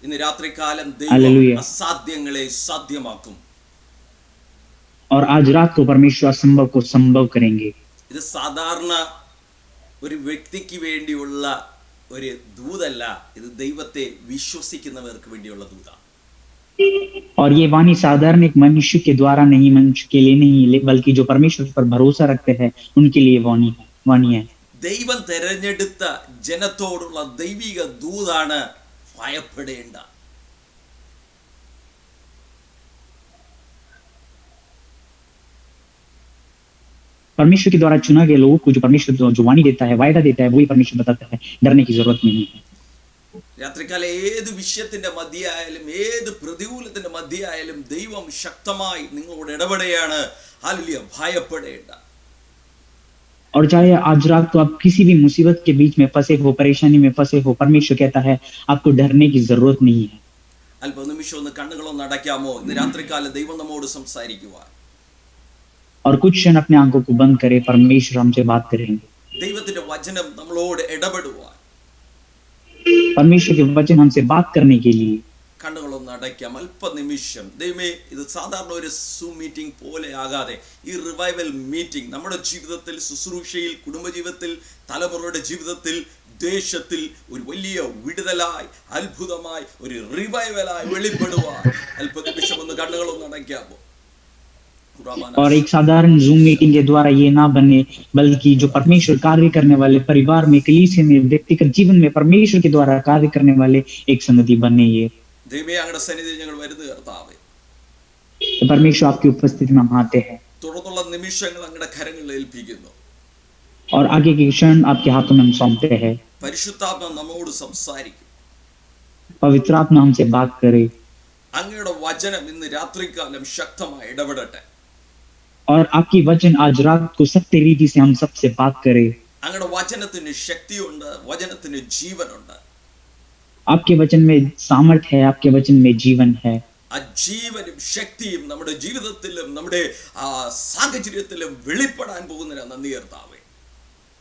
ഇന്ന് രാത്രികാലം ദൈവം हालेलुया। അസാധ്യങ്ങളെ സാധ്യമാക്കും. और आज रात को परमेश्वर असंभव को संभव करेंगे। ഇത് സാധാരണ ഒരു വ്യക്തിക്ക് വേണ്ടിയുള്ള ഒരു ദൂതല്ല, ഇത് ദൈവത്തെ വിശ്വസിക്കുന്നവർക്ക് വേണ്ടിയുള്ള ദൂതാണ്. और ये वाणी साधारण एक मनुष्य के द्वारा नहीं, मनुष्य के लिए नहीं, बल्कि जो परमेश्वर पर भरोसा रखते हैं उनके लिए वाणी है। ദൈവം തെരഞ്ഞെടുത്ത ജനത്തോടുള്ള ദൈവിക ദൂതാണ് ഭയപ്പെടേണ്ട. परमेश्वर के द्वारा चुना गया लोगों को जो परमेश्वर जो वाणी देता है, वायदा देता है, वही परमेश्वर बताता है, डरने की जरूरत नहीं है। രാത്രികാലം ഏത് വിഷയത്തിന്റെ മധ്യയായാലും ഏത് പ്രതികൂലത്തിന്റെ മധ്യയായാലും ദൈവം ശക്തമായി നിങ്ങളോട് ഇടപെടുകയാണ്. ഹല്ലേലൂയ, ഭയപ്പെടേണ്ട. और चाहे आज रात को आप किसी भी मुसीबत के बीच में फंसे हो, परेशानी में फंसे हो, परमेश्वर कहता है आपको डरने की जरूरत नहीं है। അല്പനിമിഷം ഒന്ന് കണ്ണുകളൊന്ന് അടയ്ക്കാമോ? ഇന്ന് രാത്രികാലം ദൈവം നമ്മോട് സംസാരിക്കുവാൻ. और कुछ क्षण अपने आंखों को बंद करें, परमेश्वर हमसे बात करेंगे। ദൈവത്തിന്റെ വചനം നമ്മളോട് ഇടപെടുവാൻ परमेश्वर के वचन हमसे बात करने के लिए കണ്ണുകളൊന്ന് അടയ്ക്കാം അല്പനിമിഷം. ദൈവമേ, ഇത് സാധാരണ ഒരു സൂം മീറ്റിംഗ് പോലെ ആകാതെ ഈ റിവൈവൽ മീറ്റിംഗ് നമ്മുടെ ജീവിതത്തിൽ, ശുശ്രൂഷയിൽ, കുടുംബജീവിതത്തിൽ, തലമുറയുടെ ജീവിതത്തിൽ, ദേശത്തിൽ ഒരു വലിയ വിടുതലായി, അത്ഭുതമായി, ഒരു റിവൈവലായി വെളിപ്പെടുവാൻ അല്പനിമിഷം ഒന്ന് കണ്ണുകളൊന്ന് അടയ്ക്കാമോ? और एक साधारण जूम मीटिंग के द्वारा ये ना बने, बल्कि जो परमेश्वर कार्य करने वाले परिवार में, कलीसिया में, व्यक्तिगत जीवन में परमेश्वर के द्वारा कार्य करने वाले एक संगति बने। ये ദൈവമേ, അങ്ങയുടെ സന്നിധിയിൽ ഞങ്ങൾ വരുന്നു കർത്താവേ. परमेश्वर आपकी उपस्थिति में हम आते हैं തുടർന്നുള്ള നിമിഷങ്ങൾ അങ്ങയുടെ കരങ്ങളിൽ ഏൽപ്പിക്കുന്നു. और आगे के क्षण आपके हाथों में हम सौंपते हैं। പരിശുദ്ധാത്മ നമ്മോട് സംസാരിക്കും. पवित्र आत्मा हमसे बात करे അങ്ങയുടെ വചനം ഇന്ന് രാത്രികാലം ശക്തമായി ഇടപെടട്ടെ. और आपकी वचन आज रात को सत्य रीति से हम सबसे बात करे। അങ്ങയുടെ വചനത്തിന് ശക്തിയുണ്ട്, വചനത്തിന് ജീവനുണ്ട്. आपके वचन में सामर्थ है, आपके वचन में जीवन है। ആ ജീവനും ശക്തിയും നമ്മുടെ ജീവിതത്തിലും നമ്മുടെ സാഹചര്യത്തിലും വെളിപ്പെടാൻ പോകുന്ന നന്ദി കർത്താവേ.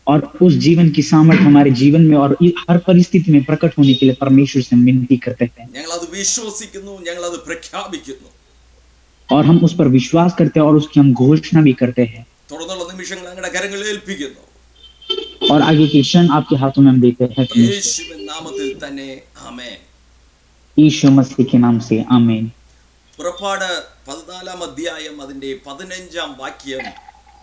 और उस जीवन की सामर्थ हमारे जीवन में और हर परिस्थिति में प्रकट होने के लिए परमेश्वर से विनती करते हैं। ഞങ്ങൾ അത് വിശ്വസിക്കുന്നു, ഞങ്ങൾ അത് പ്രഖ്യാപിക്കുന്നു. और हम उस पर विश्वास करते हैं और उसकी हम घोषणा भी करते हैं। തുടർന്നുള്ള നിമിഷങ്ങൾ അങ്ങയുടെ കരങ്ങളിൽ ഏൽപ്പിക്കുന്നു. और आगे के क्षण आपके हाथों में हम देते हैं। യേശുവിൻ നാമത്തിൽ തന്നെ ആമേൻ. यीशु मसीह के नाम से आमीन। പുറപ്പാട് 14 അധ്യായം അതിന്റെ 15 വാക്യം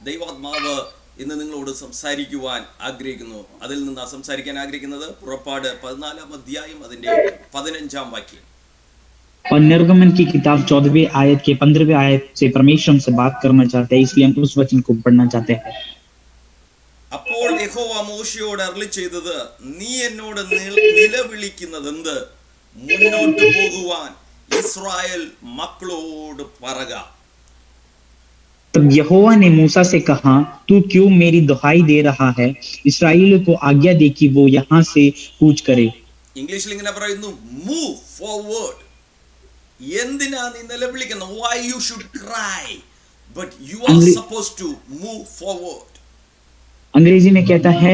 ദൈവാത്മാവ് ഇന്ന് നിങ്ങളോട് സംസാരിക്കുവാൻ ആഗ്രഹിക്കുന്നു. അതിൽ നിന്നാ സംസാരിക്കാൻ ആഗ്രഹിക്കുന്നത് പുറപ്പാട് 14 അധ്യായം അതിന്റെ 15 വാക്യം. और निर्गमन की किताब 14वें आयत के 15वें आयत से परमेश्वर हमसे बात करना चाहते हैं, इसलिए हम उस वचन को पढ़ना चाहते हैं। അപ്പോൾ യഹോവ മോശയോട് അരുളി ചെയ്തത്, നീ എന്നോട് നിലവിളിക്കുന്നതെന്ത്? മുന്നോട്ട് പോകുവാൻ ഇസ്രായേൽ മക്കളോട് പറക. तब यहोवा ने मूसा से कहा, तू क्यों मेरी दुहाई दे रहा है? इस्राएलियों को आज्ञा दे कि वो यहाँ से कूच करे। ഇംഗ്ലീഷിൽ ഇങ്ങനെ പറയുന്നു, മൂവ് ഫോർവേഡ്. എന്തിനാ നീ നിലവിളിക്കുന്നത്? why you should cry, but you are supposed to move forward. अंग्रेजी में कहता है,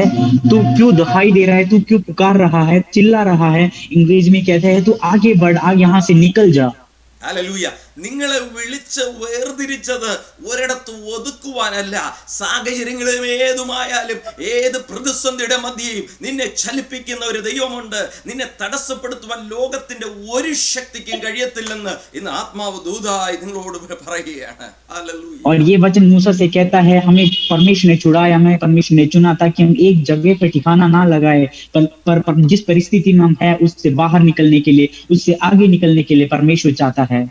तू क्यों दुहाई दे रहा है, तू क्यों पुकार रहा है, चिल्ला रहा है। इंग्रेजी में कहता है, तू आगे बढ़, आगे यहाँ से निकल जा। ഹല്ലേലൂയ. നിങ്ങളെ വിളിച്ച് വേർതിരിച്ചത് ഒരിടത്ത് ഒതുക്കുവാനല്ല. സാഹചര്യങ്ങളും ഏതുമായാലും ഏത് പ്രതിസന്ധിയുടെ മധ്യയും നിന്നെ ചലിപ്പിക്കുന്ന ഒരു ദൈവമുണ്ട്. നിന്നെ തടസ്സപ്പെടുത്തുവാൻ ലോകത്തിന്റെ ഒരു ശക്തിക്കും കഴിയത്തില്ലെന്ന് ഇന്ന് ആത്മാവ് ദൂതായി നിങ്ങളോട് പറയുകയാണ്. ഹല്ലേലൂയ. और ये वचन मूसा से कहता है, हमें परमेश्वर ने छुड़ाया, हमें परमेश्वर ने चुना ताकि हम एक जगह पर ठिकाना ना लगाए, पर जिस परिस्थिति में हम है उससे बाहर निकलने के लिए, उससे आगे निकलने के लिए परमेश्वर चाहता है।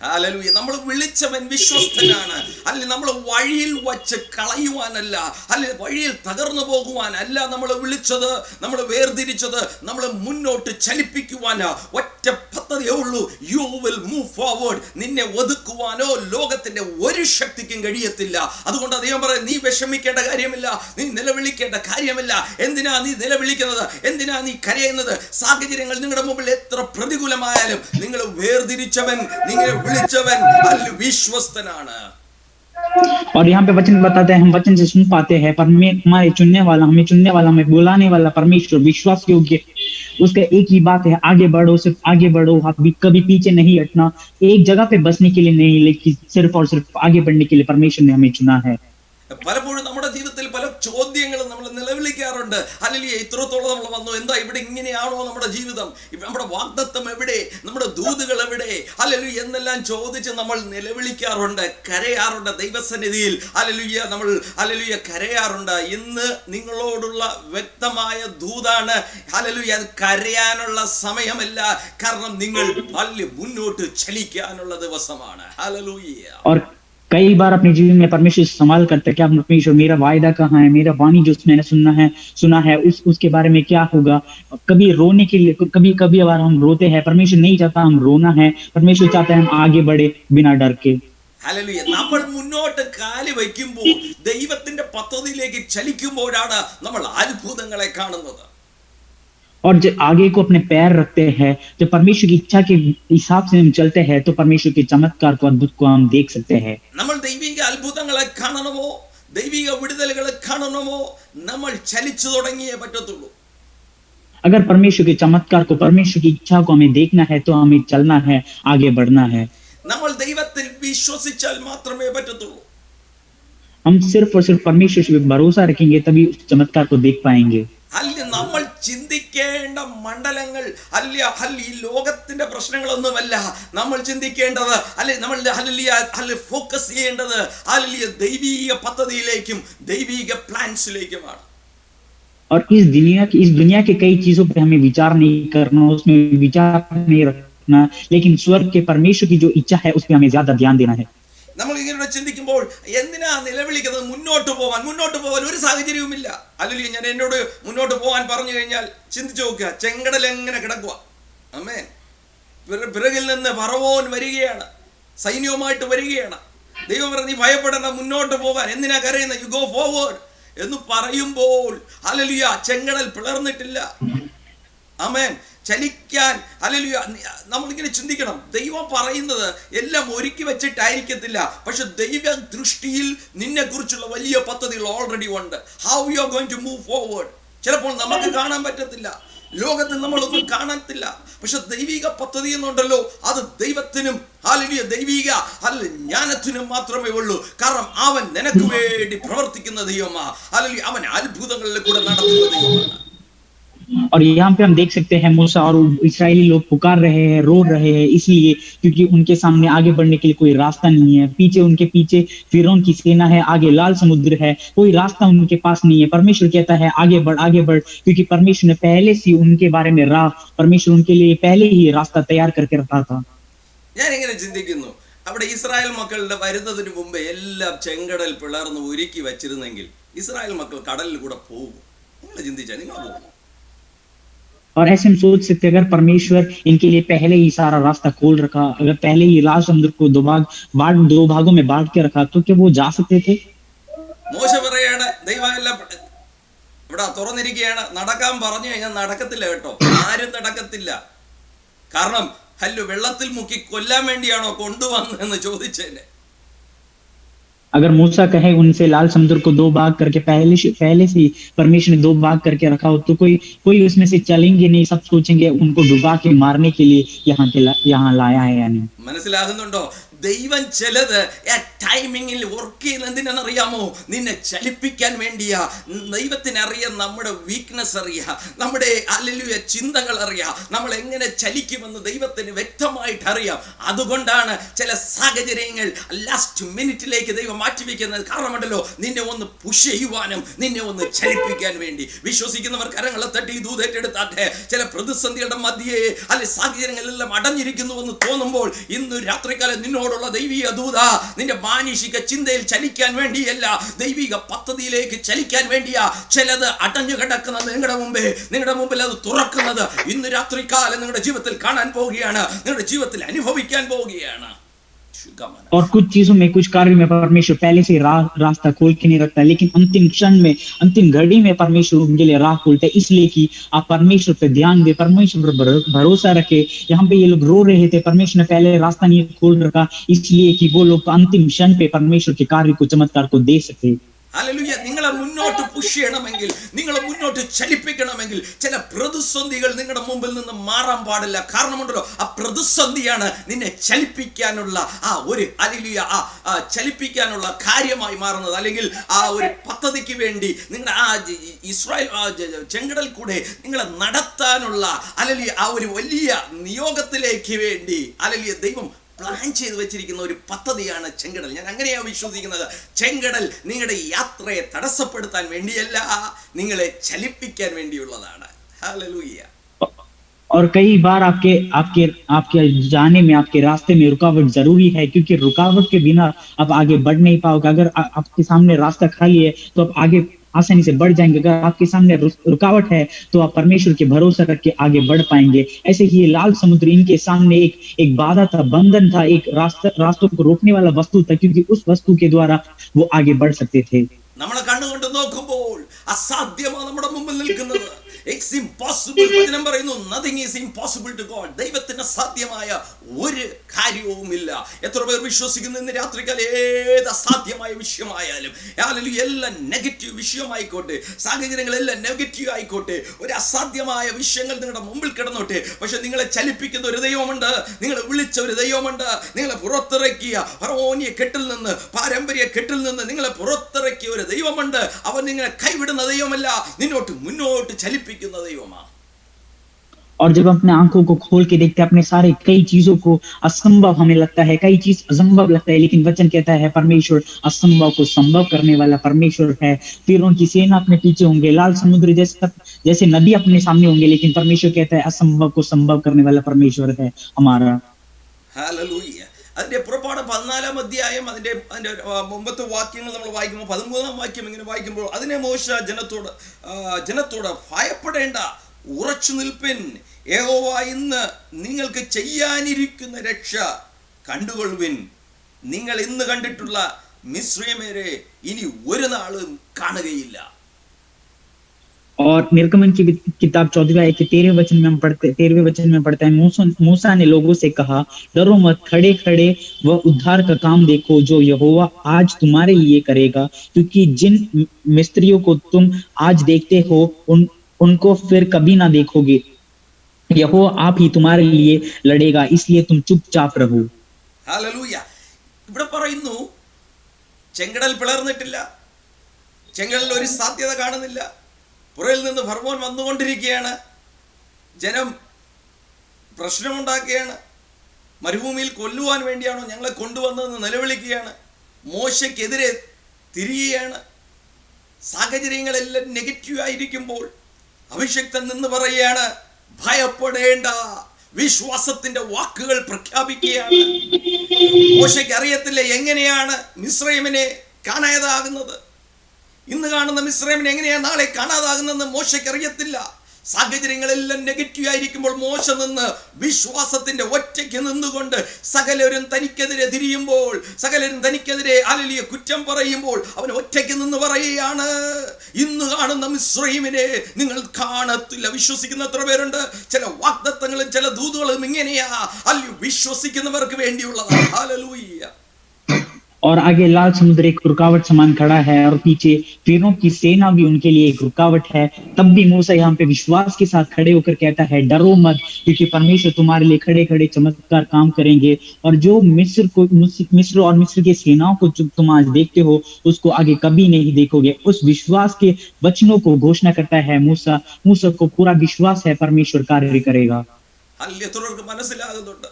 ഹല്ലേലൂയ. നമ്മൾ വിളിച്ചവൻ വിശ്വസ്തനാണ്. അല്ലെ, നമ്മൾ വഴിയിൽ വച്ച് കളയുവാനല്ല, അല്ലെ വഴിയിൽ തകർന്നു പോകുവാനല്ല നമ്മൾ വിളിച്ചത്, നമ്മൾ വേർതിരിച്ചത്, നമ്മൾ മുന്നോട്ട് ചലിപ്പിക്കുവാനാ. ഒറ്റ പദ്ധതിയേ ഉള്ളൂ, യു വിൽ മൂവ് ഫോർവേഡ്. നിന്നെ ഒതുക്കുവാനോ ലോകത്തിന്റെ ഒരു ശക്തിക്കും കഴിയത്തില്ല. അതുകൊണ്ട് അദ്ദേഹം പറയും, നീ വിഷമിക്കേണ്ട കാര്യമില്ല, നീ നിലവിളിക്കേണ്ട കാര്യമില്ല. എന്തിനാ നീ നിലവിളിക്കുന്നത്? എന്തിനാ നീ കരയുന്നത്? സാഹചര്യങ്ങൾ നിങ്ങളുടെ മുമ്പിൽ എത്ര പ്രതികൂലമായാലും നിങ്ങൾ വേർതിരിച്ചവൻ, നിങ്ങൾ വിളിച്ചവൻ വിശ്വസ്തനാണ്. और यहाँ पे वचन बताते हैं, हम वचन से सुन पाते हैं, पर हमें हमारे चुनने वाला, हमें बुलाने वाला परमेश्वर विश्वास योग्य, उसका एक ही बात है, आगे बढ़ो, सिर्फ आगे बढ़ो, आप भी कभी पीछे नहीं हटना। एक जगह पे बसने के लिए नहीं, लेकिन सिर्फ और सिर्फ आगे बढ़ने के लिए परमेश्वर ने हमें चुना है। പലപ്പോഴും നമ്മുടെ ജീവിതത്തിൽ പല ചോദ്യങ്ങളും നമ്മൾ നിലവിളിക്കാറുണ്ട്. ഹല്ലേലൂയ, ഇത്രത്തോളം നമ്മൾ വന്നു, എന്താ ഇവിടെ ഇങ്ങനെയാണോ നമ്മുടെ ജീവിതം, നമ്മുടെ വാഗ്ദത്തം എവിടെ, നമ്മുടെ ദൂതുകൾ എവിടെ, ഹല്ലേലൂയ എന്നെല്ലാം ചോദിച്ച് നമ്മൾ നിലവിളിക്കാറുണ്ട്, കരയാറുണ്ട് ദൈവസന്നിധിയിൽ. ഹല്ലേലൂയ, നമ്മൾ ഹല്ലേലൂയ കരയാറുണ്ട്. ഇന്ന് നിങ്ങളോടുള്ള വ്യക്തമായ ദൂതാണ്, ഹല്ലേലൂയ, അത് കരയാനുള്ള സമയമല്ല, കാരണം നിങ്ങൾ മുന്നോട്ട് ചലിക്കാനുള്ള ദിവസമാണ്. ഹല്ലേലൂയ. और कई बार अपने जीवन में परमेश्वर से सवाल करते हैं, क्या परमेश्वर मेरा वायदा कहाँ है, मेरा वाणी जो मैंने सुना है उसके बारे में क्या होगा। कभी रोने के लिए, कभी अगर हम रोते हैं, परमेश्वर नहीं चाहता हम रोना है, परमेश्वर चाहता है हम आगे बढ़े बिना डर के। ഹല്ലേലൂയ. നമ്മൾ മുന്നോട്ട് കാല് വയ്ക്കുമ്പോൾ, ദൈവത്തിന്റെ പദ്ധതിയിലേക്ക് ചലിക്കുമ്പോഴാണ് നമ്മൾ അത്ഭുതങ്ങളെ കാണുന്നത്. और जब आगे को अपने पैर रखते हैं, जब परमेश्वर की इच्छा के हिसाब से हम चलते हैं, तो परमेश्वर के चमत्कार को, अद्भुत को हम देख सकते हैं। നമ്മൾ ദൈവിക അത്ഭുതങ്ങളെ കാണണമോ, ദൈവിക വിടുതലുകളെ കാണണമോ, നമ്മൾ ചലിച്ചു തുടങ്ങിയേ പറ്റത്തുള്ളൂ. अगर परमेश्वर के चमत्कार को, परमेश्वर की इच्छा को हमें देखना है, तो हमें चलना है, आगे बढ़ना है। നമ്മൾ ദൈവത്തിൽ വിശ്വസിച്ചാൽ മാത്രമേ പറ്റത്തുള്ളൂ. हम सिर्फ और सिर्फ परमेश्वर पे भरोसा रखेंगे, तभी उस चमत्कार को देख पाएंगे। അല്ല, നമ്മൾ ചിന്തിക്കേണ്ട മണ്ഡലങ്ങൾ ഈ ലോകത്തിന്റെ പ്രശ്നങ്ങളൊന്നുമല്ല നമ്മൾ ചിന്തിക്കേണ്ടത്, അല്ലെ നമ്മൾ ഫോക്കസ് ചെയ്യേണ്ടത് ദൈവീക പദ്ധതിയിലേക്കും ദൈവീക പ്ലാൻസിലേക്കുമാണ്. और इस दुनिया के कई चीजों पे हमें विचार नहीं करना, उसमें विचार नहीं रखना, लेकिन स्वर्ग के परमेश्वर की जो इच्छा है उस पे हमें ज्यादा ध्यान देना है। നമ്മൾ ഇങ്ങനെ ചിന്തിക്കുമ്പോൾ എന്തിനാ നിലവിളിക്കുന്നത്? മുന്നോട്ട് പോകാൻ ഒരു സാഹചര്യവുമില്ല. അല്ലെങ്കിൽ ഞാൻ എന്നോട് മുന്നോട്ട് പോകാൻ പറഞ്ഞു കഴിഞ്ഞാൽ ചിന്തിച്ചു നോക്കുക, ചെങ്കടൽ എങ്ങനെ കിടക്കുക. ആമേൻ. പിറകിൽ നിന്ന് ഫറവോൻ വരികയാണ്, സൈന്യവുമായിട്ട് വരികയാണ്. ദൈവം പറഞ്ഞു, നീ ഭയപ്പെടേണ്ട, മുന്നോട്ട് പോകാൻ. എന്തിനാ കരയുന്നത്? യു ഗോ ഫോർവേഡ് എന്ന് പറയുമ്പോൾ ഹല്ലേലൂയ, ചെങ്കടൽ പിളർന്നിട്ടില്ല. ആമേൻ. ചലിക്കാൻ ഹല്ലേലൂയ. നമ്മളിങ്ങനെ ചിന്തിക്കണം, ദൈവം പറയുന്നത് എല്ലാം ഒരുക്കി വെച്ചിട്ടായിരിക്കത്തില്ല, പക്ഷെ ദൈവ ദൃഷ്ടിയിൽ നിന്നെ കുറിച്ചുള്ള വലിയ പദ്ധതികൾ ഓൾറെഡി ഉണ്ട്. How you are going to move forward. ചിലപ്പോൾ നമുക്ക് കാണാൻ പറ്റത്തില്ല, ലോകത്തിൽ നമ്മളൊന്നും കാണത്തില്ല, പക്ഷെ ദൈവിക പദ്ധതി എന്നുണ്ടല്ലോ, അത് ദൈവത്തിനും ഹല്ലേലൂയ ദൈവിക ജ്ഞാനത്തിനും മാത്രമേ ഉള്ളൂ. കാരണം അവൻ നിനക്ക് വേണ്ടി പ്രവർത്തിക്കുന്ന ദൈവമാണ്. ഹല്ലേലൂയ, അവൻ അത്ഭുതങ്ങളിൽ കൂടെ നടത്തുന്ന ദൈവമാണ്. और यहाँ पे हम देख सकते हैं, मूसा और इस्राएली लोग पुकार रहे हैं, रो रहे हैं, इसलिए क्योंकि उनके सामने आगे बढ़ने के लिए कोई रास्ता नहीं है। उनके पीछे फिरौन की सेना है, आगे लाल समुद्र है, कोई रास्ता उनके पास नहीं है। परमेश्वर कहता है आगे बढ़, क्योंकि परमेश्वर ने पहले से उनके बारे में परमेश्वर उनके लिए पहले ही रास्ता तैयार करके रखा था। ഞാൻ ഇങ്ങനെ ചിന്തിക്കുന്നു, അവിടെ ഇസ്രായേൽ മക്കളുടെ വരുന്നതിന് മുമ്പേ എല്ലാം ചെങ്കടൽ പിളർന്ന് ഒരുക്കി വെച്ചിരുന്നെങ്കിൽ ഇസ്രായേൽ മക്കൾ കടലിൽ കൂടെ പോകും. നിങ്ങൾ ചിന്തിച്ചാൽ നിങ്ങൾ പോകും. और ऐसे हम सोच सकते, अगर परमेश्वर इनके लिए पहले ही सारा रास्ता खोल रखा, अगर पहले ही लाल समुद्र को दो भागों में बांट के रखा, तो क्या वो जा सकते थे? മോശ പറയാണ്, ദൈവം എല്ലാം ഇവിടെ തുറന്നിരിക്കുകയാണ്, നടക്കാൻ പറഞ്ഞു കഴിഞ്ഞാൽ നടക്കത്തില്ല കേട്ടോ, ആരും നടക്കത്തില്ല. കാരണം വെള്ളത്തിൽ മുക്കി കൊല്ലാൻ വേണ്ടിയാണോ കൊണ്ടുവന്നതെന്ന് ചോദിച്ചേനെ. अगर मूसा कहे उनसे लाल समुद्र को दो भाग करके पहले से ही परमेश्वर ने दो भाग करके रखा हो, तो कोई उसमें से चलेंगे नहीं, सब सोचेंगे उनको डुबा के मारने के लिए यहाँ लाया है या नहीं। മനസ്സിലാകുന്നുണ്ടോ? ദൈവം ചിലത് ടൈമിങ്ങിൽ വർക്ക് ചെയ്യുന്ന എന്തിനാണെന്നറിയാമോ? നിന്നെ ചലിപ്പിക്കാൻ വേണ്ടിയാ. ദൈവത്തിന് അറിയാം നമ്മുടെ വീക്ക്നെസ്, അറിയാം നമ്മുടെ ഹല്ലേലൂയ ചിന്തകൾ, അറിയാം നമ്മൾ എങ്ങനെ ചലിക്കുമെന്ന് ദൈവത്തിന് വ്യക്തമായിട്ട് അറിയാം. അതുകൊണ്ടാണ് ചില സാഹചര്യങ്ങൾ ലാസ്റ്റ് മിനിറ്റിലേക്ക് ദൈവം മാറ്റിവെക്കുന്നത്. കാരണമുണ്ടല്ലോ, നിന്നെ ഒന്ന് പുഷ് ചെയ്യുവാനും നിന്നെ ഒന്ന് ചലിപ്പിക്കാൻ വേണ്ടി. വിശ്വസിക്കുന്നവർ കരങ്ങളെ തട്ടി ദൂതേറ്റെടുത്താട്ടെ. ചില പ്രതിസന്ധികളുടെ മധ്യേ സാഹചര്യങ്ങളെല്ലാം അടഞ്ഞിരിക്കുന്നുവെന്ന് തോന്നുമ്പോൾ ഇന്ന് രാത്രികാലം നിന്നോട് ദൈവിക ദൂത നിന്റെ മാനുഷിക ചിന്തയിൽ ചലിക്കാൻ വേണ്ടിയല്ല, ദൈവിക പദ്ധതിയിലേക്ക് ചലിക്കാൻ വേണ്ടിയാ. ചിലത് അടഞ്ഞു കിടക്കുന്നത് നിങ്ങളുടെ മുമ്പിൽ അത് തുറക്കുന്നത് ഇന്ന് രാത്രികാലം നിങ്ങളുടെ ജീവിതത്തിൽ കാണാൻ പോവുകയാണ്, നിങ്ങളുടെ ജീവിതത്തിൽ അനുഭവിക്കാൻ പോവുകയാണ്. और कुछ चीजों में, कुछ कार्यों में परमेश्वर पहले से रास्ता खोल के नहीं रखता, लेकिन अंतिम क्षण में, अंतिम घड़ी में परमेश्वर उनके लिए राह खोलता है, इसलिए कि आप परमेश्वर पे ध्यान दे, परमेश्वर पर भरोसा रखे। यहाँ पे ये लोग रो रहे थे, परमेश्वर ने पहले रास्ता नहीं खोल रखा, इसलिए कि वो लोग अंतिम क्षण पे परमेश्वर के कार्य को, चमत्कार को दे सके। ഹല്ലേലൂയ. നിങ്ങളെ മുന്നോട്ട് പുഷ് ചെയ്യണമെങ്കിൽ, നിങ്ങളെ മുന്നോട്ട് ചലിപ്പിക്കണമെങ്കിൽ ചില പ്രതിസന്ധികൾ നിങ്ങളുടെ മുമ്പിൽ നിന്ന് മാറാൻ പാടില്ല. കാരണമുണ്ടല്ലോ, ആ പ്രതിസന്ധിയാണ് നിന്നെ ചലിപ്പിക്കാനുള്ള ഹല്ലേലൂയ ചലിപ്പിക്കാനുള്ള കാര്യമായി മാറുന്നത്. അല്ലെങ്കിൽ ആ ഒരു പദ്ധതിക്ക് വേണ്ടി നിങ്ങളുടെ ഇസ്രായേൽ ചെങ്കടൽ കൂടെ നിങ്ങളെ നടത്താനുള്ള ഹല്ലേലൂയ ആ ഒരു വലിയ നിയോഗത്തിലേക്ക് വേണ്ടി ഹല്ലേലൂയ ദൈവം പ്ലാൻ ചെയ്ത് വെച്ചിരിക്കുന്ന ഒരു പദ്ധതിയാണ് ചെങ്കടൽ. ഞാൻ അങ്ങനെയാണ് വിശ്വസിക്കുന്നത്. ചെങ്കടൽ നിങ്ങളുടെ യാത്രയെ തടസ്സപ്പെടുത്താൻ വേണ്ടിയല്ല, നിങ്ങളെ ചലിപ്പിക്കാൻ വേണ്ടിയുള്ളതാണ്. ഹല്ലേലൂയ. और कई बार आपके आपके आपके जाने में, आपके रास्ते में रुकावट जरूरी है, क्योंकि रुकावट के बिना आप आगे बढ़ नहीं पाओगे। अगर आपके सामने रास्ता खाली है तो आप आगे आसानी से बढ़ जाएंगे। अगर आपके सामने रुकावट है तो आप परमेश्वर के भरोसा करके आगे बढ़ पाएंगे। ऐसे ही ये लाल समुद्र इनके सामने एक बाधा था, बंधन था, एक रास्तों को रोकने वाला वस्तु था, क्योंकि उस वस्तु के द्वारा वो आगे बढ़ सकते थे। നമ്മളെ കണ്ണുകൊണ്ട് നോക്കുമ്പോൾ അസാധ്യമാണ് നമ്മുടെ മുമ്പിൽ നിൽക്കുന്നത്. It's impossible. വചനം പറയുന്നു, nothing is impossible to God. ദൈവത്തിന് അസാധ്യമായ ഒരു കാര്യവുമില്ല. എത്ര പേർ വിശ്വസിക്കുന്നു ഇന്ന് രാത്രികാല ഏത് അസാധ്യമായ വിഷയമായാലും, എല്ലാം നെഗറ്റീവ് വിഷയമായിക്കോട്ടെ, സാഹചര്യങ്ങളെല്ലാം നെഗറ്റീവ് ആയിക്കോട്ടെ, ഒരു അസാധ്യമായ വിഷയങ്ങൾ നിങ്ങളുടെ മുമ്പിൽ കിടന്നോട്ടെ, പക്ഷെ നിങ്ങളെ ചലിപ്പിക്കുന്ന ഒരു ദൈവമുണ്ട്, നിങ്ങളെ വിളിച്ച ഒരു ദൈവമുണ്ട്, നിങ്ങളെ പുറത്തിറക്കിയ ഫറവോനിയ കെട്ടിൽ നിന്ന്, പാരമ്പര്യ കെട്ടിൽ നിന്ന് നിങ്ങളെ പുറത്തിറക്കിയ ഒരു ദൈവമുണ്ട്. അവൻ നിങ്ങളെ കൈവിടുന്ന ദൈവമല്ല, മുന്നോട്ട് ചലിപ്പിക്കുന്ന ദൈവമാണ്. और जब हम अपने आंखों को खोल के देखते हैं, अपने सारे कई चीजों को असंभव हमें लगता है, कई चीज असंभव लगता है, लेकिन वचन कहता है परमेश्वर असंभव को संभव करने वाला परमेश्वर है। फिर उनकी सेना अपने पीछे होंगे, लाल समुद्र जैसे नदी अपने सामने होंगे, लेकिन परमेश्वर कहता है असंभव को संभव करने वाला परमेश्वर है हमारा। ഹല്ലേലൂയ. അതിന്റെ പുറപ്പാട് 14-ാം അധ്യായം അതിന്റെ മുമ്പത്തെ വാക്യങ്ങൾ നമ്മൾ വായിക്കുമ്പോൾ 13-ാം വാക്യം ഇങ്ങനെ വായിക്കുമ്പോൾ അതിനെ മോശ ജനത്തോട് ഭയപ്പെടേണ്ട, ഉറച്ചു നിൽപ്പിൻ, യഹോവ ഇന്ന് നിങ്ങൾക്ക് ചെയ്യാനിരിക്കുന്ന രക്ഷ കണ്ടുകൊള്ളുവിൻ. നിങ്ങൾ ഇന്ന് കണ്ടിട്ടുള്ള മിസ്രയീമ്യരെ ഇനി ഒരു നാളും കാണുകയില്ല. और निर्गमन की किताब 13वें वचन में पढ़ते हैं, मूसा ने लोगों से कहा, डरो मत, खड़े खड़े वह उद्धार का काम देखो जो यहोवा आज तुम्हारे लिए करेगा, क्योंकि जिन मिस्त्रियों को तुम आज देखते हो उनको फिर कभी ना देखोगे। यहोवा आप ही तुम्हारे लिए लड़ेगा, इसलिए तुम चुपचाप रहो। ഹല്ലേലൂയ. ഇവിടെ പറയുന്നു, ചെങ്കടൽ പിളർന്നിട്ടില്ല, ചെങ്കടലിൽ ഒരു സാധ്യത കാണുന്നില്ല, പുറയിൽ നിന്ന് ഫറവോൻ വന്നുകൊണ്ടിരിക്കുകയാണ്, ജനം പ്രശ്നമുണ്ടാക്കുകയാണ്, മരുഭൂമിയിൽ കൊല്ലുവാൻ വേണ്ടിയാണോ ഞങ്ങളെ കൊണ്ടുവന്നതെന്ന് നിലവിളിക്കുകയാണ്, മോശയ്ക്കെതിരെ തിരിയുകയാണ്. സാഹചര്യങ്ങളെല്ലാം നെഗറ്റീവ് ആയിരിക്കുമ്പോൾ അഭിഷക്തൻ നിന്ന് പറയുകയാണ്, ഭയപ്പെടേണ്ട, വിശ്വാസത്തിന്റെ വാക്കുകൾ പ്രഖ്യാപിക്കുകയാണ്. മോശയ്ക്ക് അറിയത്തില്ല എങ്ങനെയാണ് മിസ്രയീമിനെ കാണാതാകുന്നത്, ഇന്ന് കാണുന്ന മിസ്രയീമിനെ എങ്ങനെയാണ് നാളെ കാണാതാകുന്നതെന്ന് മോശയ്ക്ക് അറിയത്തില്ല. സാഹചര്യങ്ങളെല്ലാം നെഗറ്റീവ് ആയിരിക്കുമ്പോൾ മോശ നിന്ന് വിശ്വാസത്തിന്റെ ഒറ്റയ്ക്ക് നിന്നുകൊണ്ട് സകലരും തനിക്കെതിരെ തിരിയുമ്പോൾ, സകലരും തനിക്കെതിരെ ഹല്ലേലൂയ കുറ്റം പറയുമ്പോൾ അവൻ ഒറ്റയ്ക്ക് നിന്ന് പറയുകയാണ്, ഇന്ന് കാണുന്ന മിസ്രയീമിനെ നിങ്ങൾ കാണത്തില്ല. വിശ്വസിക്കുന്ന എത്ര പേരുണ്ട്? ചില വാഗ്ദത്തങ്ങളും ചില ദൂതുകളും ഇങ്ങനെയാ ഹല്ലേലൂയ വിശ്വസിക്കുന്നവർക്ക് വേണ്ടിയുള്ളതാണ്. ഹല്ലേലൂയ. और आगे लाल समुद्र एक रुकावट समान खड़ा है, और पीछे फिरौन की सेना भी उनके लिए एक रुकावट है। तब भी मूसा यहाँ पे विश्वास के साथ खड़े होकर कहता है, डरो मत, क्योंकि परमेश्वर तुम्हारे लिए खड़े खड़े चमत्कार काम करेंगे, और जो मिस्र और मिस्र की सेनाओं को तुम आज देखते हो उसको आगे कभी नहीं देखोगे। उस विश्वास के वचनों को घोषणा करता है मूसा को पूरा विश्वास है परमेश्वर कार्य करेगा। മനസ്സിലാകുന്നുണ്ട്,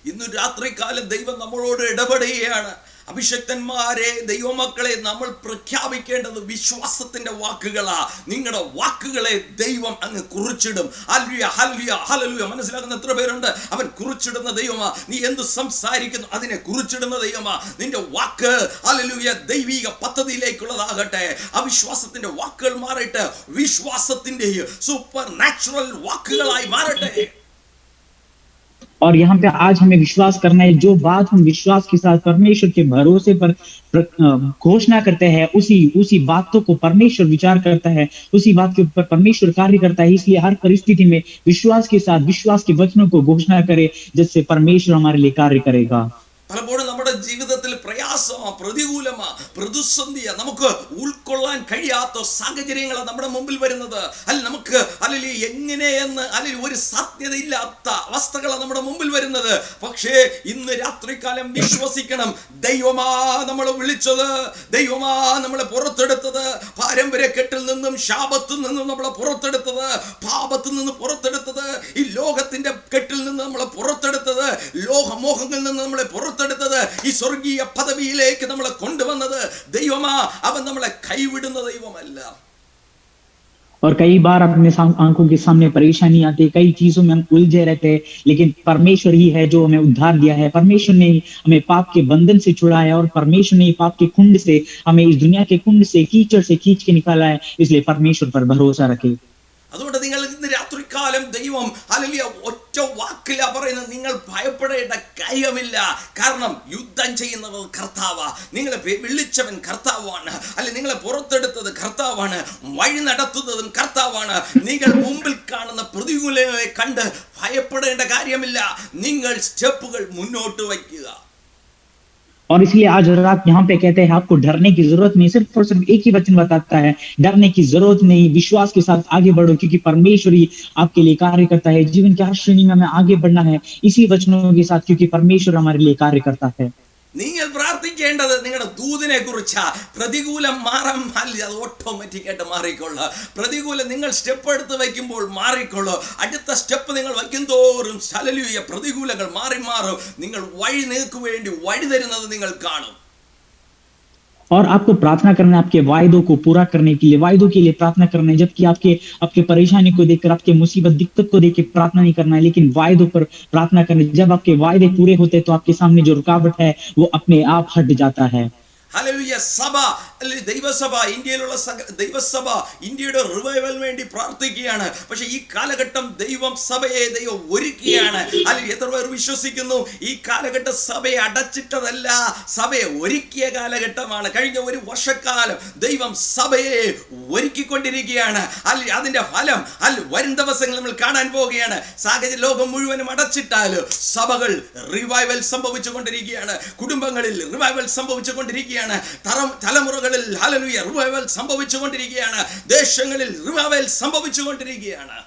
ഇന്ന് രാത്രികാലം ദൈവം നമ്മളോട് ഇടപെടുകയാണ്. അഭിഷക്തന്മാരെ, ദൈവമക്കളെ, നമ്മൾ പ്രഖ്യാപിക്കേണ്ടത് വിശ്വാസത്തിന്റെ വാക്കുകളാ. നിങ്ങളുടെ വാക്കുകളെ ദൈവം അങ്ങ് കുറിച്ചിടും. Hallelujah, hallelujah, hallelujah. മനസ്സിലാക്കുന്ന എത്ര പേരുണ്ട്? അവൻ കുറിച്ചിടുന്ന ദൈവമാ. നീ എന്ത് സംസാരിക്കുന്നു അതിനെ കുറിച്ചിടുന്ന ദൈവമാ. നിന്റെ വാക്ക് ഹല്ലേലൂയ ദൈവിക പദ്ധതിയിലേക്കുള്ളതാകട്ടെ. അവിശ്വാസത്തിന്റെ വാക്കുകൾ മാറട്ടെ, വിശ്വാസത്തിന്റെ സൂപ്പർ നാച്ചുറൽ വാക്കുകളായി മാറട്ടെ. और यहाँ पे आज हमें विश्वास करना है, जो बात हम विश्वास के साथ परमेश्वर के भरोसे पर घोषणा करते हैं, उसी उसी बातों को परमेश्वर विचार करता है, उसी बात के ऊपर परमेश्वर कार्य करता है। इसलिए हर परिस्थिति में विश्वास के साथ विश्वास के वचनों को घोषणा करे, जिससे परमेश्वर हमारे लिए कार्य करेगा। പലപ്പോഴും നമ്മുടെ ജീവിതത്തിൽ പ്രയാസമാ, പ്രതികൂലമാ, പ്രതിസന്ധിയാ, നമുക്ക് ഉൾക്കൊള്ളാൻ കഴിയാത്ത സാഹചര്യങ്ങളാണ് നമ്മുടെ മുമ്പിൽ വരുന്നത്. അല്ലെങ്കിൽ നമുക്ക് അല്ലെങ്കിൽ എങ്ങനെയെന്ന് അല്ലെങ്കിൽ ഒരു സാധ്യതയില്ലാത്ത അവസ്ഥകളാണ് നമ്മുടെ മുമ്പിൽ വരുന്നത്. പക്ഷേ ഇന്ന് രാത്രികാലം വിശ്വസിക്കണം, ദൈവമാ നമ്മളെ വിളിച്ചത്, ദൈവമാ നമ്മളെ പുറത്തെടുത്തത്, പാരമ്പര്യ കെട്ടിൽ നിന്നും ശാപത്തിൽ നിന്നും നമ്മളെ പുറത്തെടുത്തത്, പാപത്തിൽ നിന്ന് പുറത്തെടുത്തത്, ഈ ലോകത്തിന്റെ കെട്ടിൽ നിന്ന് നമ്മളെ പുറത്തെടുത്തത്, ലോകമോഹങ്ങളിൽ നിന്ന് നമ്മളെ പുറത്തെടുത്തത്, ഈ സ്വർഗീയ പദവിയിലേക്ക് നമ്മളെ കൊണ്ടുവന്നത് ദൈവമാ. അവൻ നമ്മളെ കൈവിടുന്ന ദൈവമല്ല. और कई बार अपने आंखों के सामने परेशानी आती है, कई चीजों में हम उलझे रहते हैं, लेकिन परमेश्वर ही है जो हमें उद्धार दिया है। परमेश्वर ने हमें पाप के बंधन से छुड़ाया, और परमेश्वर ने पाप के कुंड से, हमें इस दुनिया के कुंड से, कीचड़ से खींच के निकाला है। इसलिए परमेश्वर पर भरोसा रखे। അതുകൊണ്ട് നിങ്ങൾ ഇന്ന് രാത്രികാലം ദൈവം ഹല്ലേലൂയ ഒറ്റ വാക്കിലാ പറയുന്നത്, നിങ്ങൾ ഭയപ്പെടേണ്ട കാര്യമില്ല. കാരണം യുദ്ധം ചെയ്യുന്നവൻ കർത്താവാ, നിങ്ങളെ വിളിച്ചവൻ കർത്താവാണ്, അല്ലെ നിങ്ങളെ പുറത്തെടുത്തത് കർത്താവാണ്, വഴി നടത്തുന്നതും കർത്താവാണ്. നിങ്ങൾ മുമ്പിൽ കാണുന്ന പ്രതികൂലങ്ങളെ കണ്ട് ഭയപ്പെടേണ്ട കാര്യമില്ല. നിങ്ങൾ സ്റ്റെപ്പുകൾ മുന്നോട്ട് വയ്ക്കുക. और इसलिए आज रात यहाँ पे कहते हैं आपको डरने की जरूरत नहीं, सिर्फ और सिर्फ एक ही वचन बताता है, डरने की जरूरत नहीं, विश्वास के साथ आगे बढ़ो, क्योंकि परमेश्वर ही आपके लिए कार्य करता है। जीवन की हर श्रेणी में हमें आगे बढ़ना है इसी वचनों के साथ, क्योंकि परमेश्वर हमारे लिए कार्य करता है। നിങ്ങൾ പ്രാർത്ഥിക്കേണ്ടത് നിങ്ങളുടെ ദൂതിനെ കുറിച്ചാ. പ്രതികൂലം മാറാൻ അത് ഓട്ടോമാറ്റിക് ആയിട്ട് മാറിക്കൊള്ളു. പ്രതികൂലം നിങ്ങൾ സ്റ്റെപ്പ് എടുത്ത് വയ്ക്കുമ്പോൾ മാറിക്കൊള്ളു. അടുത്ത സ്റ്റെപ്പ് നിങ്ങൾ വയ്ക്കും തോറും ഹല്ലേലൂയ പ്രതികൂലങ്ങൾ മാറി മാറും. നിങ്ങൾ വഴി നിങ്ങൾക്ക് വേണ്ടി വഴി തരുന്നത് നിങ്ങൾ കാണും. और आपको प्रार्थना करना है आपके वायदों को पूरा करने के लिए, वायदों के लिए प्रार्थना करना है, जबकि आपके परेशानी को देखकर, आपके मुसीबत दिक्कत को देख के प्रार्थना नहीं करना है, लेकिन वायदों पर प्रार्थना करना है। जब आपके वायदे पूरे होते हैं तो आपके सामने जो रुकावट है वो अपने आप हट जाता है। ഹല്ലേലൂയ. സഭ അല്ലെങ്കിൽ ദൈവസഭ, ഇന്ത്യയിലുള്ള ദൈവസഭ ഇന്ത്യയുടെ റിവൈവൽ വേണ്ടി പ്രാർത്ഥിക്കുകയാണ്. പക്ഷെ ഈ കാലഘട്ടം ദൈവം സഭയെ ദൈവം ഒരുക്കുകയാണ്. അല്ലെങ്കിൽ എത്ര പേർ വിശ്വസിക്കുന്നു ഈ കാലഘട്ടം സഭയെ അടച്ചിട്ടതല്ല, സഭയെ ഒരുക്കിയ കാലഘട്ടമാണ്. കഴിഞ്ഞ ഒരു വർഷക്കാലം ദൈവം സഭയെ ഒരുക്കിക്കൊണ്ടിരിക്കുകയാണ്. അല്ലെങ്കിൽ അതിന്റെ ഫലം വരും ദിവസങ്ങൾ നമ്മൾ കാണാൻ പോവുകയാണ്. സാഹചര്യ ലോകം മുഴുവനും അടച്ചിട്ടാലും സഭകൾ റിവൈവൽ സംഭവിച്ചുകൊണ്ടിരിക്കുകയാണ്, കുടുംബങ്ങളിൽ റിവൈവൽ സംഭവിച്ചുകൊണ്ടിരിക്കുകയാണ്, തലമുറകളിൽ ഹല്ലേലൂയ റിവൈവൽ സംഭവിച്ചുകൊണ്ടിരിക്കുകയാണ്, ദേശങ്ങളിൽ റിവൈവൽ സംഭവിച്ചുകൊണ്ടിരിക്കുകയാണ്.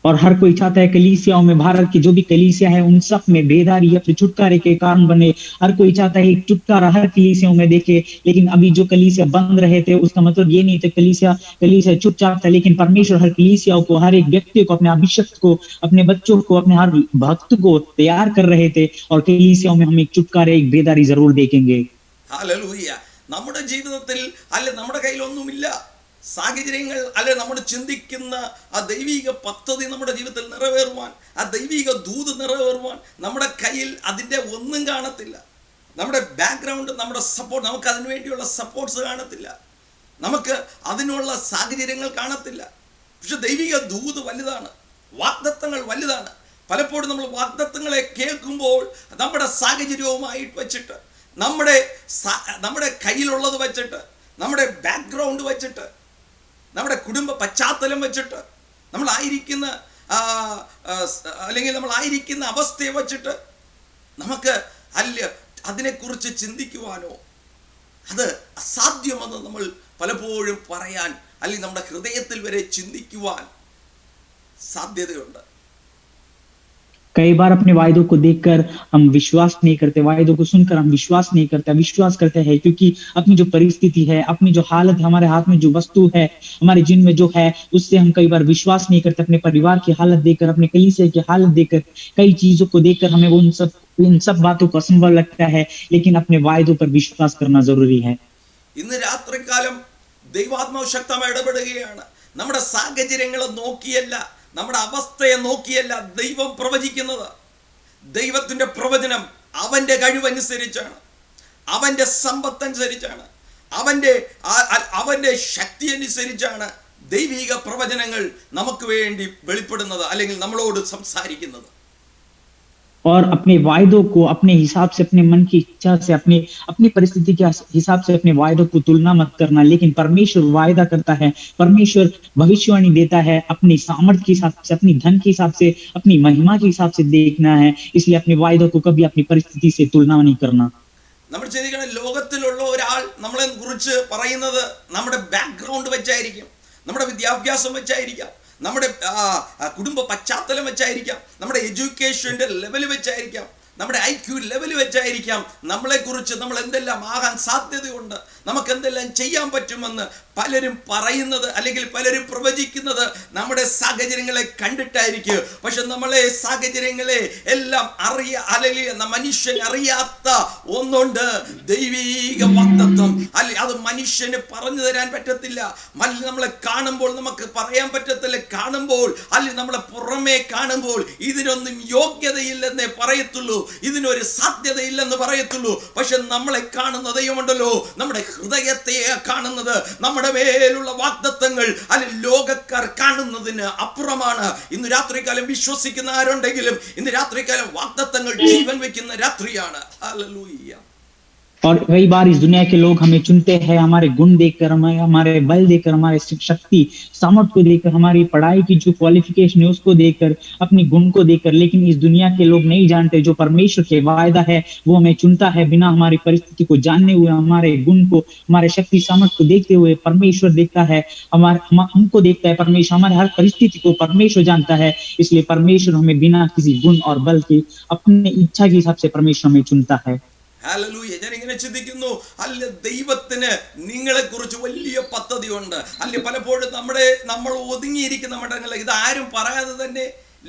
और हर कोई चाहता है कलीसियाओं में, भारत की जो भी कलीसिया है उन सब में बेदारी या फिर छुटकारे के कारण बने। हर कोई चाहता है छुटकारा हर कलीसियाओं में देखे, लेकिन अभी जो कलीसिया बंद रहे थे उसका मतलब ये नहीं था कलीसिया चुपचाप था, लेकिन परमेश्वर हर कलीसियाओं को, हर एक व्यक्ति को, अपने अभिषिक्त को, अपने बच्चों को, अपने हर भक्त को तैयार कर रहे थे। और कलीसियाओं में हम एक छुटकारे, एक बेदारी जरूर देखेंगे। ഹല്ലേലൂയ. നമ്മുടെ ജീവിതത്തിൽ അല്ലെ നമ്മുടെ കയ്യിലൊന്നുമില്ല, സാഹചര്യങ്ങൾ അല്ലെ നമ്മൾ ചിന്തിക്കുന്ന ആ ദൈവിക പദ്ധതി നമ്മുടെ ജീവിതത്തിൽ നിറവേറുവാൻ, ആ ദൈവിക ദൂത് നിറവേറുവാൻ നമ്മുടെ കയ്യിൽ അതിൻ്റെ ഒന്നും കാണത്തില്ല. നമ്മുടെ ബാക്ക്ഗ്രൗണ്ട്, നമ്മുടെ സപ്പോർട്ട്, നമുക്ക് അതിനു വേണ്ടിയുള്ള സപ്പോർട്ട്സ് കാണത്തില്ല, നമുക്ക് അതിനുള്ള സാഹചര്യങ്ങൾ കാണത്തില്ല. പക്ഷെ ദൈവിക ദൂത് വലുതാണ്, വാഗ്ദത്തങ്ങൾ വലുതാണ്. പലപ്പോഴും നമ്മൾ വാഗ്ദത്തങ്ങളെ കേൾക്കുമ്പോൾ നമ്മുടെ സാഹചര്യവുമായിട്ട് വെച്ചിട്ട്, നമ്മുടെ കയ്യിലുള്ളത് വെച്ചിട്ട്, നമ്മുടെ ബാക്ക്ഗ്രൗണ്ട് വെച്ചിട്ട്, നമ്മുടെ കുടുംബ പശ്ചാത്തലം വെച്ചിട്ട്, നമ്മളായിരിക്കുന്ന അല്ലെങ്കിൽ നമ്മളായിരിക്കുന്ന അവസ്ഥയെ വെച്ചിട്ട് നമുക്ക് അതിനെക്കുറിച്ച് ചിന്തിക്കുവാനോ അത് അസാധ്യമെന്ന് നമ്മൾ പലപ്പോഴും പറയാൻ, അല്ലെങ്കിൽ നമ്മുടെ ഹൃദയത്തിൽ വരെ ചിന്തിക്കുവാൻ സാധ്യതയുണ്ട്. कई बार अपने वायदों को देखकर हम विश्वास नहीं करते, वायदों को सुनकर हम विश्वास नहीं करते, विश्वास करते हैं क्योंकि अपनी जो परिस्थिति है, अपनी जो हालत है, हमारे हाथ में जो वस्तु है, हमारे जिन में जो है, उससे हम कई बार विश्वास नहीं करते। अपने परिवार की हालत देखकर, अपने कलीसिया की हालत देखकर, कई चीजों को देखकर हमें इन सब बातों को असंभव लगता है, लेकिन अपने वायदों पर विश्वास करना जरूरी है। ഇന്ന് രാത്രികാലം ദൈവാത്മാവ് ശക്തമായി ഇടപെടുകയാണ്. നമ്മുടെ സാഹചര്യങ്ങളെ നോക്കിയല്ല, നമ്മുടെ അവസ്ഥയെ നോക്കിയല്ല ദൈവം പ്രവചിക്കുന്നത്. ദൈവത്തിന്റെ പ്രവചനം അവന്റെ കഴിവനുസരിച്ചാണ്, അവന്റെ സമ്പത്തനുസരിച്ചാണ്, അവന്റെ ശക്തി അനുസരിച്ചാണ് ദൈവിക പ്രവചനങ്ങൾ നമുക്ക് വേണ്ടി വെളിപ്പെടുന്നത്, അല്ലെങ്കിൽ നമ്മളോട് സംസാരിക്കുന്നത്. और अपने वायदों को अपने हिसाब से, अपने मन की इच्छा से, अपने अपनी परिस्थिति के हिसाब से अपने वायदों को तुलना मत करना। लेकिन परमेश्वर वायदा करता है, परमेश्वर भविष्यवाणी देता है अपनी सामर्थ्य के हिसाब से, अपनी धन के हिसाब से, अपनी महिमा के हिसाब से देखना है। इसलिए अपने वायदों को कभी अपनी परिस्थिति से तुलना नहीं करना। നമ്മൾ ചിന്തിക്കണം, ലോകത്തിലുള്ള ഒരാൾ നമ്മളെ കുറിച്ച് പറയുന്നത് നമ്മുടെ ബാക്ക്ഗ്രൗണ്ട് വെച്ചായിരിക്കും, നമ്മുടെ വിദ്യാഭ്യാസം വെച്ചായിരിക്കാം, നമ്മുടെ കുടുംബ പശ്ചാത്തലം വെച്ചായിരിക്കാം, നമ്മുടെ എഡ്യൂക്കേഷൻ്റെ ലെവൽ വെച്ചായിരിക്കാം, നമ്മുടെ IQ ലെവൽ വെച്ചായിരിക്കാം നമ്മളെക്കുറിച്ച് നമ്മൾ എന്തെല്ലാം ആകാൻ സാധ്യതയുണ്ട്, നമുക്ക് എന്തെല്ലാം ചെയ്യാൻ പറ്റുമെന്ന് പലരും പറയുന്നത് അല്ലെങ്കിൽ പലരും പ്രവചിക്കുന്നത് നമ്മുടെ സാഹചര്യങ്ങളെ കണ്ടിട്ടായിരിക്കും. പക്ഷെ നമ്മളെ സാഹചര്യങ്ങളെ എല്ലാം അല്ലെങ്കിൽ മനുഷ്യൻ അറിയാത്ത ഒന്നുണ്ട്, ദൈവീക വാഗ്ദത്തം. അല്ലെ, അത് മനുഷ്യന് പറഞ്ഞു തരാൻ പറ്റത്തില്ല. നമ്മളെ കാണുമ്പോൾ നമുക്ക് പറയാൻ പറ്റത്തില്ല. കാണുമ്പോൾ അല്ലെ നമ്മളെ പുറമേ കാണുമ്പോൾ ഇതിനൊന്നും യോഗ്യതയില്ലെന്നേ പറയത്തുള്ളൂ, ഇതിനൊരു സാധ്യതയില്ലെന്ന് പറയത്തുള്ളൂ. പക്ഷെ നമ്മളെ കാണുന്ന ദൈവമുണ്ടല്ലോ, നമ്മുടെ ഹൃദയത്തെ കാണുന്നത്, നമ്മുടെ മേലുള്ള വാഗ്ദത്തങ്ങൾ അല്ലെ ലോകക്കാർ കാണുന്നതിന് അപ്പുറമാണ്. ഇന്ന് രാത്രികാലം വിശ്വസിക്കുന്ന ആരുണ്ടെങ്കിലും ഇന്ന് രാത്രികാലം വാഗ്ദത്തങ്ങൾ ജീവൻ വെക്കുന്ന രാത്രിയാണ്. ഹല്ലേലൂയ. और कई बार इस दुनिया के लोग हमें चुनते हैं हमारे गुण देखकर, हमारे बल देखकर, हमारे शक्ति सामर्थ्य को देखकर, हमारी पढ़ाई की जो क्वालिफिकेशन है उसको देखकर, अपने गुण को देखकर। लेकिन इस दुनिया के लोग नहीं जानते जो परमेश्वर के वायदा है वो हमें चुनता है बिना हमारी परिस्थिति को जानने हुए, हमारे गुण को, हमारे शक्ति सामर्थ्य को देखते हुए। परमेश्वर देखता है हमको देखता है परमेश्वर, हमारे हर परिस्थिति को परमेश्वर जानता है। इसलिए परमेश्वर हमें बिना किसी गुण और बल के अपने इच्छा के हिसाब से परमेश्वर हमें चुनता है। ഹല്ലേലൂയ. ഞാൻ ഇങ്ങനെ ചിന്തിക്കുന്നു, അല്ല ദൈവത്തിന് നിങ്ങളെ കുറിച്ച് വലിയ പദ്ധതിയുണ്ട്. അല്ലെ പലപ്പോഴും നമ്മൾ ഒതുങ്ങിയിരിക്കുന്ന മഠങ്ങൾ ഇതാരും പറയാതെ തന്നെ,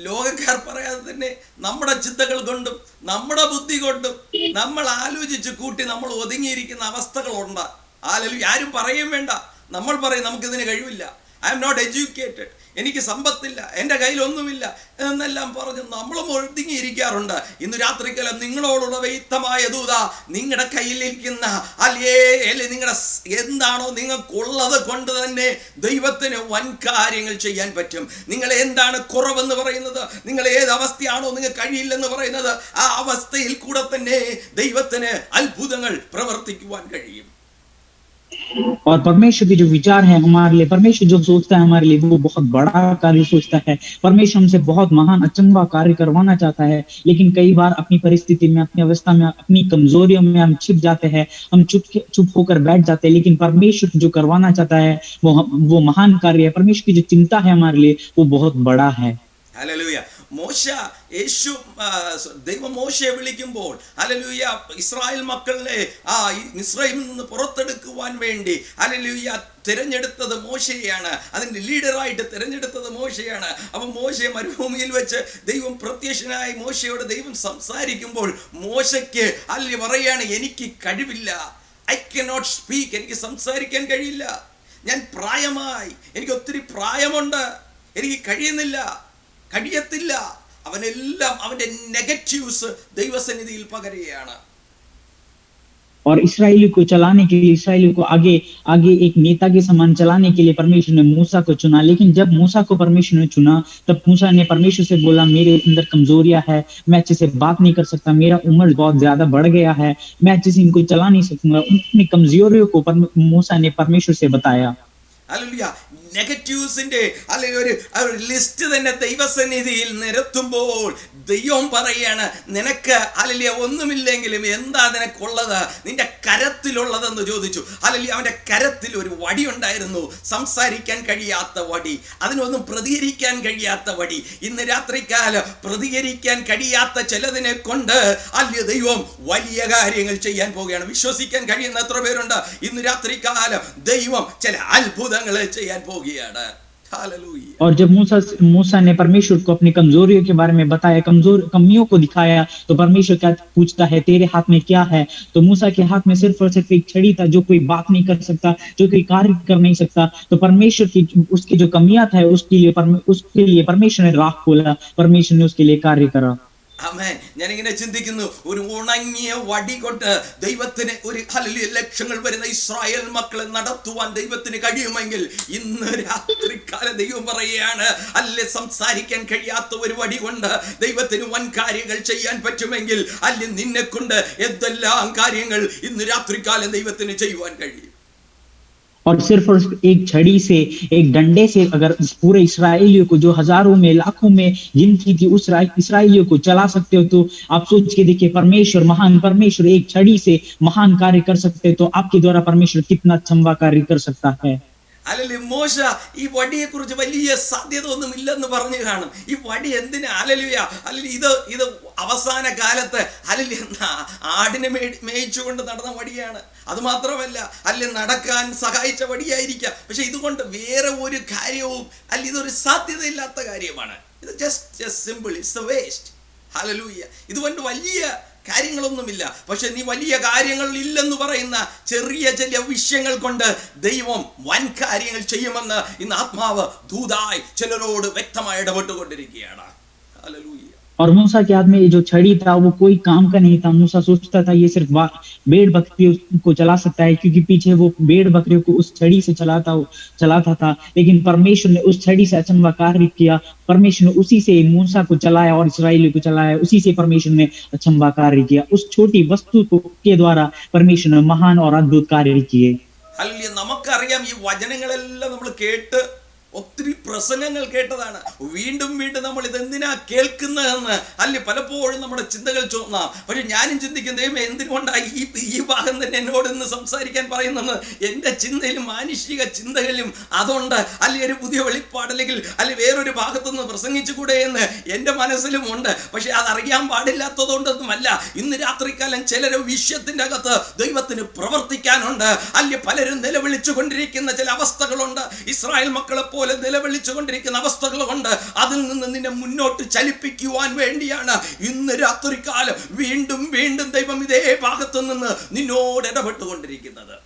ലോകക്കാർ പറയാതെ തന്നെ, നമ്മുടെ ചിന്തകൾ കൊണ്ടും നമ്മുടെ ബുദ്ധി കൊണ്ടും നമ്മൾ ആലോചിച്ച് കൂട്ടി നമ്മൾ ഒതുങ്ങിയിരിക്കുന്ന അവസ്ഥകളുണ്ട്. ഹല്ലേലൂയ. ആരും പറയും വേണ്ട, നമ്മൾ പറയും നമുക്കിതിന് കഴിവില്ല, ഐ എം നോട്ട് എഡ്യൂക്കേറ്റഡ്, എനിക്ക് സമ്പത്തില്ല, എൻ്റെ കയ്യിലൊന്നുമില്ല എന്നെല്ലാം പറഞ്ഞ് നമ്മളും ഒതുങ്ങിയിരിക്കാറുണ്ട്. ഇന്ന് രാത്രിക്കാലം നിങ്ങളോടുള്ള വ്യക്തമായ ദൂത, നിങ്ങളുടെ കയ്യിലിരിക്കുന്ന അല്ലേ നിങ്ങളുടെ എന്താണോ നിങ്ങൾക്കുള്ളത് കൊണ്ട് തന്നെ ദൈവത്തിന് വൻ കാര്യങ്ങൾ ചെയ്യാൻ പറ്റും. നിങ്ങൾ എന്താണ് കുറവെന്ന് പറയുന്നത്, നിങ്ങൾ ഏത് അവസ്ഥയാണോ നിങ്ങൾ കഴിയില്ലെന്ന് പറയുന്നത്, ആ അവസ്ഥയിൽ കൂടെ തന്നെ ദൈവത്തിന് അത്ഭുതങ്ങൾ പ്രവർത്തിക്കുവാൻ കഴിയും. और परमेश्वर के जो विचार है हमारे लिए, परमेश्वर जो सोचता है हमारे लिए वो बहुत बड़ा कार्य सोचता है। परमेश्वर हमसे बहुत महान अचंभा कार्य करवाना चाहता है। लेकिन कई बार अपनी परिस्थिति में, अपनी अवस्था में, अपनी कमजोरियों में हम छिप जाते हैं, हम चुप होकर बैठ जाते हैं। लेकिन परमेश्वर जो करवाना चाहता है वो महान कार्य है। परमेश्वर की जो चिंता है हमारे लिए वो बहुत बड़ा है। ഹല്ലേലൂയ. ദൈവം മോശയെ വിളിക്കുമ്പോൾ ഹല്ലേലൂയ ഇസ്രായേൽ മക്കളെ മിസ്രൈമിൽ നിന്ന് പുറത്തെടുക്കുവാൻ വേണ്ടി ഹല്ലേലൂയ തിരഞ്ഞെടുത്തത് മോശയെയാണ്, അതിൻ്റെ ലീഡറായിട്ട് തിരഞ്ഞെടുത്തത് മോശയാണ്. അപ്പം മോശയെ മരുഭൂമിയിൽ വെച്ച് ദൈവം പ്രത്യക്ഷനായി മോശയോട് ദൈവം സംസാരിക്കുമ്പോൾ മോശയ്ക്ക് അല്ലെ പറയാണ്, എനിക്ക് കഴിവില്ല, ഐ കനോട്ട് സ്പീക്ക്, എനിക്ക് സംസാരിക്കാൻ കഴിയില്ല, ഞാൻ പ്രായമായി, എനിക്ക് ഒത്തിരി പ്രായമുണ്ട്, എനിക്ക് കഴിയത്തില്ല. അവനെല്ലാം അവന്റെ നെഗറ്റീവ്സ് ദൈവസന്നിധിയിൽ പകരുകയാണ്. और इसराइलियों को चलाने के लिए, इसराइलियों को आगे एक नेता के समान चलाने के लिए परमेश्वर ने मूसा को चुना। लेकिन जब मूसा को परमेश्वर ने चुना तब मूसा ने परमेश्वर से बोला, मेरे अंदर कमजोरियां है, मैं अच्छे से बात नहीं कर सकता, मेरा उम्र बहुत ज्यादा बढ़ गया है, मैं अच्छे से इनको चला नहीं सकूंगा। अपनी कमजोरियों को मूसा ने परमेश्वर से बताया। ഹല്ലേലൂയ. നെഗറ്റീവ്സിന്റെ അല്ലെങ്കിൽ ഒരു ലിസ്റ്റ് തന്നെ ദൈവസന്നിധിയിൽ നിരത്തുമ്പോൾ ദൈവം പറയാണ്, നിനക്ക് ഹല്ലേലൂയ ഒന്നുമില്ലെങ്കിലും എന്താ നിനക്കുള്ളത്, നിന്റെ കരത്തിലുള്ളതെന്ന് ചോദിച്ചു. ഹല്ലേലൂയ. അവന്റെ കരത്തിൽ ഒരു വടി ഉണ്ടായിരുന്നു, സംസാരിക്കാൻ കഴിയാത്ത വടി, അതിനൊന്നും പ്രതികരിക്കാൻ കഴിയാത്ത വടി. ഇന്ന് രാത്രികാലം പ്രതികരിക്കാൻ കഴിയാത്ത ചിലതിനെ കൊണ്ട് ഹല്ലേലൂയ ദൈവം വലിയ കാര്യങ്ങൾ ചെയ്യാൻ പോവുകയാണ്. വിശ്വസിക്കാൻ കഴിയുന്ന എത്ര പേരുണ്ട്? ഇന്ന് രാത്രികാലം ദൈവം ചില അത്ഭുതങ്ങളെ ചെയ്യാൻ പോവുകയാണ്. और जब मूसा ने परमेश्वर को अपनी कमजोरियों के बारे में बताया, कमियों को दिखाया, तो परमेश्वर क्या पूछता है, तेरे हाथ में क्या है? तो मूसा के हाथ में सिर्फ और सिर्फ एक छड़ी था, जो कोई बात नहीं कर सकता, जो कोई कार्य कर नहीं सकता। तो परमेश्वर की उसकी जो कमियां था उसके लिए परमेश्वर ने राह खोला, परमेश्वर ने उसके लिए कार्य करा। ആമേൻ. ഞാനിങ്ങനെ ചിന്തിക്കുന്നു, ഒരു ഉണങ്ങിയ വടി കൊണ്ട് ദൈവത്തിന് ഒരു ഹല്ലേലൂയ ലക്ഷങ്ങൾ വരുന്ന ഇസ്രായേൽ മക്കളെ നടത്തുവാൻ ദൈവത്തിന് കഴിയുമെങ്കിൽ ഇന്ന് രാത്രികാലം ദൈവം പറയുകയാണ്, അല്ലെ സംസാരിക്കാൻ കഴിയാത്ത ഒരു വടി കൊണ്ട് ദൈവത്തിന് വൻ കാര്യങ്ങൾ ചെയ്യാൻ പറ്റുമെങ്കിൽ അല്ലെ നിന്നെ കൊണ്ട് എന്തെല്ലാം കാര്യങ്ങൾ ഇന്ന് രാത്രികാലം ദൈവത്തിന് ചെയ്യുവാൻ കഴിയും. और सिर्फ और सिर्फ एक छड़ी से, एक डंडे से अगर इस पूरे इसराइलियों को, जो हजारों में लाखों में गिनती थी, उस इसराइलियों को चला सकते हो, तो आप सोच के देखिए, परमेश्वर, महान परमेश्वर एक छड़ी से महान कार्य कर सकते हो, तो आपके द्वारा परमेश्वर कितना चंबा कार्य कर सकता है. അല്ലല്ലേ മോശ ഈ വടിയെ കുറിച്ച് വലിയ സാധ്യത ഒന്നും ഇല്ലെന്ന് പറഞ്ഞു കാണും. ഈ വടി എന്തിനാ? ഹല്ലേലൂയ. അല്ലെങ്കിൽ ഇത് അവസാന കാലത്ത് ഹല്ലേലൂയ ആടിനെ മേയിച്ചുകൊണ്ട് നടന്ന വടിയാണ്. അത് മാത്രമല്ല, അല്ലെ നടക്കാൻ സഹായിച്ച വടിയായിരിക്കാം. പക്ഷെ ഇതുകൊണ്ട് വേറെ ഒരു കാര്യവും അല്ല, ഇതൊരു സാധ്യതയില്ലാത്ത കാര്യമാണ്. ഇത് just simple, it's A waste. Hallelujah. ഇതുകൊണ്ട് വലിയ കാര്യങ്ങളൊന്നുമില്ല. പക്ഷെ നീ വലിയ കാര്യങ്ങൾ ഇല്ലെന്ന് പറയുന്ന ചെറിയ ചില വിഷയങ്ങൾ കൊണ്ട് ദൈവം വൻ കാര്യങ്ങൾ ചെയ്യുമെന്ന് ഇന്ന് ആത്മാവ് ദൂതായി ചിലരോട് വ്യക്തമായി ഇടപെട്ടുകൊണ്ടിരിക്കുകയാണ്. ഹല്ലേലൂയ. और मूसा के हाथ में ये जो छड़ी था वो कोई काम का नहीं था. मूसा सोचता था ये सिर्फ भेड़ बकरियों को चला सकता है, क्योंकि पीछे वो भेड़ बकरियों को उस छड़ी से चलाता था. लेकिन परमेश्वर ने उस छड़ी से अचंभा कार्य किया. परमेश्वर ने उसी से मूसा को चलाया और इस्राएलियों को चलाया. उसी से परमेश्वर ने अचंभा कार्य किया. उस छोटी वस्तु के द्वारा परमेश्वर ने महान और अद्भुत कार्य किए. ഹല്ലേലൂയ. നമുക്കറിയാം, ഈ വചനങ്ങളെല്ലാം നമ്മൾ കേട്ട് ഒത്തിരി പ്രസംഗങ്ങൾ കേട്ടതാണ്. വീണ്ടും വീണ്ടും നമ്മൾ ഇതെന്തിനാ കേൾക്കുന്നതെന്ന് അല്ലെ പലപ്പോഴും നമ്മുടെ ചിന്തകൾ ചോന്നാം. പക്ഷെ ഞാനും ചിന്തിക്കും, ദൈവമേ എന്തിനുകൊണ്ടാണ് ഈ ഭാഗം തന്നെ എന്നോട് ഇന്ന് സംസാരിക്കാൻ പറയുന്നത്? എൻ്റെ ചിന്തയിലും മാനുഷിക ചിന്തകളിലും അതുകൊണ്ട് അല്ലെ ഒരു പുതിയ വെളിപ്പാട് അല്ലെങ്കിൽ വേറൊരു ഭാഗത്തുനിന്ന് പ്രസംഗിച്ചുകൂടെ എന്ന് എൻ്റെ മനസ്സിലും ഉണ്ട്. പക്ഷെ അതറിയാൻ പാടില്ലാത്തതുകൊണ്ടൊന്നുമല്ല. ഇന്ന് രാത്രികാലം ചിലര് വിഷയത്തിൻ്റെ അകത്ത് ദൈവത്തിന് പ്രവർത്തിക്കാനുണ്ട്. അല്ലെ പലരും നിലവിളിച്ചു കൊണ്ടിരിക്കുന്ന ചില അവസ്ഥകളുണ്ട്. ഇസ്രായേൽ മക്കളെ പോലെ നിലവിളിച്ചുകൊണ്ടിരിക്കുന്ന അവസ്ഥകളുണ്ട്. അതിൽ നിന്ന് നിന്നെ മുന്നോട്ട് ചലിപ്പിക്കുവാൻ വേണ്ടിയാണ് ഇന്ന് രാത്രികാലം വീണ്ടും വീണ്ടും ദൈവം ഇതേ ഭാഗത്തു നിന്ന് നിന്നോട് ഇടപെട്ടുകൊണ്ടിരിക്കുന്നത്.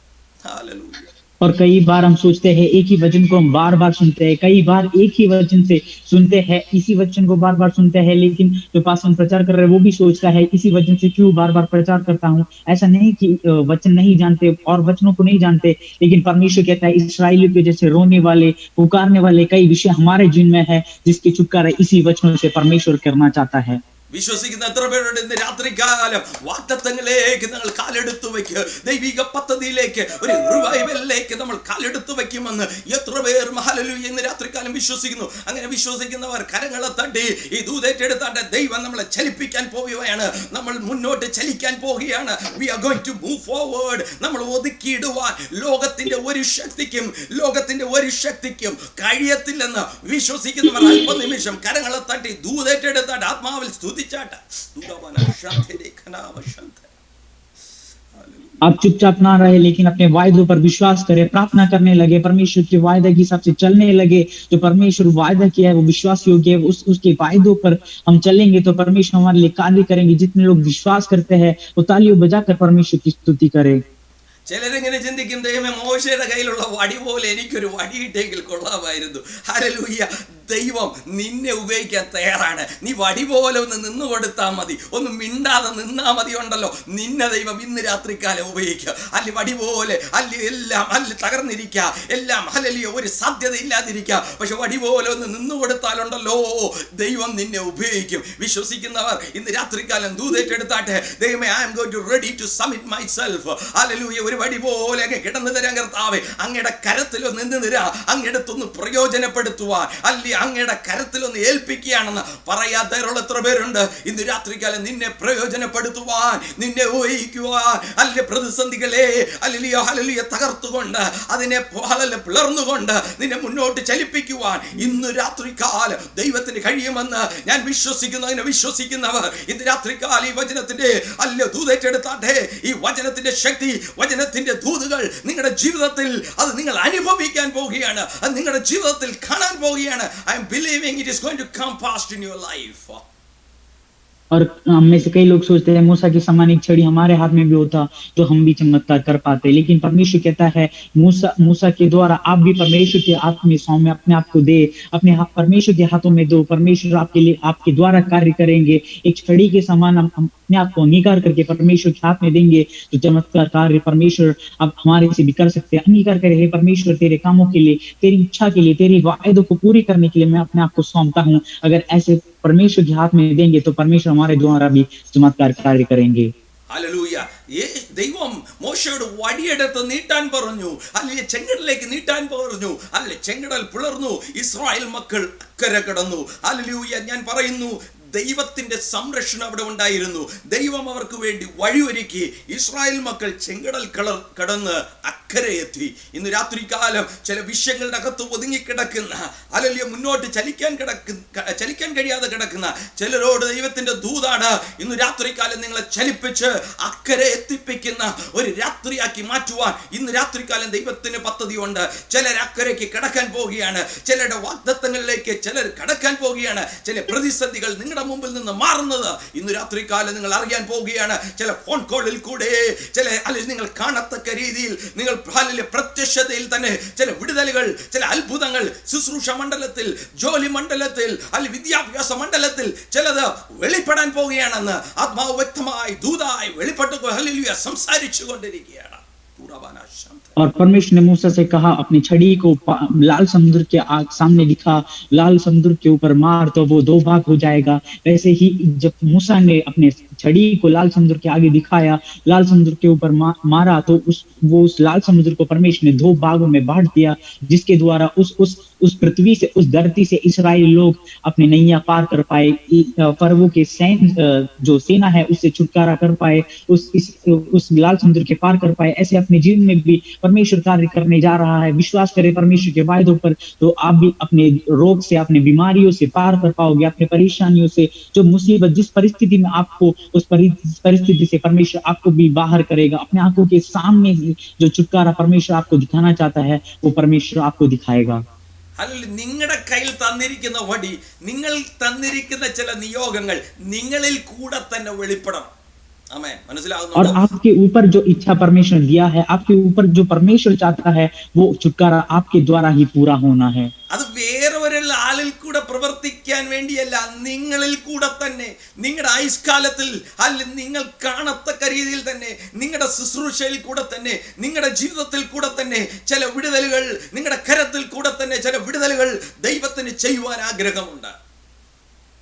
ഹല്ലേലൂയ. और कई बार हम सोचते हैं, एक ही वचन को हम बार बार सुनते हैं, कई बार एक ही वचन से सुनते हैं, इसी वचन को बार बार सुनते हैं, लेकिन जो पास्टर प्रचार कर रहे हैं वो भी सोचता है इसी वचन से क्यों बार बार प्रचार करता हूँ. ऐसा नहीं कि वचन नहीं जानते और वचनों को नहीं जानते, लेकिन परमेश्वर कहता है इस्राएलियों के जैसे रोने वाले, पुकारने वाले कई विषय हमारे जीवन में है, जिसके छुटकारा इसी वचनों से परमेश्वर करना चाहता है. വിശ്വസിക്കുന്ന എത്ര പേരുടെ ഇന്ന് രാത്രികാലം വാഗ്ദത്തങ്ങളിലേക്ക് നിങ്ങൾ കാലെടുത്തു വയ്ക്കുക, ദൈവിക പദ്ധതിയിലേക്ക്, ഒരു റിവൈവലിലേക്ക് നമ്മൾ കാലെടുത്തു വയ്ക്കുമെന്ന് എത്ര പേർ ഹല്ലേലൂയ ഇന്ന് രാത്രികാലം വിശ്വസിക്കുന്നു? അങ്ങനെ വിശ്വസിക്കുന്നവർ കരങ്ങളെ തട്ടി ഈ ദൂതേറ്റെടുത്താണ്ട് ദൈവം നമ്മളെ ചലിപ്പിക്കാൻ പോവുകയാണ്. നമ്മൾ മുന്നോട്ട് ചലിക്കാൻ പോവുകയാണ്. We are going to move forward. നമ്മൾ ഒതുക്കിയിടുവാൻ ലോകത്തിന്റെ ഒരു ശക്തിക്കും കഴിയത്തില്ലെന്ന് വിശ്വസിക്കുന്നവർ അല്പനിമിഷം കരങ്ങളെ തട്ടി ദൂതേറ്റെടുത്താണ്ട് ആത്മാവിൽ സ്തുതി. आप चुपचाप ना रहे, लेकिन अपने वायदों पर विश्वास करें, प्रार्थना करने लगे, परमेश्वर के वायदा के हिसाब से चलने लगे. जो परमेश्वर वायदा किया है वो विश्वास योग्य है. उसके वायदों पर हम चलेंगे तो परमेश्वर हमारे लिए कार्य करेंगे. जितने लोग विश्वास करते हैं वो तालियों बजाकर परमेश्वर की स्तुति करें. ചിലരെങ്ങനെ ചിന്തിക്കും, ദൈവമേ മോശയുടെ കയ്യിലുള്ള വടി പോലെ എനിക്കൊരു വടി കിട്ടിയെങ്കിൽ കൊള്ളാമായിരുന്നു. ഹല്ലേലൂയ. ദൈവം നിന്നെ ഉപയോഗിക്കാൻ തയ്യാറാണ്. നീ വടി പോലെ ഒന്ന് നിന്ന് കൊടുത്താൽ മതി, ഒന്ന് മിണ്ടാതെ നിന്നാ മതി. ഉണ്ടല്ലോ, നിന്നെ ദൈവം ഇന്ന് രാത്രികാലം ഉപയോഗിക്കുക. അല്ലെ വടി പോലെ എല്ലാം തകർന്നിരിക്കുക, എല്ലാം ഹല്ലേലൂയ ഒരു സാധ്യത ഇല്ലാതിരിക്കുക. പക്ഷെ വടി പോലെ ഒന്ന് നിന്ന് കൊടുത്താലുണ്ടല്ലോ ദൈവം നിന്നെ ഉപയോഗിക്കും. വിശ്വസിക്കുന്നവർ ഇന്ന് രാത്രികാലം ദൂതേറ്റെടുത്താട്ടെ. ദൈവമേ, I am going to ready to submit myself. Hallelujah. ഒരു വടി പോലെ അങ്ങ് കിടന്നു തരാൻ കർത്താവേ, അങ്ങയുടെ കരത്തിലൊന്ന് നിന്ന് തരാ, അങ്ങെടുത്തൊന്ന് പ്രയോജനപ്പെടുത്തുവാൻ, അല്ലെ അങ്ങയുടെ കരത്തിലൊന്ന് ഏൽപ്പിക്കുകയാണെന്ന് പറയാത്തവരുള്ള എത്ര പേരുണ്ട്? ഇന്ന് രാത്രികാലം നിന്നെ പ്രയോജനപ്പെടുത്തുവാൻ, നിന്നെ ഉപയോഗിക്കുവാൻ, അല്ലെ പ്രതിസന്ധികളെ ഹല്ലേലൂയ തകർത്തുകൊണ്ട് അതിനെ പിളർന്നുകൊണ്ട് നിന്നെ മുന്നോട്ട് ചലിപ്പിക്കുവാൻ ഇന്ന് രാത്രികാലം ദൈവത്തിന് കഴിയുമെന്ന് ഞാൻ വിശ്വസിക്കുന്നു. അതിനെ വിശ്വസിക്കുന്നവർ ഇന്ന് രാത്രികാലം ഈ വചനത്തിന്റെ ദൂതേറ്റെടുത്താട്ടെ. ഈ വചനത്തിന്റെ ശക്തി, വചനത്തിന്റെ ദൂതുകൾ നിങ്ങളുടെ ജീവിതത്തിൽ അത് നിങ്ങൾ അനുഭവിക്കാൻ പോവുകയാണ്, അത് നിങ്ങളുടെ ജീവിതത്തിൽ കാണാൻ പോവുകയാണ്. I am believing it is going to come past in your life. और हम में से कई लोग सोचते हैं मूसा के समान एक छड़ी हमारे हाथ में भी होता तो हम भी चमत्कार कर पाते, लेकिन परमेश्वर कहता है मूसा मूसा के द्वारा आप भी परमेश्वर के हाथ में सौंपे, अपने आप को दे, परमेश्वर के हाथों में दो, परमेश्वर आपके लिए आपके द्वारा कार्य करेंगे। एक छड़ी के समान हम अपने आप को अंगीकार करके परमेश्वर के हाथ में देंगे तो चमत्कार कार्य परमेश्वर अब हमारे से भी कर सकते हैं। अंगीकार करे, हे परमेश्वर तेरे कामों के लिए, तेरी इच्छा के लिए, तेरी वायदों को पूरी करने के लिए मैं अपने आप को सौंपता हूँ। अगर ऐसे परमेश्वर के हाथ में देंगे तो परमेश्वर हमारे द्वारा भी चमत्कार कार्य करेंगे। ഹല്ലേലൂയ. ദൈവം മോശയോട് വടിയെടുത്ത് നീട്ടാൻ പറഞ്ഞു, അല്ലെങ്കിൽ ചെങ്കടലിലേക്ക് നീട്ടാൻ പറഞ്ഞു, അല്ലെ ചെങ്കടൽ പിളർന്നു, ഇസ്രായേൽ മക്കൾ അക്കരെ കടന്നു. ഹല്ലേലൂയ. ഞാൻ പറയുന്നു, ദൈവത്തിന്റെ സംരക്ഷണം അവിടെ ഉണ്ടായിരുന്നു. ദൈവം അവർക്ക് വേണ്ടി വഴിയൊരുക്കി. ഇസ്രായേൽ മക്കൾ ചെങ്കടൽ കടന്ന് അക്കരെ എത്തി. ഇന്ന് രാത്രികാലം ചില വിഷയങ്ങളുടെ അകത്ത് ഒതുങ്ങിക്കിടക്കുന്ന, അല്ലെങ്കിൽ മുന്നോട്ട് ചലിക്കാൻ കഴിയാതെ കിടക്കുന്ന ചിലരോട് ദൈവത്തിന്റെ ദൂതാണ് ഇന്ന് രാത്രികാലം നിങ്ങളെ ചലിപ്പിച്ച് അക്കരെ എത്തിപ്പിക്കുന്ന ഒരു രാത്രിയാക്കി മാറ്റുവാൻ ഇന്ന് രാത്രികാലം ദൈവത്തിന് പദ്ധതിയുണ്ട്. ചിലർ അക്കരയ്ക്ക് കടക്കാൻ പോവുകയാണ്, ചിലരുടെ വാഗ്ദത്തങ്ങളിലേക്ക് ചിലർ കടക്കാൻ പോവുകയാണ്. ചില പ്രതിസന്ധികൾ നിങ്ങളുടെ മുമ്പിൽ നിന്ന് മാറുന്നത് ഇന്ന് രാത്രികാലം നിങ്ങൾ അറിയാൻ പോവുകയാണ്. ചില ഫോൺ കോളിൽ കൂടെ, ചില അല്ലെങ്കിൽ നിങ്ങൾ കാണത്തക്ക രീതിയിൽ, നിങ്ങൾ പ്രത്യക്ഷതയിൽ തന്നെ ചില വിടുതലുകൾ, ചില അത്ഭുതങ്ങൾ ശുശ്രൂഷ മണ്ഡലത്തിൽ, ജോലി മണ്ഡലത്തിൽ, അല്ലെങ്കിൽ വിദ്യാഭ്യാസ മണ്ഡലത്തിൽ ചിലത് വെളിപ്പെടാൻ പോവുകയാണെന്ന് ആത്മാവ് വ്യക്തമായി ദൂതായി വെളിപ്പെട്ടു ഹല്ലേലൂയ സംസാരിച്ചു കൊണ്ടിരിക്കുകയാണ്. और परमेश्वर ने मूसा से कहा अपनी छड़ी को लाल समुद्र के सामने दिखा, लाल समुद्र के ऊपर मार तो वो दो भाग हो जाएगा। वैसे ही जब मूसा ने अपने छड़ी को लाल समुद्र के आगे दिखाया, लाल समुद्र के ऊपर मारा तो उस लाल समुद्र को परमेश्वर ने दो भागों में बांट दिया, जिसके द्वारा उस पृथ्वी से, उस धरती से इस्राएली लोग अपने नैया पार कर पाए, फरवो के जो सेना है उससे छुटकारा कर पाए, उस लाल समुद्र के पार कर पाए। ऐसे अपने जीवन में भी परमेश्वर कार्य करने जा रहा है। विश्वास करें परमेश्वर के वायदों पर तो आप भी अपने रोग से, अपने बीमारियों से पार कर पाओगे, अपने परेशानियों से, जो मुसीबत जिस परिस्थिति में आपको, उस परिस्थिति से परमेश्वर आपको भी बाहर करेगा। अपने आंखों के सामने जो छुटकारा परमेश्वर आपको दिखाना चाहता है वो परमेश्वर आपको दिखाएगा। അല്ലെങ്കിൽ നിങ്ങളുടെ കയ്യിൽ തന്നിരിക്കുന്ന വടി, നിങ്ങൾ തന്നിരിക്കുന്ന ചില നിയോഗങ്ങൾ നിങ്ങളിൽ കൂടെ തന്നെ വെളിപ്പെടണം. और आपके ऊपर जो इच्छा परमेश्वर दिया है, आपके ऊपर जो परमेश्वर चाहता है वो छुटकारा आपके द्वारा ही पूरा होना है। അത് വേറൊരു ആളിൽ കൂടെ പ്രവർത്തിക്കാൻ വേണ്ടിയല്ല, നിങ്ങളിൽ കൂടെ തന്നെ, നിങ്ങളുടെ ആയുഷ്കാലത്തിൽ അല്ലെങ്കിൽ നിങ്ങൾ കാണത്തക്ക രീതിയിൽ തന്നെ, നിങ്ങളുടെ ശുശ്രൂഷയിൽ കൂടെ തന്നെ, നിങ്ങളുടെ ജീവിതത്തിൽ കൂടെ തന്നെ ചില വിടുതലുകൾ, നിങ്ങളുടെ കരത്തിൽ കൂടെ തന്നെ ചില വിടുതലുകൾ ദൈവത്തിന് ചെയ്യുവാൻ ആഗ്രഹമുണ്ട്.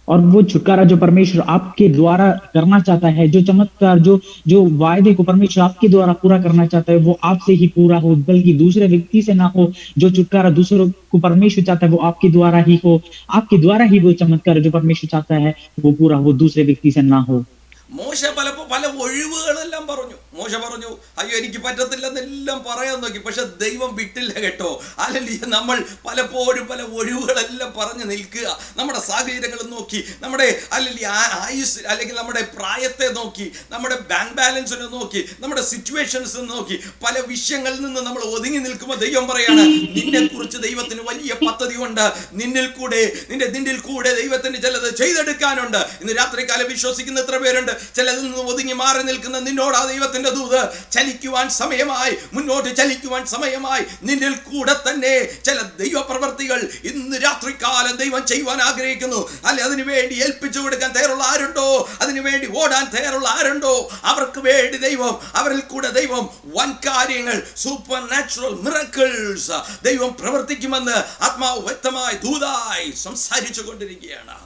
और वो छुटकारा जो परमेश्वर आपके द्वारा करना चाहता है, जो चमत्कार, जो वायदे को परमेश्वर आपके द्वारा पूरा करना चाहता है वो आपसे ही पूरा हो, बल्कि दूसरे व्यक्ति से ना हो। जो छुटकारा दूसरों को परमेश्वर चाहता है वो आपके द्वारा ही हो, आपके द्वारा ही वो चमत्कार जो परमेश्वर चाहता है वो पूरा हो, दूसरे व्यक्ति से ना हो। മോശ പല ഒഴിവുകളെല്ലാം പറഞ്ഞു. മോശ പറഞ്ഞു, അയ്യോ എനിക്ക് പറ്റത്തില്ലെന്നെല്ലാം പറയാൻ നോക്കി, പക്ഷെ ദൈവം വിട്ടില്ല കേട്ടോ. അല്ലെങ്കിൽ നമ്മൾ പലപ്പോഴും പല ഒഴിവുകളെല്ലാം പറഞ്ഞു നിൽക്കുക. നമ്മുടെ സാഹചര്യങ്ങൾ നോക്കി, നമ്മുടെ അല്ലെങ്കിൽ ആയുസ്, അല്ലെങ്കിൽ നമ്മുടെ പ്രായത്തെ നോക്കി, നമ്മുടെ ബാങ്ക് ബാലൻസിനെ നോക്കി, നമ്മുടെ സിറ്റുവേഷൻസ് നോക്കി, പല വിഷയങ്ങളിൽ നിന്ന് നമ്മൾ ഒതുങ്ങി നിൽക്കുമ്പോൾ ദൈവം പറയാണ്, നിന്നെ കുറിച്ച് ദൈവത്തിന് വലിയ പദ്ധതി ഉണ്ട്, നിന്നിൽ കൂടെ ദൈവത്തിന് ചിലത് ചെയ്തെടുക്കാനുണ്ട്. ഇന്ന് രാത്രികാലം വിശ്വസിക്കുന്ന എത്ര പേരുണ്ട്? ചിലതിൽ നിന്ന് ഒതുങ്ങി മാറി നിൽക്കുന്ന നിന്നോട് ആ ദൈവത്തിന്റെ ദൂത് ചലിക്കുവാൻ സമയമായി, മുന്നോട്ട് ചലിക്കുവാൻ സമയമായി. നിന്നിൽ കൂടെ തന്നെ ചില ദൈവപ്രവർത്തികൾ ഇന്ന് രാത്രികാലം ദൈവം ചെയ്യുവാൻ ആഗ്രഹിക്കുന്നു. അല്ലെ, അതിനുവേണ്ടി ഏൽപ്പിച്ചു കൊടുക്കാൻ തയ്യാറുള്ള ആരുണ്ടോ, അതിനുവേണ്ടി ഓടാൻ തയ്യാറുള്ള ആരുണ്ടോ, അവർക്ക് വേണ്ടി ദൈവം, അവരിൽ കൂടെ ദൈവം വൻ കാര്യങ്ങൾ, സൂപ്പർ നാച്ചുറൽ മിറക്കിൾസ് ദൈവം പ്രവർത്തിക്കുമെന്ന് ആത്മാവ് വ്യക്തമായി ദൂതായി സംസാരിച്ചു കൊണ്ടിരിക്കുകയാണ്.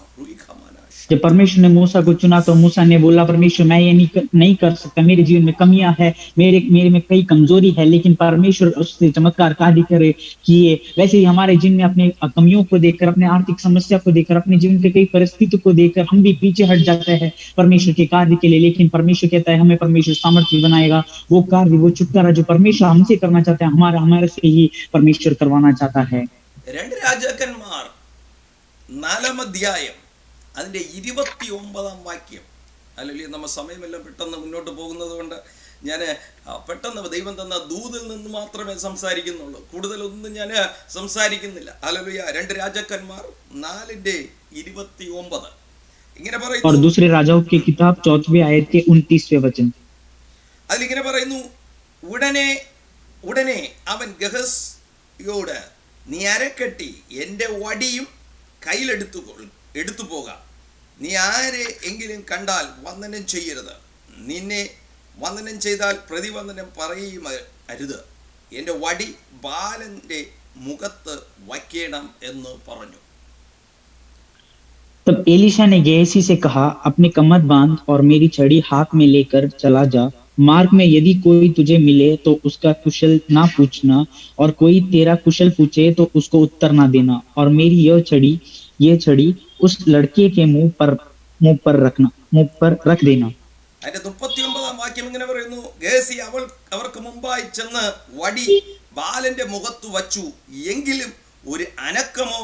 जब परमेश्वर ने मूसा को चुना तो मूसा ने बोला, परमेश्वर मैं ये नहीं कर सकता, मेरे जीवन में कमियां है, मेरे में कई कमजोरी है, लेकिन परमेश्वर उससे चमत्कार कार्य किए। वैसे ही हमारे जीवन में अपने कमियों को देखकर, अपने आर्थिक समस्या को देखकर, अपने जीवन के कई परिस्थितियों को देखकर हम भी पीछे हट जाते हैं परमेश्वर के कार्य के लिए। लेकिन परमेश्वर कहता है हमें परमेश्वर सामर्थ्य बनाएगा। वो कार्य, वो छुटकारा जो परमेश्वर हमसे करना चाहता है, हमारे से ही परमेश्वर करवाना चाहता है। 2 രാജാക്കന്മാർ 4-ാം അധ്യായം അതിൻ്റെ 29-ാം വാക്യം. അല്ലെങ്കിൽ നമ്മൾ സമയമെല്ലാം പെട്ടെന്ന് മുന്നോട്ട് പോകുന്നത് കൊണ്ട് ഞാൻ പെട്ടെന്ന് ദൈവം തന്ന ദൂതിൽ നിന്ന് മാത്രമേ സംസാരിക്കുന്നുള്ളൂ, കൂടുതലൊന്നും ഞാൻ സംസാരിക്കുന്നില്ല. ഹല്ലേലൂയ. 2 രാജാക്കന്മാർ 4:29. ഇങ്ങനെ और പറയുന്നു, दूसरे राजाओं की किताब 4वीं आयत के 29वें वचन। അതിലിങ്ങനെ പറയുന്നു, ഉടനെ ഉടനെ അവൻ ഗഹസിയോട്, നീ അരക്കെട്ടി എൻ്റെ വടിയും എടുത്തു പോകാം. നീ ആരെ എങ്കിലും കണ്ടാൽ വന്ദനം ചെയ്യരുത്. നിന്നെ വന്ദനം ചെയ്താൽ പ്രതിവന്ദനം പറയുക അരുത്. എൻ്റെ വടി ബാലൻ്റെ മുഖത്ത് വയ്ക്കണം എന്ന് പറഞ്ഞു. तब एलीशा ने गेहसी से कहा, अपनी कमर बांध और मेरी छड़ी हाथ में लेकर चला जा। मार्ग में यदि कोई तुझे मिले तो उसका कुशल ना पूछना, और कोई तेरा कुशल पूछे तो उसको उत्तर ना देना, और मेरी ये छड़ी उस लड़के के मुंह पर रख देना। അതിന്റെ 39 വാക്യം ഇങ്ങനെ പറയുന്നു, ഗേഹസി അവർക്ക് മുമ്പായി ചെന്ന് വടി ബാലന്റെ മുഖത്ത് വച്ചു. എങ്കിലും ഒരു അനക്കമോ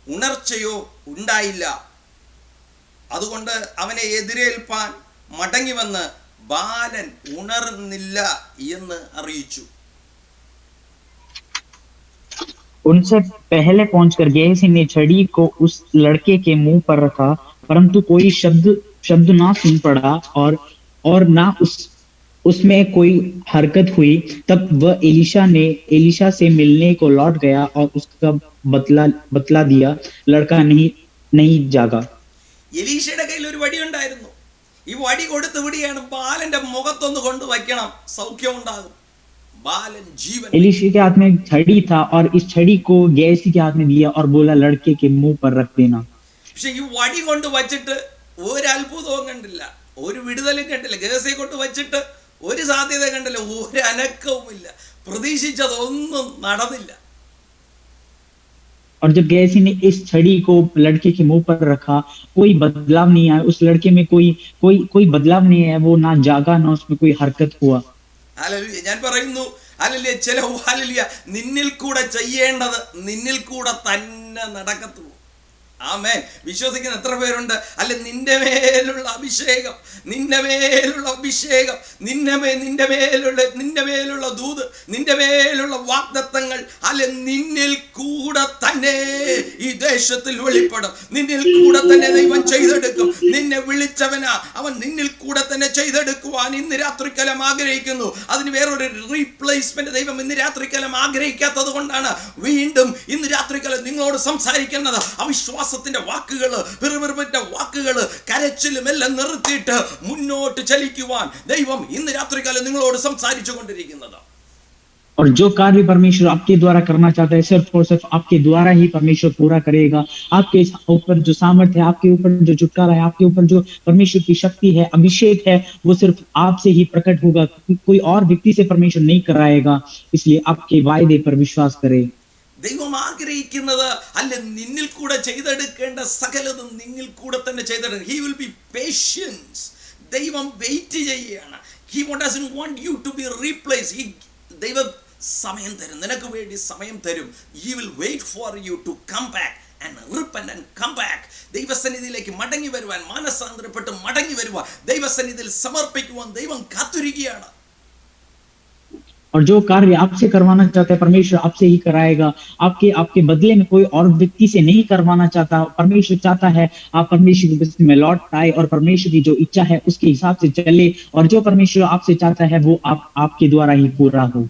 ഉണർച്ചയോ ഉണ്ടായില്ല. അതുകൊണ്ട് അവനെ എതിരേൽപ്പാൻ മടങ്ങി വന്ന് ബാലൻ ഉണർന്നില്ല എന്ന് അറിയിച്ചു. उनसे पहले पहुंचकर गेहसी ने छड़ी को उस लड़के के मुंह पर रखा, परंतु कोई शब्द ना सुन पड़ा और ना उसमें कोई हरकत हुई। तब वह एलीशा से मिलने को लौट गया और उसका बतला दिया, लड़का नहीं जागा। എലീശയുടെ കയ്യിൽ ഒരു വടി ഉണ്ടായിരുന്നു. ഈ വടി കൊടുത്ത് വിടിയാണ്, ബാലന്റെ മുഖത്തൊന്ന് കൊണ്ടുവയ്ക്കണം, സൗഖ്യം ഉണ്ടാകും. ബാലൻ ജീവൻ. एलीशा के हाथ में छड़ी था और इस छड़ी को गेहसी के हाथ में दिया और बोला, लड़के के मुंह पर रख देना। പക്ഷെ ഈ വടി കൊണ്ട് വച്ചിട്ട് ഒരു അത്ഭുതവും കണ്ടില്ല, ഒരു വിടുതലും കണ്ടില്ല. ഗേഹസിയെ കൊണ്ട് വച്ചിട്ട് ഒരു സാധ്യത കണ്ടില്ല, ഒരു അനക്കവുമില്ല, പ്രതീക്ഷിച്ചതൊന്നും നടന്നില്ല. और जब गेहसी ने इस छड़ी को लड़के के मुंह पर रखा, कोई बदलाव नहीं आया उस लड़के में, कोई बदलाव नहीं है, वो ना जागा ना उसमें कोई हरकत हुआ। ഹല്ലേലൂയ. ഞാൻ പറയുന്നു, ഹല്ലേലൂയ, ചില ഹല്ലേലൂയ നിന്നിൽ കൂടെ ചെയ്യേണ്ടത് നിന്നിൽ കൂടെ തന്നെ നടക്കത്തുള്ളൂ. ആമേൻ. വിശ്വസിക്കുന്ന എത്ര പേരുണ്ട്? അല്ലെ, നിന്റെ മേലുള്ള അഭിഷേകം, നിന്റെ മേലുള്ള അഭിഷേകം, നിന്റെ മേലുള്ള ദൂത്, നിന്റെ മേലുള്ള വാഗ്ദത്തങ്ങൾ അല്ലെ നിന്നിൽ കൂടെ തന്നെ ഈ ദേശത്തിൽ വെളിപ്പെടും. നിന്നിൽ കൂടെ തന്നെ ദൈവം ചെയ്തെടുക്കും. നിന്നെ വിളിച്ചവനാ, അവൻ നിന്നിൽ കൂടെ തന്നെ ചെയ്തെടുക്കുവാൻ ഇന്ന് രാത്രിക്കാലം ആഗ്രഹിക്കുന്നു. അതിന് വേറൊരു റീപ്ലേസ്മെന്റ് ദൈവം ഇന്ന് രാത്രിക്കാലം ആഗ്രഹിക്കാത്തത് കൊണ്ടാണ് വീണ്ടും ഇന്ന് രാത്രിക്കാലം നിങ്ങളോട് സംസാരിക്കുന്നത്. അവിശ്വാസത്തിന്റെ വാക്കുകള്, പിറുപിറുപ്പിന്റെ വാക്കുകള്, കരച്ചിലും എല്ലാം നിർത്തിയിട്ട് മുന്നോട്ട് ചലിക്കുവാൻ ദൈവം ഇന്ന് രാത്രികാലം നിങ്ങളോട് സംസാരിച്ചു കൊണ്ടിരിക്കുന്നത്. और जो कार्य परमेश्वर आपके द्वारा करना चाहता है, सिर्फ और सिर्फ आपके द्वारा ही परमेश्वर पूरा करेगा। आपके ऊपर जो सामर्थ्य है, आपके ऊपर जो छुटकारा है, आपके ऊपर जो परमेश्वर की शक्ति है, अभिषेक है, वो सिर्फ आपसे ही प्रकट होगा, कोई और व्यक्ति से परमेश्वर नहीं कराएगा। इसलिए आपके वायदे पर विश्वास करें। ദൈവം ആഗ്രഹിക്കുന്നത് അല്ല, നിന്നിൽ കൂടെ ചെയ്തെടുക്കേണ്ട സകലതും നിന്നിൽ കൂടെ തന്നെ ചെയ്തെടുക്കും. He will be patience. ദൈവം വെയിറ്റ് ചെയ്യുകയാണ്. He doesn't want you to be replace. ദൈവം സമയം തരും, നിനക്ക് വേണ്ടി സമയം തരും. He will wait for you to come back and repent and come back. ദൈവസന്നിധിയിലേക്ക് മടങ്ങി വരുവാൻ, മാനസാന്തരപ്പെട്ട് മടങ്ങി വരുവാൻ, ദൈവസന്നിധിയിൽ സമർപ്പിക്കുവാൻ ദൈവം കാത്തിരിക്കുകയാണ്. और जो कार्य आपसे करवाना चाहता है परमेश्वर आपसे ही कराएगा। आपके बदले में कोई और व्यक्ति से नहीं करवाना चाहता। परमेश्वर चाहता है आप परमेश्वर के बदले में लौट आए और परमेश्वर की जो इच्छा है उसके हिसाब से चले, और जो परमेश्वर आपसे चाहता है वो आपके द्वारा ही पूरा हो।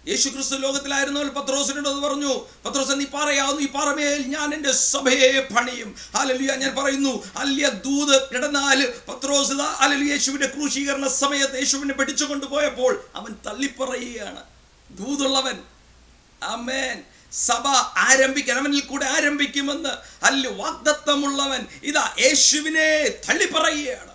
യേശുക്രിസ്തു ലോകത്തിലായിരുന്നപ്പോൾ പത്രോസിനോട് പറഞ്ഞു, പത്രോസ്, നീ പാറയാവുന്നു, ഈ പാറമേൽ ഞാൻ എൻ്റെ സഭയെ പണിയും. ഹല്ലേലൂയ. ഞാൻ പറയുന്നു, അല്യ ദൂത് കിടന്നാൽ പത്രോസ് ഹല്ലേലൂയ യേശുവിന്റെ ക്രൂശീകരണ സമയത്ത് യേശുവിനെ പിടിച്ചു കൊണ്ടുപോയപ്പോൾ അവൻ തള്ളിപ്പറയുകയാണ്. ദൂതുള്ളവൻ, ആമേൻ, സഭ ആരംഭിക്കാൻ അവനിൽ കൂടെ ആരംഭിക്കുമെന്ന് അല്ല വാഗ്ദത്തമുള്ളവൻ ഇതാ യേശുവിനെ തള്ളിപ്പറയുകയാണ്.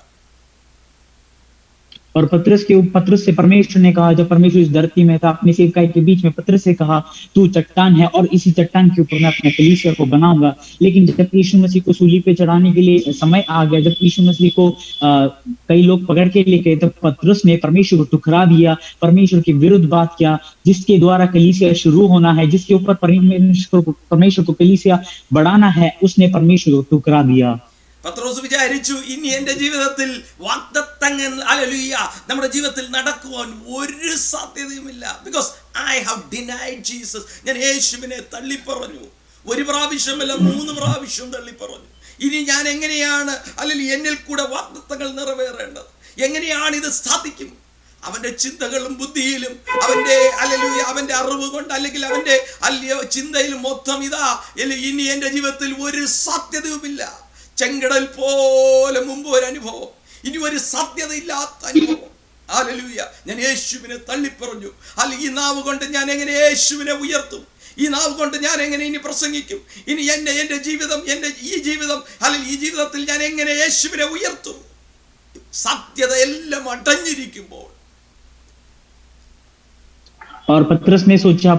और पतरस से परमेश्वर ने कहा, जब परमेश्वर इस धरती में था, अपने सेवकाई के बीच में पतरस से कहा, तू चट्टान है और इसी चट्टान के ऊपर मैं अपने कलीसिया को बनाऊंगा। लेकिन जब यीशु मसीह को सूली पे चढ़ाने के लिए समय आ गया, जब यीशु मसीह को कई लोग पकड़ के ले गए, तब पतरस ने परमेश्वर को ठुकरा दिया, परमेश्वर के विरुद्ध बात किया, जिसके द्वारा कलीसिया शुरू होना है, जिसके ऊपर परमेश्वर को कलीसिया बढ़ाना है, उसने परमेश्वर को ठुकरा दिया। പത്രോസ് വിചാരിച്ചു, ഇനി എൻ്റെ ജീവിതത്തിൽ വാഗ്ദത്തങ്ങൾ ഹല്ലേലൂയ നമ്മുടെ ജീവിതത്തിൽ നടക്കുവാൻ ഒരു സാധ്യതയുമില്ല. Because I have denied Jesus. ഞാൻ യേശുവിനെ തള്ളിപ്പറഞ്ഞു. ഒരു പ്രാവശ്യമല്ല, 3 പ്രാവശ്യം തള്ളിപ്പറഞ്ഞു. ഇനി ഞാൻ എങ്ങനെയാണ് അല്ലെങ്കിൽ എന്നിൽ കൂടെ വാഗ്ദത്തങ്ങൾ നിറവേറേണ്ടത്? എങ്ങനെയാണ് ഇത് സാധിക്കും? അവന്റെ ചിന്തകളും ബുദ്ധിയിലും അവന്റെ അറിവ് കൊണ്ട് അല്ലെങ്കിൽ അവന്റെ ചിന്തയിലും മൊത്തം ഇതാ, ഇനി എന്റെ ജീവിതത്തിൽ ഒരു സാധ്യതയുമില്ല. ചെങ്കടൽ പോലെ മുമ്പ് ഒരു അനുഭവം, ഇനി ഒരു സാധ്യതയില്ലാത്ത അനുഭവം. ഹല്ലേലൂയ. ഞാൻ യേശുവിനെ തള്ളിപ്പറഞ്ഞു. അല്ലെങ്കിൽ ഈ നാവ് കൊണ്ട് ഞാൻ എങ്ങനെ യേശുവിനെ ഉയർത്തും? ഈ നാവ് കൊണ്ട് ഞാൻ എങ്ങനെ ഇനി പ്രസംഗിക്കും? ഇനി എന്റെ ജീവിതം, ഈ ജീവിതം അല്ലെങ്കിൽ ഈ ജീവിതത്തിൽ ഞാൻ എങ്ങനെ യേശുവിനെ ഉയർത്തും? സാധ്യത എല്ലാം അടഞ്ഞിരിക്കുമ്പോൾ और पतरस ने सोचा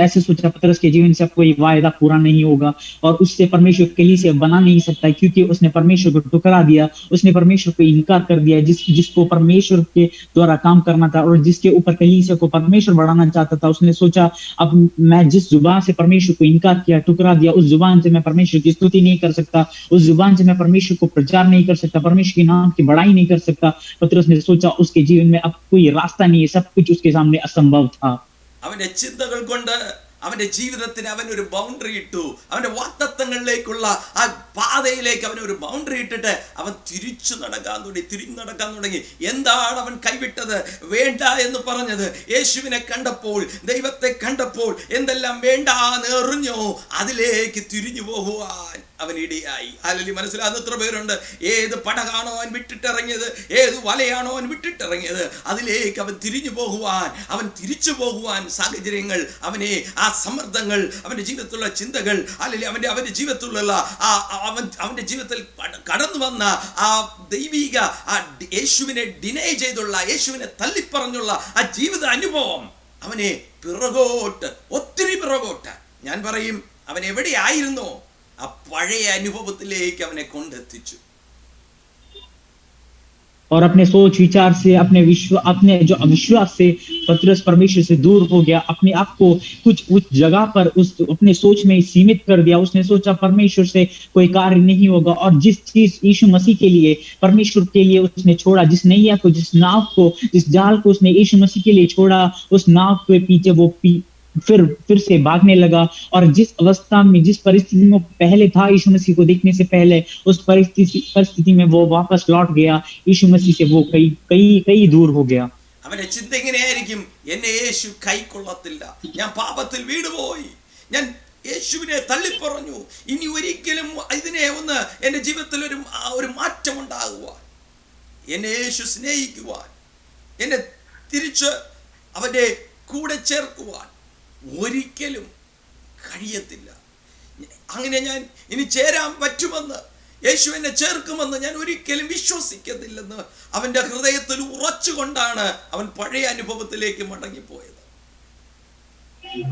ऐसे सोचा, पतरस के जीवन से अब कोई वायदा पूरा नहीं होगा और उससे परमेश्वर कलीसिया बना नहीं सकता, क्योंकि उसने परमेश्वर को ठुकरा दिया, उसने परमेश्वर को इनकार कर दिया जिसको परमेश्वर के द्वारा काम करना था और जिसके ऊपर कलीसिया को परमेश्वर बढ़ाना चाहता था। उसने सोचा अब मैं जिस जुबान से परमेश्वर को इनकार किया, ठुकरा दिया, उस जुबान से मैं परमेश्वर की स्तुति नहीं कर सकता, उस जुबान से मैं परमेश्वर को प्रचार नहीं कर सकता, परमेश्वर के नाम की बढ़ाई नहीं कर सकता। पतरस ने सोचा उसके जीवन में अब कोई रास्ता नहीं है, सब कुछ उसके सामने असंभव था। അവന്റെ ചിന്തകൾ കൊണ്ട് അവന്റെ ജീവിതത്തിന് അവൻ ഒരു ബൗണ്ടറി ഇട്ടു. അവന്റെ വാഗ്ദത്തങ്ങളിലേക്കുള്ള ആ പാതയിലേക്ക് അവൻ ഒരു ബൗണ്ടറി ഇട്ടിട്ട് അവൻ തിരിഞ്ഞു നടക്കാൻ തുടങ്ങി. എന്താണ് അവൻ കൈവിട്ടത്, വേണ്ട എന്ന് പറഞ്ഞത്? യേശുവിനെ കണ്ടപ്പോൾ, ദൈവത്തെ കണ്ടപ്പോൾ എന്തെല്ലാം വേണ്ടാന്ന് എറിഞ്ഞോ അതിലേക്ക് തിരിഞ്ഞു പോകുവാൻ അവൻ ഇടയായി. അല്ലെങ്കിൽ മനസ്സിലാകുന്ന എത്ര പേരുണ്ട്? ഏത് പടകാണോ അവൻ വിട്ടിട്ടിറങ്ങിയത്, ഏത് വലയാണോ അവൻ വിട്ടിട്ടിറങ്ങിയത്, അതിലേക്ക് അവൻ തിരിച്ചു പോകുവാൻ സാഹചര്യങ്ങൾ, അവനെ ആ സമ്മർദ്ദങ്ങൾ, അവന്റെ ജീവിതത്തിലുള്ള ചിന്തകൾ, അല്ലെങ്കിൽ അവന്റെ ജീവിതത്തിലുള്ള അവന്റെ ജീവിതത്തിൽ കടന്നു വന്ന ആ ദൈവിക യേശുവിനെ ഡിനൈ ചെയ്തുള്ള, യേശുവിനെ തള്ളിപ്പറഞ്ഞുള്ള ആ ജീവിത അനുഭവം അവനെ ഒത്തിരി പിറകോട്ട്, ഞാൻ പറയും അവൻ എവിടെയായിരുന്നോ ആ പഴയ അനുഭവത്തിലേക്ക് അവനെ കൊണ്ടെത്തിച്ചു. और अपने सोच विचार से, अपने जो अविश्वास से पतरस परमेश्वर से दूर हो गया, अपने आप को कुछ उस जगह पर अपने सोच में सीमित कर दिया। उसने सोचा परमेश्वर से कोई कार्य नहीं होगा, और जिस चीज यीशु मसीह के लिए, परमेश्वर के लिए उसने छोड़ा, जिस नैया को, जिस नाव को, जिस जाल को उसने यीशु मसीह के लिए छोड़ा, उस नाव के पीछे वो फिर से भागने लगा। और जिस अवस्था में, जिस परिस्थिति में पहले था यीशु मसीह को देखने से पहले, उस परिस्थिति में वो वापस लौट गया। यीशु मसीह से वो कई दूर हो गया। അവന്റെ ചിന്ത എങ്ങനെയായിരിക്കും? എന്നെ യേശു കൈക്കൊള്ളത്തില്ല, ഞാൻ പാപത്തിൽ വീണുപോയി, ഞാൻ യേശുവിനെ തള്ളിപ്പറഞ്ഞു, ഇനി ഒരിക്കലും ഇതിനെ ഒന്ന് എന്റെ ജീവിതത്തിൽ ഒരു മാറ്റം ഉണ്ടാകുവാൻ, എന്നെ യേശു സ്നേഹിക്കുവാൻ, എന്നെ തിരിച്ച് അവന്റെ കൂടെ ചേർക്കുവാൻ ഒരിക്കലും കഴിയത്തില്ല. അങ്ങനെ ഞാൻ ഇനി ചേരാൻ പറ്റുമെന്ന്, യേശു എന്നെ ചേർക്കുമെന്ന് ഞാൻ ഒരിക്കലും വിശ്വസിക്കത്തില്ലെന്ന് അവന്റെ ഹൃദയത്തിൽ ഉറച്ചുകൊണ്ടാണ് അവൻ പഴയ അനുഭവത്തിലേക്ക് മടങ്ങിപ്പോയത്.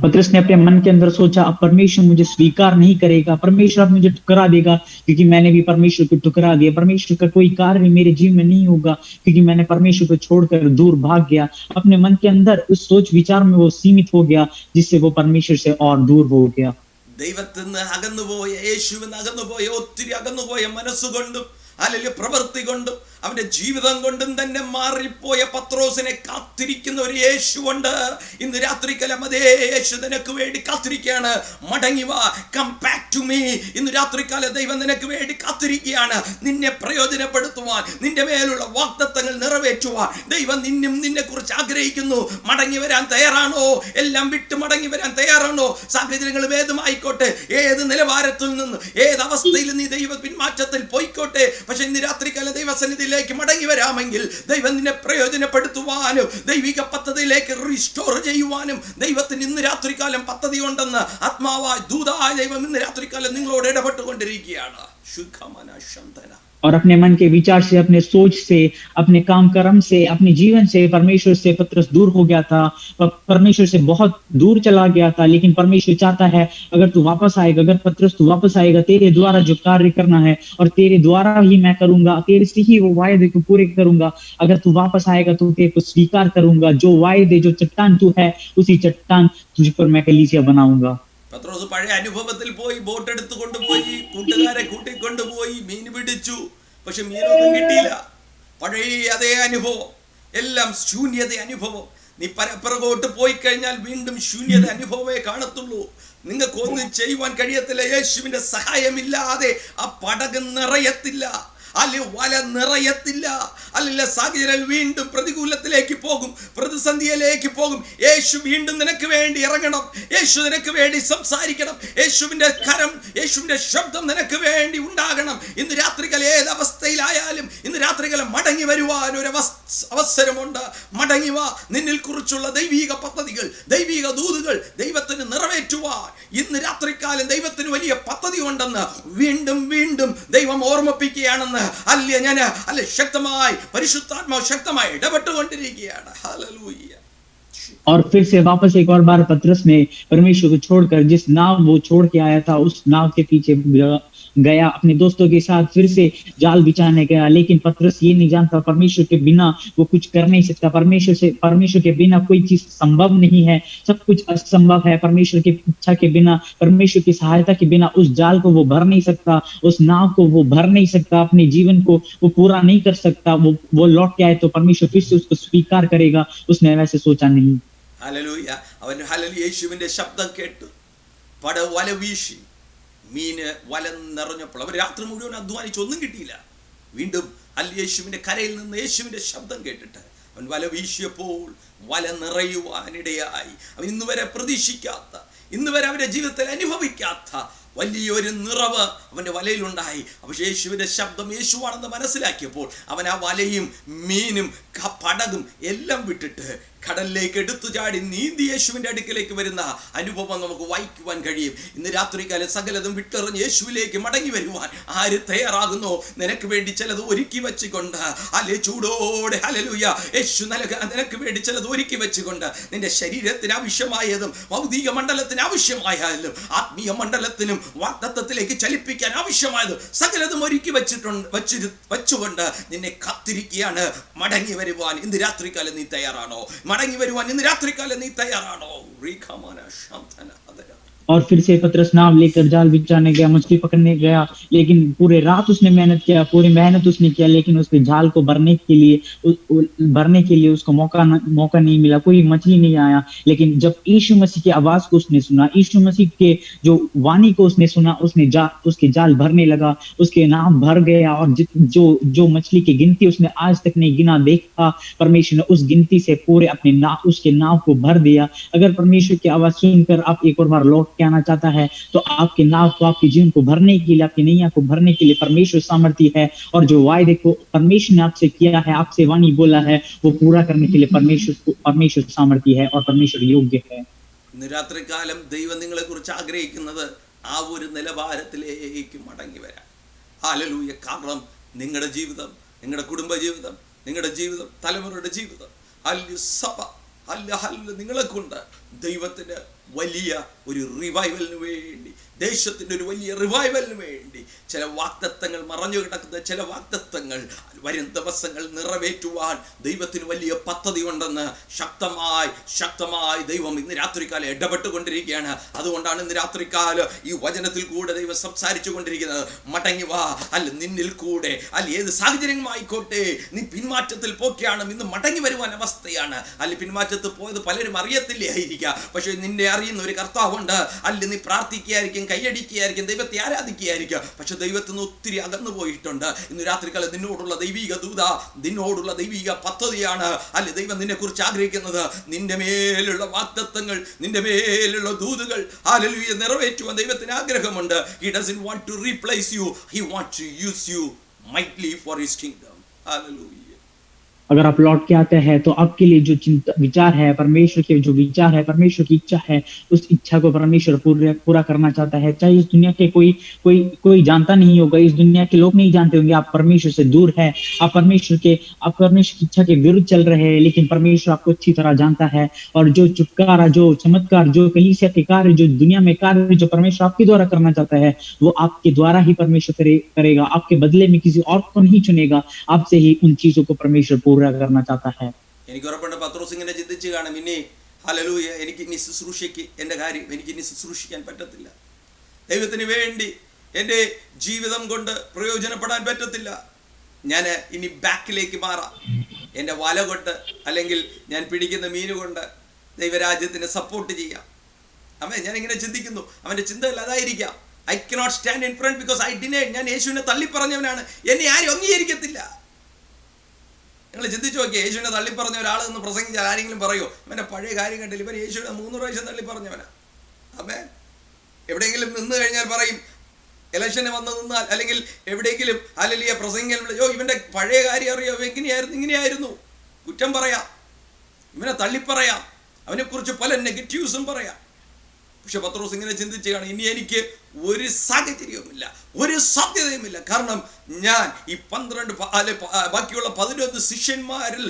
पतरस ने अपने मन के अंदर सोचा अब परमेश्वर मुझे स्वीकार नहीं करेगा, परमेश्वर अब मुझे ठुकरा देगा, क्योंकि मैंने भी परमेश्वर को ठुकरा दिया, परमेश्वर का कोई कार्य मेरे जीवन में नहीं होगा, क्योंकि मैंने परमेश्वर को छोड़कर दूर भाग गया। अपने मन के अंदर उस सोच विचार में वो सीमित हो गया, जिससे वो परमेश्वर से और दूर हो गया। ദൈവത്തിൽ നിന്ന് അകന്നുപോയ, യേശുവിൽ നിന്ന് അകന്നുപോയ, ഒത്തിരി അകന്നുപോയ മനസ്സുകൊണ്ടും അല്ലെങ്കിൽ പ്രവൃത്തി കൊണ്ടും അവന്റെ ജീവിതം കൊണ്ടും തന്നെ മാറിപ്പോയ പത്രോസിനെ കാത്തിരിക്കുന്ന ഒരു യേശുവുണ്ട്. ഇന്ന് രാത്രികാലം അതേ യേശു നിനക്ക് വേണ്ടി കാത്തിരിക്കുകയാണ്. മടങ്ങി വാ, കം ബാക്ക് ടു മീ. ഇന്ന് രാത്രികാലം ദൈവം നിനക്ക് വേണ്ടി കാത്തിരിക്കുകയാണ്. നിന്നെ പ്രയോജനപ്പെടുത്തുവാൻ, നിന്റെ മേലുള്ള വാഗ്ദത്തങ്ങൾ നിറവേറ്റുവാൻ ദൈവം നിന്നെ കുറിച്ച് ആഗ്രഹിക്കുന്നു. മടങ്ങി വരാൻ തയ്യാറാണോ? എല്ലാം വിട്ട് മടങ്ങി വരാൻ തയ്യാറാണോ? സാഹചര്യങ്ങൾ ഏതുമായിക്കോട്ടെ, ഏത് നിലവാരത്തിൽ നിന്ന്, ഏത് അവസ്ഥയിൽ നീ ദൈവ പിന്മാറ്റത്തിൽ പോയിക്കോട്ടെ, പക്ഷെ ഇന്ന് രാത്രികാലം ദൈവസന്നിധിയിലേക്ക് മടങ്ങി വരാമെങ്കിൽ ദൈവം നിന്നെ പ്രയോജനപ്പെടുത്തുവാനും ദൈവിക പദ്ധതിയിലേക്ക് റീസ്റ്റോർ ചെയ്യുവാനും ദൈവത്തിന് ഇന്ന് രാത്രികാലം പദ്ധതി ഉണ്ടെന്ന് ആത്മാവായ ദൂതായ ദൈവം ഇന്ന് രാത്രികാലം നിങ്ങളോട് ഇടപെട്ടുകൊണ്ടിരിക്കുകയാണ്. और अपने मन के विचार से, अपने सोच से, अपने काम कर्म से, अपने जीवन से परमेश्वर से पतरस दूर हो गया था, परमेश्वर से बहुत दूर चला गया था। लेकिन परमेश्वर चाहता है अगर तू वापस आएगा, अगर पतरस तू वापस आएगा, तेरे द्वारा जो कार्य करना है और तेरे द्वारा ही मैं करूंगा, तेरे से ही वो वायदे को पूरे करूंगा। अगर तू वापस आएगा तो तेरे को स्वीकार करूंगा, जो वायदे, जो चट्टान तू है, उसी चट्टान तुझ पर मैं कलीसिया बनाऊंगा। പത്രോസ് പഴയ അനുഭവത്തിൽ പോയി, ബോട്ട് എടുത്തു കൊണ്ടുപോയി, കൂട്ടുകാരെ കൂട്ടിക്കൊണ്ടുപോയി, മീൻ പിടിച്ചു, പക്ഷെ മീനൊന്നും കിട്ടിയില്ല. പഴയ അതേ അനുഭവം, എല്ലാം ശൂന്യത അനുഭവം. നീ പിറകോട്ട് പോയി കഴിഞ്ഞാൽ വീണ്ടും ശൂന്യത അനുഭവമേ കാണത്തുള്ളൂ. നിങ്ങൾക്കൊന്നും ചെയ്യുവാൻ കഴിയത്തില്ല. യേശുവിന്റെ സഹായമില്ലാതെ ആ പടക് നിറയത്തില്ല, അല്ലെ വല നിറയത്തില്ല, അല്ല സാഹചര്യം വീണ്ടും പ്രതികൂലത്തിലേക്ക് പോകും, പ്രതിസന്ധിയിലേക്ക് പോകും. യേശു വീണ്ടും നിനക്ക് വേണ്ടി ഇറങ്ങണം, യേശു നിനക്ക് വേണ്ടി സംസാരിക്കണം, യേശുവിന്റെ കരം, യേശുവിന്റെ ശബ്ദം നിനക്ക് വേണ്ടി ഉണ്ടാകണം. ഇന്ന് രാത്രികാലം ഏത് അവസ്ഥയിലായാലും ഇന്ന് രാത്രികാലം മടങ്ങി വരുവാൻ ഒരു അവസരമുണ്ട്. മടങ്ങി വാ. നിന്നിൽ കുറിച്ചുള്ള ദൈവിക പദ്ധതികൾ, ദൈവിക ദൂതുകൾ ദൈവത്തിന് നിറവേറ്റുവാൻ ഇന്ന് രാത്രികാലം ദൈവത്തിന് വലിയ പദ്ധതി ഉണ്ടെന്ന് വീണ്ടും വീണ്ടും ദൈവം ഓർമ്മിപ്പിക്കുകയാണെന്ന് ശക്തമായി പരിശുദ്ധാത്മാവ് ശക്തമായി ഇടപെട്ടുകൊണ്ടിരിക്കുകയാണ്. ഹല്ലേലൂയ. और फिर से वापस एक और बार पतरस ने परमेश्वर को छोड़कर जिस नाव वो छोड़ के आया था उस नाव के पीछे गया, अपने दोस्तों के साथ फिर से जाल बिछाने गया। लेकिन पतरस ये नहीं जानता परमेश्वर के बिना वो कुछ कर नहीं सकता, परमेश्वर के बिना कोई चीज संभव नहीं है, सब कुछ असंभव है। परमेश्वर की इच्छा के बिना, परमेश्वर की सहायता के बिना उस जाल को वो भर नहीं सकता, उस नाव को वो भर नहीं सकता, अपने जीवन को वो पूरा नहीं कर सकता। वो लौट के आए तो परमेश्वर फिर से उसको स्वीकार करेगा, उसने वैसे सोचा नहीं। ഹല്ലേലൂയ. അവൻ ഹല്ലേലൂയ യേശുവിന്റെ ശബ്ദം കേട്ടു, പട വല വീശി, മീന് വല നിറഞ്ഞപ്പോൾ അവർ രാത്രി മുഴുവൻ അധ്വാനിച്ച് ഒന്നും കിട്ടിയില്ല. വീണ്ടും യേശുവിന്റെ കരയിൽ നിന്ന് യേശുവിന്റെ ശബ്ദം കേട്ടിട്ട് അവൻ വല വീശിയപ്പോൾ വല നിറയുവാനിടയായി. അവൻ ഇന്ന് വരെ പ്രതീക്ഷിക്കാത്ത, ഇന്ന് വരെ അവന്റെ ജീവിതത്തിൽ അനുഭവിക്കാത്ത വലിയൊരു നിറവ് അവന്റെ വലയിലുണ്ടായി. പക്ഷേ യേശുവിന്റെ ശബ്ദം യേശുവാണെന്ന് മനസ്സിലാക്കിയപ്പോൾ അവൻ ആ വലയും മീനും പടകും എല്ലാം വിട്ടിട്ട് കടലിലേക്ക് എടുത്തു ചാടി നീന്തി യേശുവിന്റെ അടുക്കിലേക്ക് വരുന്ന അനുഭവം നമുക്ക് വായിക്കുവാൻ കഴിയും. ഇന്ന് രാത്രികാലം സകലതും വിട്ടെറിഞ്ഞ് യേശുവിലേക്ക് മടങ്ങി വരുവാൻ ആര് തയ്യാറാകുന്നോ? നിനക്ക് വേണ്ടി ചിലത് ഒരുക്കി വെച്ചുകൊണ്ട്, അല്ലെ ചൂടോടെ ഹല്ലേലൂയ യേശു നിനക്ക് വേണ്ടി ചിലത് ഒരുക്കി വെച്ചുകൊണ്ട് നിന്റെ ശരീരത്തിന് ആവശ്യമായതും ഭൗതിക മണ്ഡലത്തിന് ആവശ്യമായാലും ആത്മീയ മണ്ഡലത്തിനും വാഗ്ദത്തത്തിലേക്ക് ചലിപ്പിക്കാൻ ആവശ്യമായതും സകലതും ഒരുക്കി വെച്ചുകൊണ്ട് നിന്നെ കാത്തിരിക്കുകയാണ്. മടങ്ങി വരുവാൻ ഇന്ന് രാത്രികാലം നീ തയ്യാറാണോ? മടങ്ങി വരുവാൻ ഇന്ന് രാത്രികാലം നീ തയ്യാറാണോ? और फिर से पतरस नाव लेकर जाल बिछाने गया, मछली पकड़ने गया, लेकिन पूरे रात उसने मेहनत किया, पूरी मेहनत उसने किया, लेकिन उसके जाल को भरने के लिए उसको मौका नहीं मिला, कोई मछली नहीं आया। लेकिन जब यीशु मसीह की आवाज को उसने सुना, यीशु मसीह के जो वाणी को उसने सुना, उसके जाल भरने लगा, उसके नाव भर गया। और जो मछली की गिनती उसने आज तक नहीं गिना देखा, परमेश्वर ने उस गिनती से पूरे उसके नाव को भर दिया। अगर परमेश्वर की आवाज सुनकर आप एक और बार लौट के आना चाहता है तो आपके नाव को, आपके जीवन को भरने के लिए, आपकी नैया को भरने के लिए परमेश्वर सामर्थ्य है। और जो वायदे को परमेश्वर ने आपसे किया है, आपसे वाणी बोला है, वो पूरा करने के लिए परमेश्वर सामर्थ्य है और परमेश्वर योग्य है। ഇന്ന് രാത്രികാലം ദൈവം നിങ്ങളെ കുറിച്ച് ആഗ്രഹിക്കുന്നത് ആ ഒരു നിലവാരത്തിലേക്ക് മടങ്ങി വരാൻ. ഹല്ലേലൂയ. കാരണം നിങ്ങളുടെ ജീവിതം, നിങ്ങളുടെ കുടുംബ ജീവിതം, നിങ്ങളുടെ ജീവിതം, തലമുറയുടെ ജീവിതം, സഭ നിങ്ങളെ കൊണ്ട് ദൈവത്തിന് വലിയ ഒരു റിവൈവലിന് വേണ്ടി, ദേശത്തിൻ്റെ ഒരു വലിയ റിവൈവലിന് വേണ്ടി ചില വാഗ്ദത്തങ്ങൾ, മറഞ്ഞു കിടക്കുന്ന ചില വാഗ്ദത്തങ്ങൾ വരും ദിവസങ്ങൾ നിറവേറ്റുവാൻ ദൈവത്തിന് വലിയ പദ്ധതി ഉണ്ടെന്ന് ശക്തമായി ദൈവം ഇന്ന് രാത്രികാലം ഇടപെട്ടുകൊണ്ടിരിക്കുകയാണ്. അതുകൊണ്ടാണ് ഇന്ന് രാത്രികാലം ഈ വചനത്തിൽ കൂടെ ദൈവം സംസാരിച്ചു കൊണ്ടിരിക്കുന്നത്. മടങ്ങി വാ. നിന്നിൽ കൂടെ ഏത് സാഹചര്യമായിക്കോട്ടെ, നീ പിന്മാറ്റത്തിൽ പോക്കെയാണ്, ഇന്ന് മടങ്ങി വരുവാൻ അവസ്ഥയാണ്. പിന്മാറ്റത്തിൽ പോയത് പലരും അറിയത്തില്ലായിരിക്കാം, പക്ഷെ നിന്നെ അറിയുന്ന ഒരു കർത്താവുണ്ട്. നീ പ്രാർത്ഥിക്കുകയായിരിക്കും, കൈയടിക്കുകയായിരിക്കും, ദൈവത്തെ ആരാധിക്കുകയായിരിക്കും, പക്ഷെ ദൈവത്തിന് ഒത്തിരി അകന്നു പോയിട്ടുണ്ട്. ഇന്ന് രാത്രികാലം നിന്നോടുള്ള ദൈവിക ദൂത, നിന്നോടുള്ള ദൈവിക പദ്ധതിയാണ് ദൈവം നിന്നെ കുറിച്ച് ആഗ്രഹിക്കുന്നത്. നിന്റെ മേലുള്ള വാഗ്ദത്തങ്ങൾ, നിന്റെ മേലുള്ള ദൂതുകൾ ഹല്ലേലൂയ നിറവേറ്റുവാൻ ദൈവത്തിന് ആഗ്രഹമുണ്ട്. He doesn't want to replace you, he wants to use you mightily for his kingdom. Hallelujah. अगर आप लौट के आते हैं तो आपके लिए जो विचार है, परमेश्वर के जो विचार है, परमेश्वर की इच्छा है, उस इच्छा को परमेश्वर पूरा करना चाहता है। चाहे इस दुनिया के कोई जानता नहीं होगा, इस दुनिया के लोग नहीं जानते होंगे आप परमेश्वर से दूर है, आप परमेश्वर की इच्छा के विरुद्ध चल रहे हैं, लेकिन परमेश्वर आपको अच्छी तरह जानता है। और जो छुटकारा, जो चमत्कार, जो कलीसिया के कार्य, जो दुनिया में कार्य जो परमेश्वर आपके द्वारा करना चाहता है, वो आपके द्वारा ही परमेश्वर करेगा। आपके बदले में किसी और को नहीं चुनेगा, आपसे ही उन चीजों को परमेश्वर पूरा करना चाहता है। എനിക്ക് ഉറപ്പുണ്ട് പത്രോസ് ഇങ്ങനെ ചിന്തിച്ചു കാണും, ഇനി ഹല്ലേലൂയ എനിക്ക് ഇനി ശുശ്രൂഷയ്ക്ക് എൻ്റെ കാര്യം എനിക്ക് ഇനി ശുശ്രൂഷിക്കാൻ പറ്റത്തില്ല, ദൈവത്തിന് വേണ്ടി എൻ്റെ ജീവിതം കൊണ്ട് പ്രയോജനപ്പെടാൻ പറ്റത്തില്ല, ഞാൻ ഇനി ബാക്കിലേക്ക് മാറാം, എൻ്റെ വല കൊണ്ട് അല്ലെങ്കിൽ ഞാൻ പിടിക്കുന്ന മീന് കൊണ്ട് ദൈവരാജ്യത്തിന് സപ്പോർട്ട് ചെയ്യാം. അമ്മേ ഞാൻ ഇങ്ങനെ ചിന്തിക്കുന്നു, അവന്റെ ചിന്തകൾ അതായിരിക്കാം. I cannot stand in front because I denied. ഞാൻ യേശുവിനെ തള്ളിപ്പറഞ്ഞവനാണ്, എന്നെ ആരും അംഗീകരിക്കത്തില്ല. നിങ്ങൾ ചിന്തിച്ചു നോക്കിയേ, യേശുവിനെ തള്ളിപ്പറഞ്ഞ ഒരാൾ എന്ന് പ്രസംഗിച്ചാൽ ആരെങ്കിലും പറയോ ഇവന്റെ പഴയ കാര്യം കണ്ടില്ല, ഇവൻ യേശുവിനെ 3 പ്രാവശ്യം തള്ളിപ്പറഞ്ഞവനാ? അമ്മേ എവിടെയെങ്കിലും നിന്ന് കഴിഞ്ഞാൽ പറയും, ഇലക്ഷന് വന്ന് നിന്നാൽ അല്ലെങ്കിൽ എവിടെയെങ്കിലും ഹല്ലേലൂയ പ്രസംഗിക്കാൻ ഇവന്റെ പഴയ കാര്യം അറിയോ, എങ്ങനെയായിരുന്നു, ഇങ്ങനെയായിരുന്നു, കുറ്റം പറയാം, ഇവനെ തള്ളിപ്പറയാം, അവനെക്കുറിച്ച് പല നെഗറ്റീവ്സും പറയാം. പക്ഷെ പത്രോസ് ഇങ്ങനെ ചിന്തിച്ചാണ്, ഇനി എനിക്ക് ഒരു സാഹചര്യവുമില്ല, ഒരു സാധ്യതയുമില്ല. കാരണം ഞാൻ ഈ 12 ബാക്കിയുള്ള 11 ശിഷ്യന്മാരിൽ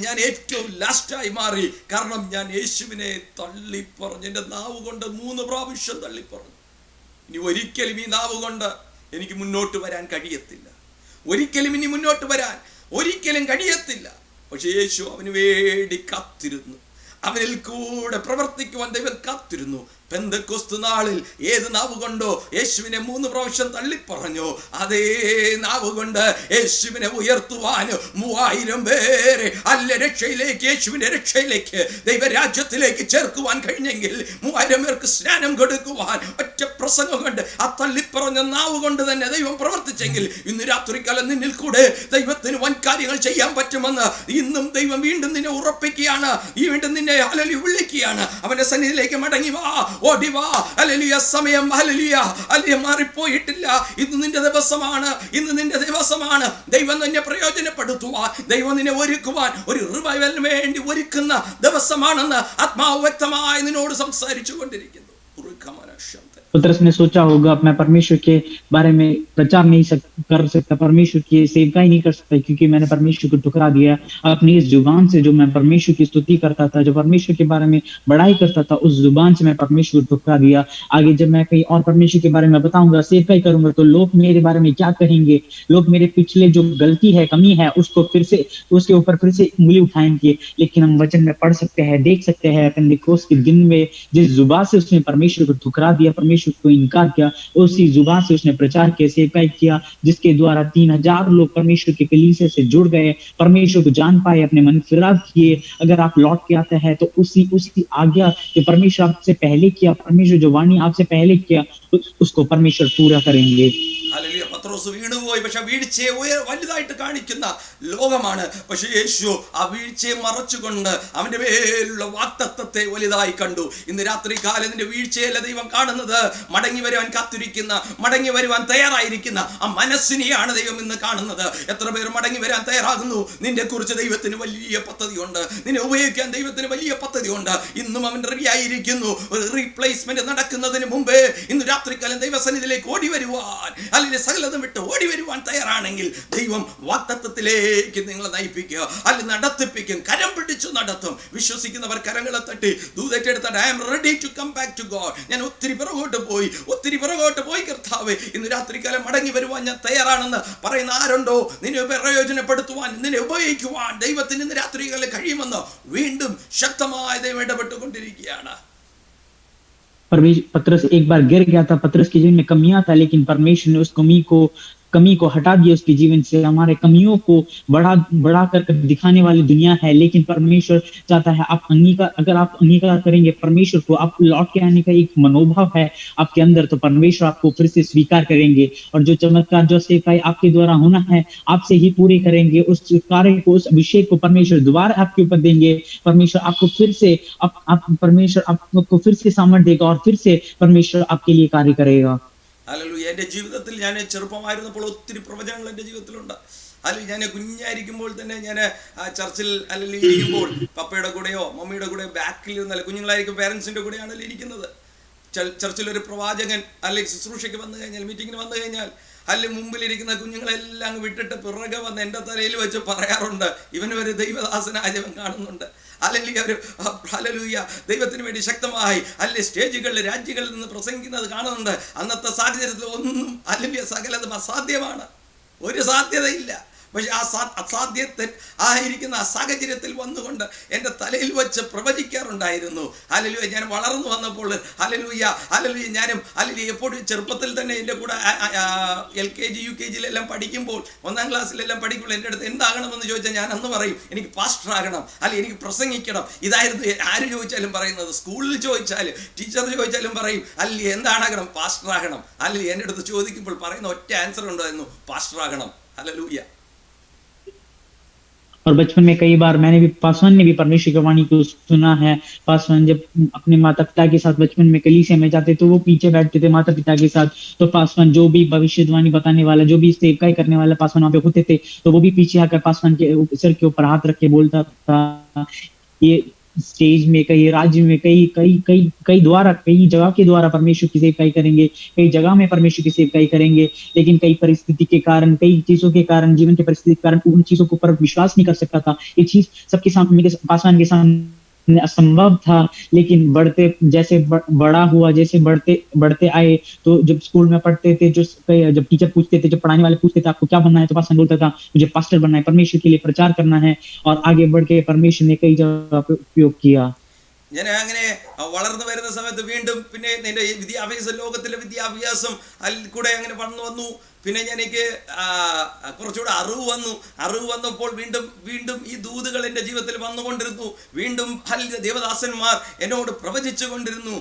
ഞാൻ ഏറ്റവും ലാസ്റ്റായി മാറി. കാരണം ഞാൻ യേശുവിനെ തള്ളിപ്പറഞ്ഞു, എൻ്റെ നാവ് കൊണ്ട് 3 പ്രാവശ്യം തള്ളിപ്പറഞ്ഞു. ഇനി ഒരിക്കലും ഈ നാവ് കൊണ്ട് എനിക്ക് മുന്നോട്ട് വരാൻ കഴിയത്തില്ല, ഒരിക്കലും ഇനി മുന്നോട്ട് വരാൻ ഒരിക്കലും കഴിയത്തില്ല. പക്ഷെ യേശു അവന് വേണ്ടി കാത്തിരുന്നു, അവനിൽ കൂടെ പ്രവർത്തിക്കുവാൻ ദൈവം കാത്തിരുന്നു. പെന്തക്കോസ്ത് നാളിൽ ഏത് നാവ് കൊണ്ടോ യേശുവിനെ 3 പ്രാവശ്യം തള്ളിപ്പറഞ്ഞോ, അതേ നാവ് കൊണ്ട് യേശുവിനെ ഉയർത്തുവാൻ 3000 പേരെ രക്ഷയിലേക്ക്, യേശുവിന്റെ രക്ഷയിലേക്ക്, ദൈവരാജ്യത്തിലേക്ക് ചേർക്കുവാൻ കഴിഞ്ഞെങ്കിൽ 3000 പേർക്ക് സ്നാനം കൊടുക്കുവാൻ ഒറ്റ പ്രസംഗം കൊണ്ട്, ആ തള്ളിപ്പറഞ്ഞ നാവ് കൊണ്ട് തന്നെ ദൈവം പ്രവർത്തിച്ചെങ്കിൽ ഇന്ന് രാത്രികാലം നിന്നിൽ കൂടെ ദൈവത്തിന് വൻ കാര്യങ്ങൾ ചെയ്യാൻ പറ്റുമെന്ന് ഇന്നും ദൈവം വീണ്ടും നിന്നെ ഉറപ്പിക്കുകയാണ്, വീണ്ടും നിന്നെ ഹല്ലേലൂയ വിളിക്കുകയാണ്. അവന്റെ സന്നിധിയിലേക്ക് മടങ്ങി വാ, ഓടി വാ. ഹല്ലേലൂയ, സമയം ഹല്ലേലൂയ മാറിപ്പോയിട്ടില്ല. ഇന്ന് നിന്റെ ദിവസമാണ്, ഇന്ന് നിന്റെ ദിവസമാണ്. ദൈവം നിന്നെ പ്രയോജനപ്പെടുത്തുവാൻ, ദൈവം നിന്നെ ഒരുക്കുവാൻ, ഒരു റിവൈവലിന് വേണ്ടി ഒരുക്കുന്ന ദിവസമാണെന്ന് ആത്മാവ് വ്യക്തമായി നിന്നോട് സംസാരിച്ചു കൊണ്ടിരിക്കുന്നു. पतरस ने सोचा होगा मैं परमेश्वर के बारे में प्रचार नहीं कर सकता, परमेश्वर की सेवकाई नहीं कर सकता, क्योंकि मैंने परमेश्वर को ठुकरा दिया। अपनी इस जुबान से जो मैं परमेश्वर की स्तुति करता था, जो परमेश्वर के बारे में बड़ाई करता था, उस जुबान से मैं परमेश्वर को ठुकरा दिया। आगे जब मैं कहीं और परमेश्वर के बारे में बताऊंगा, सेवकाई करूंगा, तो लोग मेरे बारे में क्या कहेंगे? लोग मेरे पिछले जो गलती है, कमी है, उसको फिर से उसके ऊपर फिर से उंगली उठाएंगे। लेकिन हम वचन में पढ़ सकते हैं, देख सकते हैं, पेंटेकोस्त के दिन में जिस जुबान से उसने परमेश्वर को ठुकरा दिया, परमेश्वर को इनकार किया, उसी जुबान से उसने प्रचार किया, सेवकाई किया, जिसके द्वारा 3000 लोग परमेश्वर के कलीसिया से जुड़ गए, परमेश्वर को जान पाए, अपने मन फिराव किए। अगर आप लौट के आते हैं तो उसी आज्ञा जो परमेश्वर आपसे पहले किया, परमेश्वर जो वाणी आपसे पहले किया, उसको परमेश्वर पूरा करेंगे। ഹല്ലേലൂയ. പത്രോസ് വീണുപോയി, പക്ഷെ വീഴ്ചയെ വലുതായിട്ട് കാണിക്കുന്ന ലോകമാണ്. പക്ഷെ യേശു ആ വീഴ്ചയെ മറച്ചുകൊണ്ട് അവന്റെ മേലുള്ള വാഗ്ദത്തത്തെ വലുതായി കണ്ടു. ഇന്ന് രാത്രി കാലം നിന്റെ വീഴ്ചയല്ല ദൈവം കാണുന്നത്, മടങ്ങി വരുവാൻ കാത്തിരിക്കുന്ന, മടങ്ങി വരുവാൻ തയ്യാറായിരിക്കുന്ന ആ മനസ്സിനെയാണ് ദൈവം ഇന്ന് കാണുന്നത്. എത്ര പേർ മടങ്ങി വരാൻ തയ്യാറാകുന്നു? നിന്റെ കുറിച്ച് ദൈവത്തിന് വലിയ പദ്ധതിയുണ്ട്, നിന്നെ ഉപയോഗിക്കാൻ ദൈവത്തിന് വലിയ പദ്ധതിയുണ്ട്. ഇന്നും അവൻ റെഡി ആയിരിക്കുന്നു. ഒരു റീപ്ലേസ്മെന്റ് നടക്കുന്നതിന് മുമ്പേ ഇന്ന് രാത്രികാലം ദൈവസന്നിധിയിലേക്ക് ഓടി വരുവാൻ, അല്ലെങ്കിൽ സകലതും വിട്ട് ഓടി വരുവാൻ തയ്യാറാണെങ്കിൽ ദൈവം വാഗ്ദത്തത്തിലേക്ക് നിങ്ങളെ നയിപ്പിക്കുക, അല്ലെങ്കിൽ നടത്തിപ്പിക്കും, കരം പിടിച്ചു നടത്തും. വിശ്വസിക്കുന്നവർ കരങ്ങളെ തട്ടി ദൂതറ്റെടുത്തിട്ട് I am ready to come back to God. ഞാൻ ഒത്തിരി പുറകോട്ട് പോയി കർത്താവേ, ഇന്ന് രാത്രികാലം മടങ്ങി വരുവാൻ ഞാൻ തയ്യാറാണെന്ന് പറയുന്ന ആരുണ്ടോ? നിന്നെ പ്രയോജനപ്പെടുത്തുവാൻ, നിന്നെ ഉപയോഗിക്കുവാൻ ദൈവത്തിന് ഇന്ന് രാത്രികാലം കഴിയുമെന്ന് വീണ്ടും ശക്തമായി ദൈവം ഇടപെട്ടുകൊണ്ടിരിക്കുകയാണ്. पतरस एक बार गिर गया था, पतरस के जीवन में कमियां था, लेकिन परमेश्वर ने उस कमी को हटा दिया उसके जीवन से। हमारे कमियों को बढ़ा कर दिखाने वाली दुनिया है, लेकिन परमेश्वर चाहता है अगर आप अंगीकार करेंगे परमेश्वर को, आप लौट के आने का एक मनोभाव है आपके अंदर, तो परमेश्वर आपको फिर से स्वीकार करेंगे और जो चमत्कार, जो सेवकाई आपके द्वारा होना है, आपसे ही पूरे करेंगे। उस कार्य को, उस अभिषेक को परमेश्वर दोबारा आपके ऊपर देंगे। परमेश्वर आपको फिर से परमेश्वर आपको फिर से सामर्थ्य देगा और फिर से परमेश्वर आपके लिए कार्य करेगा। ഹല്ലേലൂയ. എൻ്റെ ജീവിതത്തിൽ ഞാൻ ചെറുപ്പമായിരുന്നപ്പോൾ ഒത്തിരി പ്രവചനങ്ങൾ എൻ്റെ ജീവിതത്തിലുണ്ട്. അല്ലെങ്കിൽ ഞാൻ കുഞ്ഞായിരിക്കുമ്പോൾ തന്നെ ഞാൻ ചർച്ചിൽ അല്ലെങ്കിൽ ഇരിക്കുമ്പോൾ പപ്പയുടെ കൂടെയോ മമ്മിയുടെ കൂടെയോ ബാക്കിൽ നിന്നല്ല, കുഞ്ഞുങ്ങളായിരിക്കും പേരൻസിൻ്റെ കൂടെയാണല്ലോ ഇരിക്കുന്നത്. ചർച്ചിലൊരു പ്രവാചകൻ അല്ലെങ്കിൽ ശുശ്രൂഷയ്ക്ക് വന്നു കഴിഞ്ഞാൽ, മീറ്റിങ്ങിന് വന്നു കഴിഞ്ഞാൽ, അല്ലെങ്കിൽ മുമ്പിലിരിക്കുന്ന കുഞ്ഞുങ്ങളെല്ലാം അങ്ങ് വിട്ടിട്ട് പിറകെ വന്ന് എൻ്റെ തലയിൽ വെച്ച് പറയാറുണ്ട്, ഇവനൊരു ദൈവദാസനായ ദൈവം കാണുന്നുണ്ട്. അല്ലെങ്കിൽ ഒരു ഹല്ലേലൂയ ദൈവത്തിന് വേണ്ടി ശക്തമായി അല്ലെങ്കിൽ സ്റ്റേജുകളിൽ, രാജ്യങ്ങളിൽ നിന്ന് പ്രസംഗിക്കുന്നത് കാണുന്നുണ്ട്. അന്നത്തെ സാഹചര്യത്തിൽ ഒന്നും അല്ലെങ്കിൽ സകലതും അസാധ്യമാണ്, ഒരു സാധ്യതയില്ല. പക്ഷെ അസാധ്യത്തിൽ ആയിരിക്കുന്ന ആ സാഹചര്യത്തിൽ വന്നുകൊണ്ട് എൻ്റെ തലയിൽ വെച്ച് പ്രവചിക്കാറുണ്ടായിരുന്നു. ഹല്ലേലൂയ. ഞാൻ വളർന്നു വന്നപ്പോൾ ഹല്ലേലൂയ ഹല്ലേലൂയ ഞാനും ഹല്ലേലൂയ എപ്പോഴും ചെറുപ്പത്തിൽ തന്നെ എൻ്റെ കൂടെ LKG UKG പഠിക്കുമ്പോൾ 1ാം ക്ലാസ്സിലെല്ലാം പഠിക്കുമ്പോൾ എൻ്റെ അടുത്ത് എന്താകണമെന്ന് ചോദിച്ചാൽ ഞാൻ അന്ന് പറയും എനിക്ക് പാസ്റ്റർ ആകണം, അല്ലെങ്കിൽ എനിക്ക് പ്രസംഗിക്കണം. ഇതായിരുന്നു ആര് ചോദിച്ചാലും പറയുന്നത്. സ്കൂളിൽ ചോദിച്ചാലും ടീച്ചർ ചോദിച്ചാലും പറയും അല്ലെ എന്താണാകണം, പാസ്റ്റർ ആകണം. അല്ലെങ്കിൽ എൻ്റെ അടുത്ത് ചോദിക്കുമ്പോൾ പറയുന്ന ഒറ്റ ആൻസർ ഉണ്ടായിരുന്നു, പാസ്റ്റർ ആകണം. ഹല്ലേലൂയ. और बचपन में कई बार मैंने भी पासवान ने भी परमेश्वर की वाणी को सुना है। पासवान जब अपने माता पिता के साथ बचपन में कलीसिया में जाते तो वो पीछे बैठते थे माता पिता के साथ, तो पासवान जो भी भविष्यवाणी बताने वाला, जो भी सेवकाई करने वाला पासवान वहां पे होते थे, तो वो भी पीछे आकर पासवान के सिर के ऊपर हाथ रख के बोलता था, ये स्टेज में कई राज्य में कई कई कई कई द्वारा कई जगह के द्वारा परमेश्वर की सेवकाई करेंगे, कई जगह में परमेश्वर की सेवकाई करेंगे, लेकिन कई परिस्थिति के कारण, कई चीजों के कारण, जीवन की परिस्थिति के कारण उन चीजों के ऊपर विश्वास नहीं कर सकता था। ये चीज सबके सामने पासवान के सामने असंभव था। लेकिन बढ़ते जैसे बड़ा हुआ, जैसे बढ़ते बढ़ते आए, तो जब स्कूल में पढ़ते थे, जब टीचर पूछते थे, जब पढ़ाने वाले पूछते थे आपको क्या बनना है, तो पासवान बोलता था मुझे पास्टर बनना है, परमेश्वर के लिए प्रचार करना है। और आगे बढ़ के परमेश्वर ने कई जगह पे उपयोग किया। ഞാൻ അങ്ങനെ വളർന്നു വരുന്ന സമയത്ത് വീണ്ടും പിന്നെ എൻ്റെ വിദ്യാഭ്യാസ ലോകത്തിലെ വിദ്യാഭ്യാസം കൂടെ അങ്ങനെ വന്നു. പിന്നെ എനിക്ക് കുറച്ചുകൂടെ അറിവ് വന്നപ്പോൾ വീണ്ടും ഈ ദൂതുകൾ എൻ്റെ ജീവിതത്തിൽ വന്നുകൊണ്ടിരുന്നു. വീണ്ടും ദേവദാസന്മാർ എന്നോട് പ്രവചിച്ചു കൊണ്ടിരുന്നു.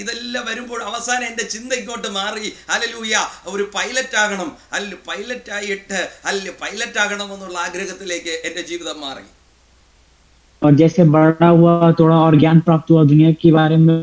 ഇതെല്ലാം വരുമ്പോൾ അവസാനം എൻ്റെ ചിന്ത ഇങ്ങോട്ട് മാറി. ഹല്ലേലൂയ, ഒരു പൈലറ്റ് ആകണം, പൈലറ്റ് ആകണം എന്നുള്ള ആഗ്രഹത്തിലേക്ക് എൻ്റെ ജീവിതം മാറി. और जैसे बड़ा हुआ, थोड़ा और ज्ञान प्राप्त हुआ, दुनिया के बारे में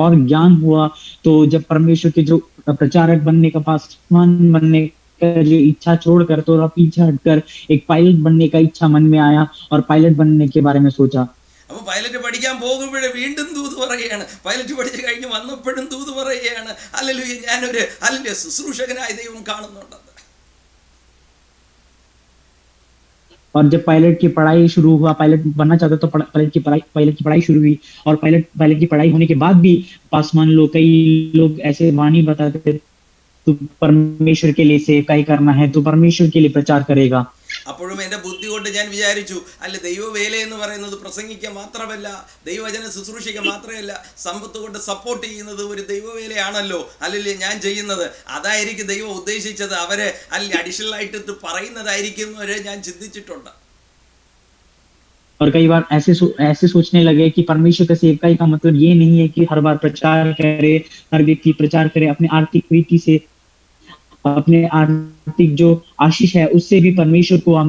और ज्ञान हुआ, तो जब परमेश्वर के जो प्रचारक बनने का, पासवान बनने का जो इच्छा छोड़कर थोड़ा पीछे हटकर एक पायलट बनने का इच्छा मन में आया और पायलट बनने के बारे में सोचा। അപ്പോൾ പൈലറ്റ് പഠിക്കാൻ പോകുമ്പോഴേ വീണ്ടും ദൂത് പറയുകയാണ്. പൈലറ്റ് പഠിച്ച് കഴിഞ്ഞ് വന്നപ്പോഴും ദൂത് പറയുകയാണ്, ഹല്ലേലൂയ ഞാനൊരു ശുശ്രൂഷകനായി ദൈവം കാണുന്നുണ്ട്. और जब पायलट की पढ़ाई शुरू हुआ, पायलट बनना चाहता तो पायलट की पढ़ाई शुरू हुई। और पायलट की पढ़ाई होने के बाद भी पासवान कई लोग ऐसे वाणी बताते थे, तो परमेश्वर के लिए सेवकाई करना है, तो परमेश्वर के लिए प्रचार करेगा। അപ്പോഴും എൻ്റെ ബുദ്ധി കൊണ്ട് ഞാൻ വിചാരിച്ചു, ദൈവവേല എന്ന് പറയുന്നത് പ്രസംഗിക്കുക മാത്രമല്ല, ദൈവവചന ശുശ്രൂഷിക്കുക മാത്രമല്ല, സമ്പത്ത് കൊണ്ട് സപ്പോർട്ട് ചെയ്യുന്നത് ഒരു ദൈവവേലയാണല്ലോ, അല്ലെങ്കിൽ ഞാൻ ചെയ്യുന്നത് അതായിരിക്കും ദൈവം ഉദ്ദേശിച്ചത്. അവരെ അഡീഷണൽ ആയിട്ട് പറയുന്നതായിരിക്കും വരെ ഞാൻ ചിന്തിച്ചിട്ടുണ്ട്. और कई बार ऐसे सोचने लगे कि परमेश्वर का सेवकाई का मतलब ये नहीं है कि हर बार प्रचार करे, हर व्यक्ति प्रचार करे, अपने आर्थिक रीति से, अपने आर्थिक जो आशीष है उससे भी परमेश्वर को हम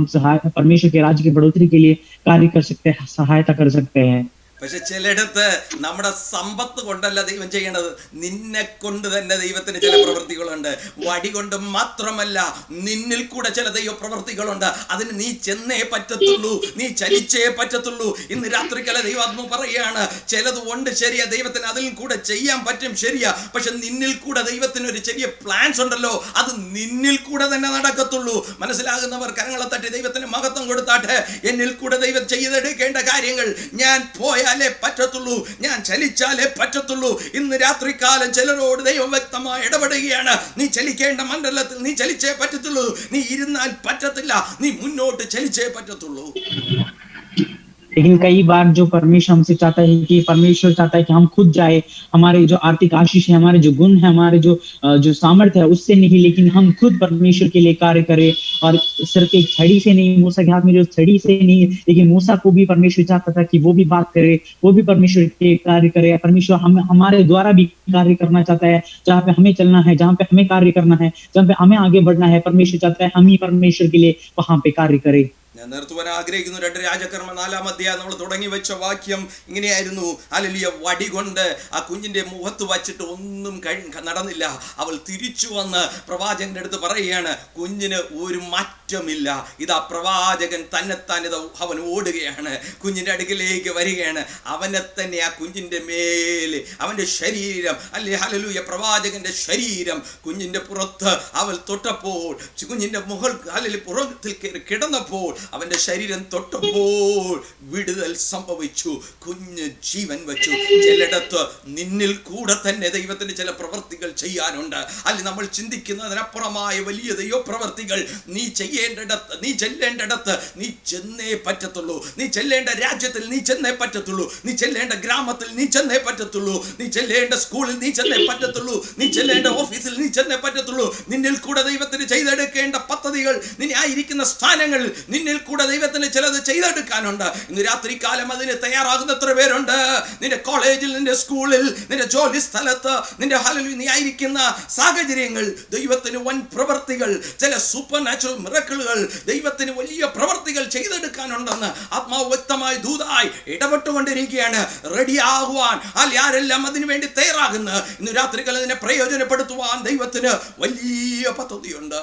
परमेश्वर के राज्य की बढ़ोतरी के लिए कार्य कर सकते हैं, सहायता कर सकते हैं। പക്ഷെ ചിലയിടത്ത് നമ്മുടെ സമ്പത്ത് കൊണ്ടല്ല ദൈവം ചെയ്യണത്, നിന്നെ കൊണ്ട് തന്നെ ദൈവത്തിന് ചില പ്രവൃത്തികളുണ്ട്. വടി കൊണ്ട് മാത്രമല്ല, നിന്നിൽ കൂടെ ചില ദൈവ പ്രവൃത്തികളുണ്ട്. അതിന് നീ ചെന്നേ പറ്റത്തുള്ളൂ, നീ ചലിച്ചേ പറ്റത്തുള്ളൂ. ഇന്ന് രാത്രിക്കല ദൈവാത്മ പറയാണ്, ചിലത് കൊണ്ട് ശരിയാ, ദൈവത്തിന് അതിൽ കൂടെ ചെയ്യാൻ പറ്റും, ശരിയാ. പക്ഷെ നിന്നിൽ കൂടെ ദൈവത്തിന് ഒരു ചെറിയ പ്ലാൻസ് ഉണ്ടല്ലോ, അത് നിന്നിൽ കൂടെ തന്നെ നടക്കത്തുള്ളൂ. മനസ്സിലാകുന്നവർ കരങ്ങളെ തട്ടി ദൈവത്തിന് മഹത്വം കൊടുത്താട്ടെ. എന്നിൽ കൂടെ ദൈവം ചെയ്തെടുക്കേണ്ട കാര്യങ്ങൾ ഞാൻ പോയാലേ പറ്റത്തുള്ളൂ, ഞാൻ ചലിച്ചാലേ പറ്റത്തുള്ളൂ. ഇന്ന് രാത്രികാലം ചിലരോട് ദൈവം വ്യക്തമായി ഇടപെടുകയാണ്. നീ ചലിക്കേണ്ട മണ്ഡലത്തിൽ നീ ചലിച്ചേ പറ്റത്തുള്ളൂ, നീ ഇരുന്നാൽ പറ്റത്തില്ല, നീ മുന്നോട്ട് ചലിച്ചേ പറ്റത്തുള്ളൂ. लेकिन कई बार जो परमेश्वर हमसे चाहता है कि परमेश्वर चाहता है कि हम खुद जाए, हमारे जो आर्थिक आशीष है, हमारे जो गुण है, हमारे जो सामर्थ्य है उससे नहीं, लेकिन हम खुद परमेश्वर के लिए कार्य करें। और सिर्फ एक छड़ी से नहीं, मूसा के हाथ में जो छड़ी से नहीं, लेकिन मूसा को भी परमेश्वर चाहता था कि वो भी बात करे, वो भी परमेश्वर के कार्य करे। परमेश्वर हमारे द्वारा भी कार्य करना चाहता है, जहाँ पे हमें चलना है, जहाँ पे हमें कार्य करना है, जहाँ पे हमें आगे बढ़ना है, परमेश्वर चाहता है हम ही परमेश्वर के लिए वहां पे कार्य करें। ഞാൻ നിർത്തുവാൻ ആഗ്രഹിക്കുന്നു. 2 രാജകർമ്മ 4-ാം അധ്യായം നമ്മൾ തുടങ്ങി വെച്ച വാക്യം ഇങ്ങനെയായിരുന്നു. ഹല്ലേലൂയ, വടി കൊണ്ട് ആ കുഞ്ഞിന്റെ മുഖത്ത് വച്ചിട്ട് ഒന്നും നടന്നില്ല. അവൾ തിരിച്ചു വന്ന് പ്രവാചകന്റെ അടുത്ത് പറയുകയാണ്, കുഞ്ഞിന് ഒരു മാറ്റമില്ല. ഇതാ പ്രവാചകൻ തന്നെത്താൻ അവൻ ഓടുകയാണ്, കുഞ്ഞിന്റെ അടുക്കിലേക്ക് വരികയാണ്. അവനെ തന്നെ ആ കുഞ്ഞിന്റെ മേലെ അവന്റെ ശരീരം, ഹല്ലേലൂയ, പ്രവാചകന്റെ ശരീരം കുഞ്ഞിന്റെ പുറത്ത് അവൾ തൊട്ടപ്പോൾ, കുഞ്ഞിന്റെ മുകൾ പുറത്തിൽ കിടന്നപ്പോൾ അവന്റെ ശരീരം തൊട്ടപ്പോൾ വിടുതൽ സംഭവിച്ചു, കുഞ്ഞ് ജീവൻ വെച്ചു. ചിലയിടത്ത് നിന്നിൽ കൂടെ തന്നെ ദൈവത്തിന് ചില പ്രവൃത്തികൾ ചെയ്യാനുണ്ട്. അല്ലെങ്കിൽ നമ്മൾ ചിന്തിക്കുന്നതിനപ്പുറമായ വലിയ ദൈവപ്രവൃത്തികൾ നീ ചെയ്യേണ്ടിടത്ത്, നീ ചെല്ലേണ്ടിടത്ത് നീ ചെന്നേ പറ്റത്തുള്ളൂ. നീ ചെല്ലേണ്ട രാജ്യത്തിൽ നീ ചെന്നേ പറ്റത്തുള്ളൂ. നീ ചെല്ലേണ്ട ഗ്രാമത്തിൽ നീ ചെന്നേ പറ്റത്തുള്ളൂ. നീ ചെല്ലേണ്ട സ്കൂളിൽ നീ ചെന്നേ പറ്റത്തുള്ളൂ. നീ ചെല്ലേണ്ട ഓഫീസിൽ നീ ചെന്നേ പറ്റത്തുള്ളൂ. നിന്നിൽ കൂടെ ദൈവത്തിന് ചെയ്തെടുക്കേണ്ട പദ്ധതികൾ, നിന്നെ ആയിരിക്കുന്ന സ്ഥാനങ്ങളിൽ നിന്നിൽ കൂടെ ദൈവത്തിന് ചിലത് ചെയ്തെടുക്കാനുണ്ട്. ഇന്ന് രാത്രി കാലം അതിന് തയ്യാറാകുന്ന എത്ര പേരുണ്ട്? നിന്റെ കോളേജിൽ, നിന്റെ സ്കൂളിൽ, നിന്റെ ജോലി സ്ഥലത്ത്, നിന്റെ ഹല്ലേലൂയ നീ ആയിരിക്കുന്ന സാഹചര്യങ്ങൾ ദൈവത്തിന് വൻ പ്രവർത്തികൾ, ചില സൂപ്പർ നാച്ചുറൽ മിറക്കിളുകൾ, ദൈവത്തിന് വലിയ പ്രവർത്തികൾ ചെയ്തെടുക്കാനുണ്ടെന്ന് ആത്മാവ് വ്യക്തമായി ദൂതായി ഇടപെട്ടുകൊണ്ടിരിക്കുകയാണ്. റെഡിയാകുവാൻ ആരെല്ലാം അതിനു വേണ്ടി തയ്യാറാകുന്നു. ഇന്ന് രാത്രികാലം അതിനെ പ്രയോജനപ്പെടുത്തുവാൻ ദൈവത്തിന് വലിയ പദ്ധതിയുണ്ട്.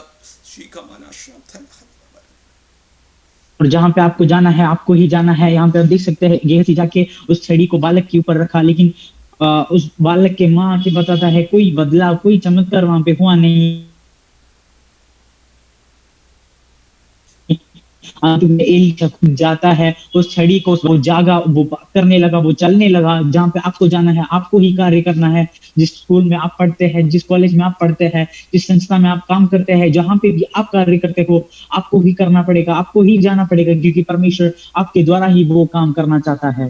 और जहाँ पे आपको जाना है आपको ही जाना है. यहाँ पे आप देख सकते हैं गेहजी जाके उस छड़ी को बालक के ऊपर रखा, लेकिन उस बालक के माँ के बताता है कोई बदलाव, कोई चमत्कार वहां पे हुआ नहीं. एलीशा खुद जाता है, उस छड़ी को वो जागा, वो करने लगा, वो चलने लगा. जहाँ पे आपको जाना है आपको ही कार्य करना है. जिस स्कूल में आप पढ़ते हैं, जिस कॉलेज में आप पढ़ते हैं, जिस संस्था में आप काम करते हैं, जहाँ पे भी आप कार्य करते हो आपको ही करना पड़ेगा, आपको ही जाना पड़ेगा, क्योंकि परमेश्वर आपके द्वारा ही वो काम करना चाहता है.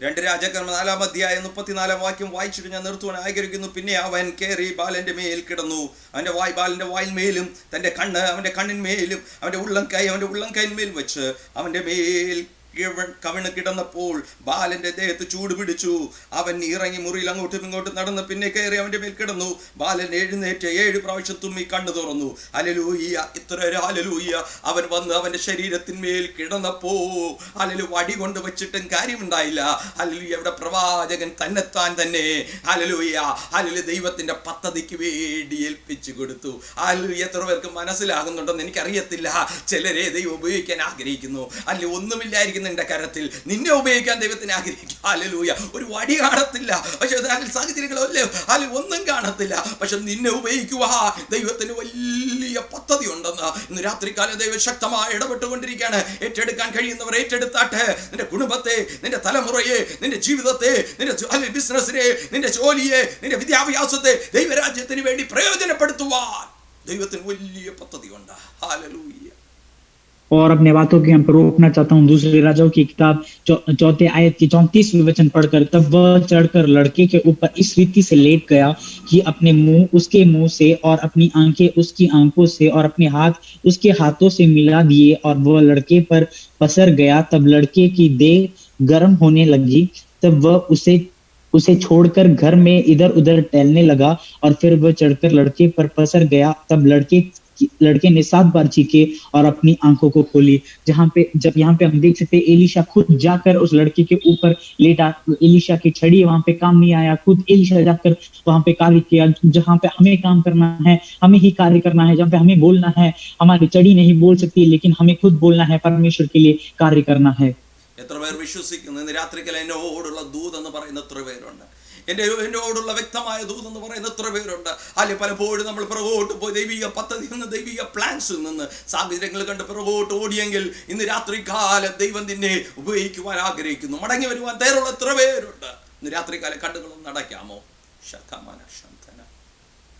2 രാജാക്കന്മാർ 4-ാം അധ്യായം 34-ാം വാക്യം വായിച്ചിട്ട് ഞാൻ നിർത്തുവാൻ ആഗ്രഹിക്കുന്നു. പിന്നെ അവൻ കയറി ബാലന്റെ മേൽ കിടന്നു. അവന്റെ ബാലന്റെ വായിന്മേലും തന്റെ കണ്ണ് അവന്റെ കണ്ണിന്മേലും അവന്റെ ഉള്ളംകൈന്മേൽ വെച്ച് അവന്റെ മേൽ കവിണ് കിടന്നപ്പോൾ ബാലന്റെ ദേഹത്ത് ചൂട് പിടിച്ചു. അവൻ ഇറങ്ങി മുറിയിൽ അങ്ങോട്ടും ഇങ്ങോട്ടും നടന്ന് പിന്നെ കയറി അവന്റെ മേൽ കിടന്നു. ബാലൻ എഴുന്നേറ്റ് 7 പ്രാവശ്യം തുമ്മി കണ്ണു തുറന്നു. ഹല്ലേലൂയ, ഇത്ര ഹല്ലേലൂയ. അവൻ വന്ന് അവന്റെ ശരീരത്തിന്മേൽ കിടന്നപ്പോ ഹല്ലേലൂയ വടി കൊണ്ട് വെച്ചിട്ടും കാര്യമുണ്ടായില്ല. ഹല്ലേലൂയ, അവിടെ പ്രവാചകൻ തന്നെത്താൻ തന്നെ ഹല്ലേലൂയ ഹല്ലേലൂയ ദൈവത്തിന്റെ പദ്ധതിക്ക് വേണ്ടി ഏൽപ്പിച്ചു കൊടുത്തു. ഹല്ലേലൂയ, എത്ര പേർക്ക് മനസ്സിലാകുന്നുണ്ടെന്ന് എനിക്കറിയത്തില്ല. ചിലരെ ദൈവം ഉപയോഗിക്കാൻ ആഗ്രഹിക്കുന്നു. അല്ലെങ്കിൽ ഒന്നുമില്ലായിരിക്കുന്ന നിന്റെ കരത്തിൽ നിന്നെ ഉപയോഗിക്കാൻ ദൈവത്തിന് ആഗ്രഹിക്കും. ഹല്ലേലൂയ, ഒരു വടി കാണത്തില്ല, പക്ഷെ സാഹചര്യങ്ങളല്ലേ അല്ലെങ്കിൽ ഒന്നും കാണത്തില്ല, പക്ഷെ നിന്നെ ഉപയോഗിക്കുവാൻ ദൈവത്തിന് വലിയ പദ്ധതി ഉണ്ടെന്ന് ഇന്ന് രാത്രികാലം ദൈവം ശക്തമായി ഇടപെട്ടുകൊണ്ടിരിക്കുകയാണ്. ഏറ്റെടുക്കാൻ കഴിയുന്നവർ ഏറ്റെടുത്താട്ടെ. നിന്റെ കുടുംബത്തെ, നിന്റെ തലമുറയെ, നിന്റെ ജീവിതത്തെ, നിന്റെ ബിസിനസിനെ, നിന്റെ ജോലിയെ, നിന്റെ വിദ്യാഭ്യാസത്തെ ദൈവരാജ്യത്തിന് വേണ്ടി പ്രയോജനപ്പെടുത്തുവാൻ ദൈവത്തിന് വലിയ പദ്ധതി ഉണ്ട്. ഹല്ലേലൂയ. और अपने बातों के हम पर रोकना चाहता हूँ दूसरे राजाओं की किताब 4 आयत की 34वें वचन पढ़कर. तब वह चढ़कर लड़के के ऊपर इस रीति से लेट गया कि अपने मुंह उसके मुंह से और अपनी आंखें उसकी आंखों से और अपने हाथ उसके हाथों से मिला दिए, और वह लड़के पर पसर गया. तब लड़के की देह गर्म होने लगी. तब वह उसे छोड़कर घर में इधर उधर टहलने लगा, और फिर वह चढ़कर लड़के पर पसर गया. तब लड़के ने 7 बार चीखे और अपनी आंखों को खोली. जब यहाँ पे हम देख सकते हैं एलीशा खुद जाकर उस लड़के के ऊपर लेटा. एलीशा की छड़ी वहां पे काम नहीं आया, खुद एलीशा जाकर वहां पे कार्य किया. जहाँ पे हमें काम करना है, हमें ही कार्य करना है. जहाँ पे हमें बोलना है, हमारी छड़ी नहीं बोल सकती, लेकिन हमें खुद बोलना है, परमेश्वर के लिए कार्य करना है. എത്ര പേർ വിശ്വസിക്കുന്നു? ഇന്ന് രാത്രിക്കൽ എന്നോടുള്ള ദൂതെന്ന് പറയുന്ന എത്ര പേരുണ്ട്? എന്നോടുള്ള വ്യക്തമായ ദൂതെന്ന് പറയുന്ന എത്ര പേരുണ്ട്? അല്ലെങ്കിൽ പലപ്പോഴും നമ്മൾ പുറകോട്ട് പോയി ദൈവിക പദ്ധതിയിൽ നിന്ന്, ദൈവിക പ്ലാൻസിൽ നിന്ന് സാഹചര്യങ്ങൾ കണ്ട് പുറകോട്ട് ഓടിയെങ്കിൽ ഇന്ന് രാത്രി കാലം ദൈവം നിന്നെ ഉപയോഗിക്കുവാൻ ആഗ്രഹിക്കുന്നു. മടങ്ങി വരുവാൻ തയ്യാറുള്ള എത്ര പേരുണ്ട്? ഇന്ന് രാത്രി കാലം കണ്ണുകളൊന്നും അടയ്ക്കാമോ? ശതമാന ശാന്തന.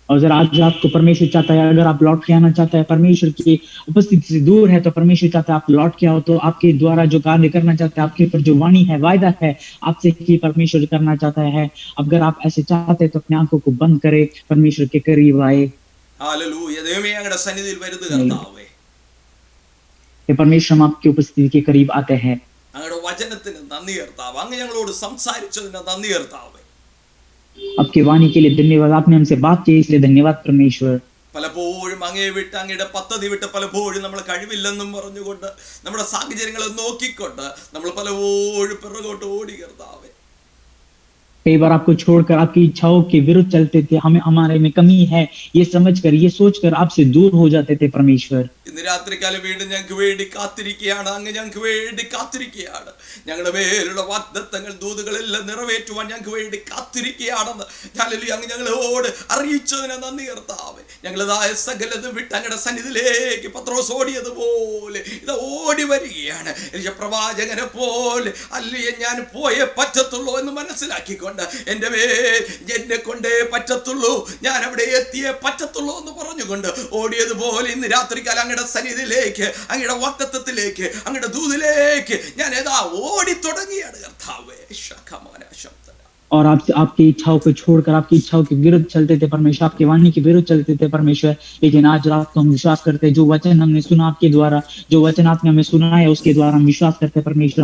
और अगर आज आपको परमेश्वर चाहता है, अगर आप लौट के आना चाहते हैं, परमेश्वर की उपस्थिति से दूर है, तो परमेश्वर चाहता है आप लौट के आओ. तो आपके द्वारा जो कार्य करना चाहते हैं, आपके ऊपर जो वाणी है, वायदा है आपसे कि परमेश्वर करना चाहता है, अगर आप ऐसे चाहते हैं तो अपनी आंखों को बंद करें, परमेश्वर के करीब आए. हालेलूया. ദൈവമേ, അങ്ങയുടെ സന്നിധിയിൽ വരുന്നു കർത്താവേ. परमेश्वर हम आपकी उपस्थिति के करीब आते हैं. അങ്ങയുടെ വചനത്തിന് നന്ദി കർത്താവ്. അങ്ങ് ഞങ്ങളോട് സംസാരിച്ചതിന് നന്ദി കർത്താവേ. आपकी वाणी के लिए धन्यवाद. आपने हमसे बात की इसलिए धन्यवाद परमेश्वर. പലപ്പോഴും അങ്ങയെ വിട്ട്, അങ്ങയുടെ പദ്ധതി വിട്ട് പലപ്പോഴും നമ്മൾ കഴിവില്ലെന്നും പറഞ്ഞുകൊണ്ട്, നമ്മുടെ സാഹചര്യങ്ങളെ നോക്കിക്കൊണ്ട് നമ്മൾ പലപ്പോഴും പിറകോട്ട് ഓടി കർത്താവേ. कई बार आपको छोड़कर आपकी इच्छाओं के विरुद्ध चलते थे. हमें हमारे में कमी है ये समझकर, ये सोचकर आपसे दूर हो जाते थे परमेश्वर. ഇന്ന് രാത്രികാലം വീണ്ടും ഞങ്ങൾക്ക് വേണ്ടി കാത്തിരിക്കുകയാണ്. അങ്ങ് ഞങ്ങൾക്ക് വേണ്ടി കാത്തിരിക്കുകയാണ്. ഞങ്ങളുടെ മേലുള്ള വാഗ്ദത്തങ്ങൾ, ദൂതുകളെല്ലാം നിറവേറ്റുവാൻ ഞങ്ങൾക്ക് വേണ്ടി കാത്തിരിക്കുകയാണെന്ന് ഹല്ലേലൂയ അങ്ങ് ഞങ്ങളോട് അറിയിച്ചതിന് നന്ദി കർത്താവേ. ഞങ്ങളതായ സകലതും വിട്ട് അങ്ങയുടെ സന്നിധിയിലേക്ക് പത്രോസ് ഓടിയതുപോലെ ഇത് ഓടി വരികയാണ്. എലിശ പ്രവാചകനെ പോലെ അല്ലയെ ഞാൻ പോയേ പറ്റത്തുള്ളൂ എന്ന് മനസ്സിലാക്കിക്കൊണ്ട് എൻ്റെ എന്നെ കൊണ്ടേ പറ്റത്തുള്ളൂ, ഞാൻ അവിടെ എത്തിയേ പറ്റത്തുള്ളൂ എന്ന് പറഞ്ഞുകൊണ്ട് ഓടിയതുപോലെ ഇന്ന് രാത്രികാലം അങ്ങയുടെ സന്നിധിയിലേക്ക്, അങ്ങയുടെ വാഗ്ദത്തത്തിലേക്ക്, അങ്ങയുടെ ദൂതിലേക്ക് ഞാൻ ഏതാ ഓടി തുടങ്ങിയാണ് കർത്താവേ. ശഖമാന ശബ്ദ और आपसे आपकी इच्छाओं को छोड़कर आपकी इच्छाओं के विरुद्ध चलते थे परमेश्वर, आपकी वाणी के विरुद्ध चलते थे परमेश्वर। लेकिन आज रात को हम विश्वास करते हैं, जो वचन हमने सुना आपके द्वारा, जो वचन आपने हमें सुना है उसके द्वारा हम विश्वास करते हैं परमेश्वर।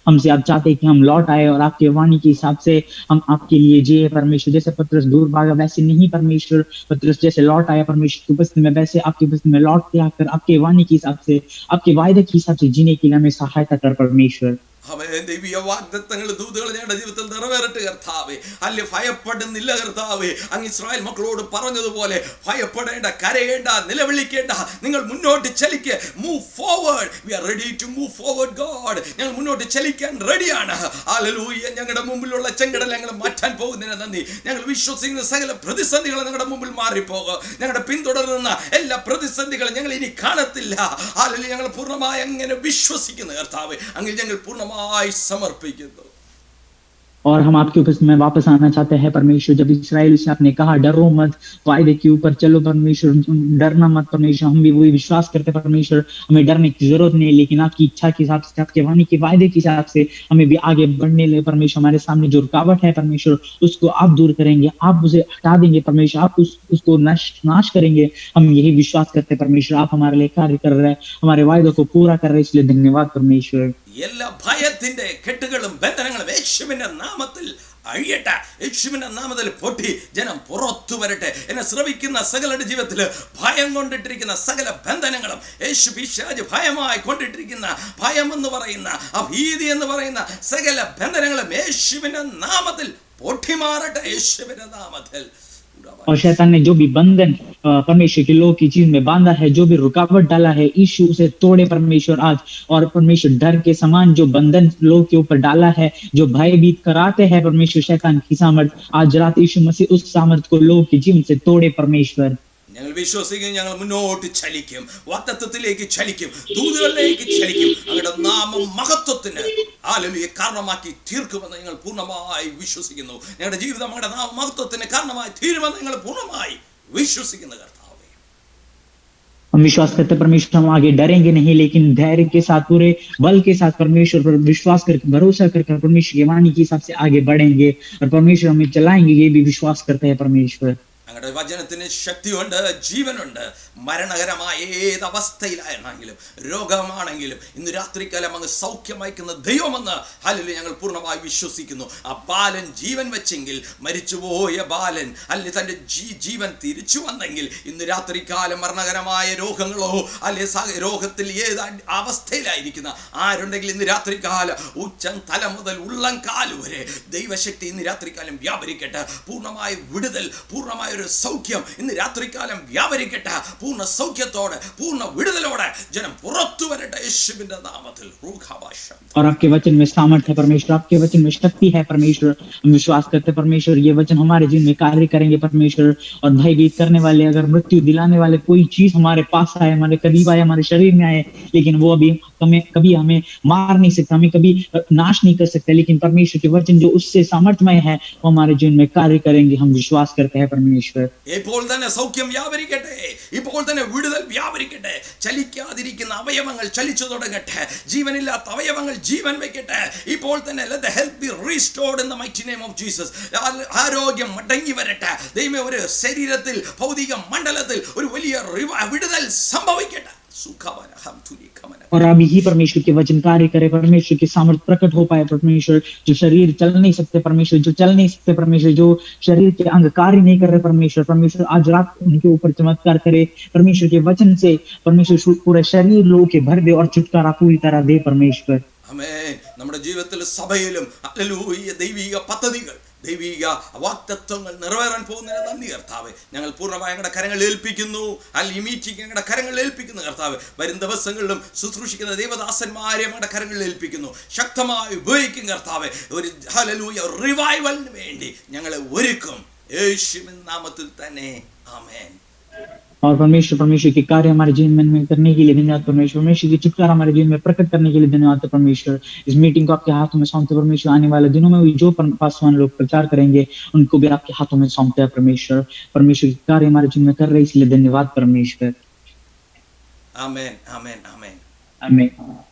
हमसे आप चाहते हैं कि हम लौट आए और आपके वाणी के हिसाब से हम आपके लिए जिए परमेश्वर। जैसे पतरस दूर भागा वैसे नहीं परमेश्वर, पतरस जैसे लौट आया परमेश्वर की उपस्थिति में, वैसे आपकी उपस्थिति में लौट के आकर आपके वाणी के हिसाब से, आपके वायदे के हिसाब से जीने के लिए हमें सहायता कर परमेश्वर। അവൻ ദൈവീയ വാഗ്ദത്തങ്ങൾ ദൂതുകൾ ഞങ്ങളുടെ ജീവിതത്തിൽ നിറവേറട്ടെ കർത്താവേ. അല്ലെ ഭയപ്പെടുന്നില്ല കർത്താവേ. അങ്ങ് ഇസ്രായേൽ മക്കളോട് പറഞ്ഞതുപോലെ ഭയപ്പെടേണ്ട, കരയേണ്ട, നിലവിളിക്കേണ്ട, നിങ്ങൾ മുന്നോട്ട് ചലിക്കുക. Move forward, we are ready to move forward God. ഞങ്ങൾ മുന്നോട്ട് ചലിക്കാൻ റെഡിയാണ്. ഹല്ലേലൂയ. ഞങ്ങളുടെ മുമ്പിലുള്ള ചെങ്കടൽ ഞങ്ങൾ മാറ്റാൻ പോകുന്നതിന് നന്ദി. ഞങ്ങൾ വിശ്വസിക്കുന്ന സകല പ്രതിസന്ധികൾ ഞങ്ങളുടെ മുമ്പിൽ മാറിപ്പോകും. ഞങ്ങളുടെ പിന്തുടരുന്ന എല്ലാ പ്രതിസന്ധികളും ഞങ്ങൾ ഇനി കാണത്തില്ല. ഹല്ലേലൂയ. ഞങ്ങൾ പൂർണ്ണമായി അങ്ങനെ വിശ്വസിക്കുന്നു കർത്താവേ. അങ്ങനെ ഞങ്ങൾ പൂർണ്ണമായി സമർപ്പിക്കുന്നു. और हम आपके उपस्थिति में वापस आना चाहते हैं परमेश्वर। जब इस्राएल से आपने कहा डरो मत, वायदे के ऊपर चलो परमेश्वर, डरना मत परमेश्वर, हम भी वही विश्वास करते हैं परमेश्वर। हमें डरने की जरूरत नहीं, लेकिन आपकी इच्छा के हिसाब से, आपके वाणी के वायदे के हिसाब से हमें भी आगे बढ़ने लगे परमेश्वर। हमारे सामने जो रुकावट है परमेश्वर, उसको आप दूर करेंगे, आप उसे हटा देंगे परमेश्वर, आप उसको नाश करेंगे। हम यही विश्वास करते हैं परमेश्वर। आप हमारे लिए कार्य कर रहे हैं, हमारे वायदों को पूरा कर रहे हैं, इसलिए धन्यवाद परमेश्वर। എല്ലാ ഭയത്തിന്റെ കെട്ടുകളും ബന്ധനങ്ങളും യേശുവിന്റെ നാമത്തിൽ അഴിയട്ടെ. യേശുവിന്റെ നാമത്തിൽ പൊട്ടി ജനം പുറത്തു വരട്ടെ. എന്നെ ശ്രവിക്കുന്ന സകലരുടെ ജീവിതത്തിൽ ഭയം കൊണ്ടിട്ടിരിക്കുന്ന സകല ബന്ധനങ്ങളും, യേശു പിശാച് ഭയമായി കൊണ്ടിട്ടിരിക്കുന്ന ഭയം എന്ന് പറയുന്ന, അഭീതി എന്ന് പറയുന്ന സകല ബന്ധനങ്ങളും യേശുവിന്റെ നാമത്തിൽ പൊട്ടി മാറട്ടെ. യേശുവിന്റെ നാമത്തിൽ. और शैतान ने जो भी बंधन परमेश्वर के लोग की चीज में बांधा है, जो भी रुकावट डाला है, यीशु उसे तोड़े परमेश्वर आज। और परमेश्वर डर के समान जो बंधन लोग के ऊपर डाला है, जो भयभीत कराते हैं परमेश्वर शैतान की सामर्थ, आज रात यीशु मसीह उस सामर्थ को लोग के जीवन से तोड़े परमेश्वर। ഞങ്ങൾ വിശ്വസിക്കും, ഞങ്ങൾ മുന്നോട്ട് ചലിക്കും, വാഗ്ദത്തത്തിലേക്ക് ചലിക്കും, ദൂതുകളിലേക്ക് ചലിക്കും. അങ്ങയുടെ നാമം മഹത്വത്തിന് ഹല്ലേലൂയ കാരണമാക്കി തീർക്കുമെന്ന് ഞങ്ങൾ പൂർണ്ണമായി വിശ്വസിക്കുന്നു. ഞങ്ങളുടെ ജീവിതം അങ്ങയുടെ നാമ മഹത്വത്തിന് കാരണമായി തീരുമെന്ന് ഞങ്ങൾ പൂർണ്ണമായി വിശ്വസിക്കുന്നു കർത്താവേ. हम विश्वास करते परमेश्वर, हम आगे डरेंगे नहीं, लेकिन धैर्य के साथ, पूरे बल के साथ परमेश्वर पर विश्वास करके, भरोसा करके परमेश्वर की वाणी के हिसाब से आगे बढ़ेंगे और परमेश्वर हमें चलाएंगे, ये भी विश्वास करते हैं परमेश्वर। അങ്ങയുടെ വചനത്തിന് ശക്തിയുണ്ട്, ജീവനുണ്ട്. മരണകരമായ ഏത് അവസ്ഥയിലാണെങ്കിലും, രോഗമാണെങ്കിലും, ഇന്ന് രാത്രികാലം അങ്ങ് സൗഖ്യമയക്കുന്ന ദൈവമെന്ന് ഹല്ലേലൂയ ഞങ്ങൾ പൂർണ്ണമായി വിശ്വസിക്കുന്നു. ആ ബാലൻ ജീവൻ വെച്ചെങ്കിൽ, മരിച്ചുപോയ ബാലൻ അല്ലെങ്കിൽ തൻ്റെ ജീവൻ തിരിച്ചു വന്നെങ്കിൽ, ഇന്ന് രാത്രികാലം മരണകരമായ രോഗങ്ങളോ അല്ലെ രോഗത്തിൽ ഏത് അവസ്ഥയിലായിരിക്കുന്ന ആരുണ്ടെങ്കിൽ ഇന്ന് രാത്രികാലം ഉച്ചം തല മുതൽ ഉള്ളം കാല് വരെ ദൈവശക്തി ഇന്ന് രാത്രികാലം വ്യാപരിക്കട്ടെ. പൂർണ്ണമായ വിടുതൽ, പൂർണ്ണമായ ഒരു സൗഖ്യം ഇന്ന് രാത്രികാലം വ്യാപരിക്കട്ടെ. പൂർണ്ണ സൗഖ്യത്തോടെ, പൂർണ്ണ വിടുതലോടെ ജനം പുറത്തു വരട്ടെ യേശുവിന്റെ നാമത്തിൽ. और आपके वचन में सामर्थ है परमेश्वर, आपके वचन में शक्ति है परमेश्वर। हम विश्वास करते हैं परमेश्वर, ये वचन हमारे जीवन में कार्य करेंगे परमेश्वर। और भयभीत करने वाले, अगर मृत्यु दिलाने वाले कोई चीज हमारे पास आए, हमारे करीब आए, हमारे शरीर में आए, लेकिन वो अभी कभी हमें मार नहीं सकता, हमें कभी नाश नहीं कर सकता, लेकिन परमेश्वर के वचन जो उससे सामर्थ्यमय है वो हमारे जीवन में कार्य करेंगे। हम विश्वास करते हैं परमेश्वर। ഇപ്പോൾ തന്നെ സൗഖ്യം വ്യാപരിക്കട്ടെ, ഇപ്പോൾ തന്നെ വിടുതൽ വ്യാപരിക്കട്ടെ. ചലിക്കാതിരിക്കുന്ന അവയവങ്ങൾ ചലിച്ചു തുടങ്ങട്ടെ, ജീവനില്ലാത്ത അവയവങ്ങൾ ജീവൻ വെക്കട്ടെ. ഇപ്പോൾ തന്നെ let the health be restored in the mighty name of Jesus. ആരോഗ്യം മടങ്ങി വരട്ടെ ദൈവമേ. ഒരു ശരീരത്തിൽ, ഭൗതിക മണ്ഡലത്തിൽ ഒരു വലിയ വിടുതൽ സംഭവിക്കട്ടെ. और अभी ही परमेश्वर के वचन कार्य करे, परमेश्वर के सामर्थ्य प्रकट हो पाए परमेश्वर। जो शरीर चल नहीं सकते परमेश्वर, जो चल नहीं सकते परमेश्वर, जो शरीर के अंग कार्य नहीं कर रहे परमेश्वर आज रात उनके ऊपर चमत्कार करे परमेश्वर के वचन से। परमेश्वर पूरे शरीर लोगों के भर दे और छुटकारा पूरी तरह दे परमेश्वर। ആമേൻ. നമ്മുടെ ജീവിതത്തിൽ സഭയിലും ഹല്ലേലൂയ ദൈവിക പദ്ധതികൾ, ദൈവിക വാഗ്ദത്തങ്ങൾ നിറവേറാൻ പോകുന്നതിന് നന്ദി കർത്താവേ. ഞങ്ങൾ പൂർണ്ണമായി ഞങ്ങളുടെ കരങ്ങളിൽ ഏൽപ്പിക്കുന്നു. ഈ മീറ്റിംഗ് ഞങ്ങളുടെ കരങ്ങളിൽ ഏൽപ്പിക്കുന്നു കർത്താവേ. വരും ദിവസങ്ങളിലും ശുശ്രൂഷിക്കുന്ന ദൈവദാസന്മാരെ ഞങ്ങളുടെ കരങ്ങളിൽ ഏൽപ്പിക്കുന്നു. ശക്തമായി ഉപയോഗിക്കും കർത്താവേ. ഒരു ഹല്ലേലൂയ റിവൈവലിന് വേണ്ടി ഞങ്ങളെ ഒരുക്കും യേശുവിൻ നാമത്തിൽ തന്നെ. ആമേൻ. और परमेश्वर के कार्य हमारे जीवन में करने के लिए धन्यवाद परमेश्वर की छुटकारा हमारे जीवन में प्रकट करने के लिए धन्यवाद परमेश्वर। इस मीटिंग को आपके हाथों में सौंपते परमेश्वर, आने वाले दिनों में भी जो पासवान लोग प्रचार करेंगे उनको भी आपके हाथों में सौंपते हैं परमेश्वर के कार्य हमारे जीवन में कर रहे इसलिए धन्यवाद परमेश्वर। आमेन, आमेन, आमेन। आमीन।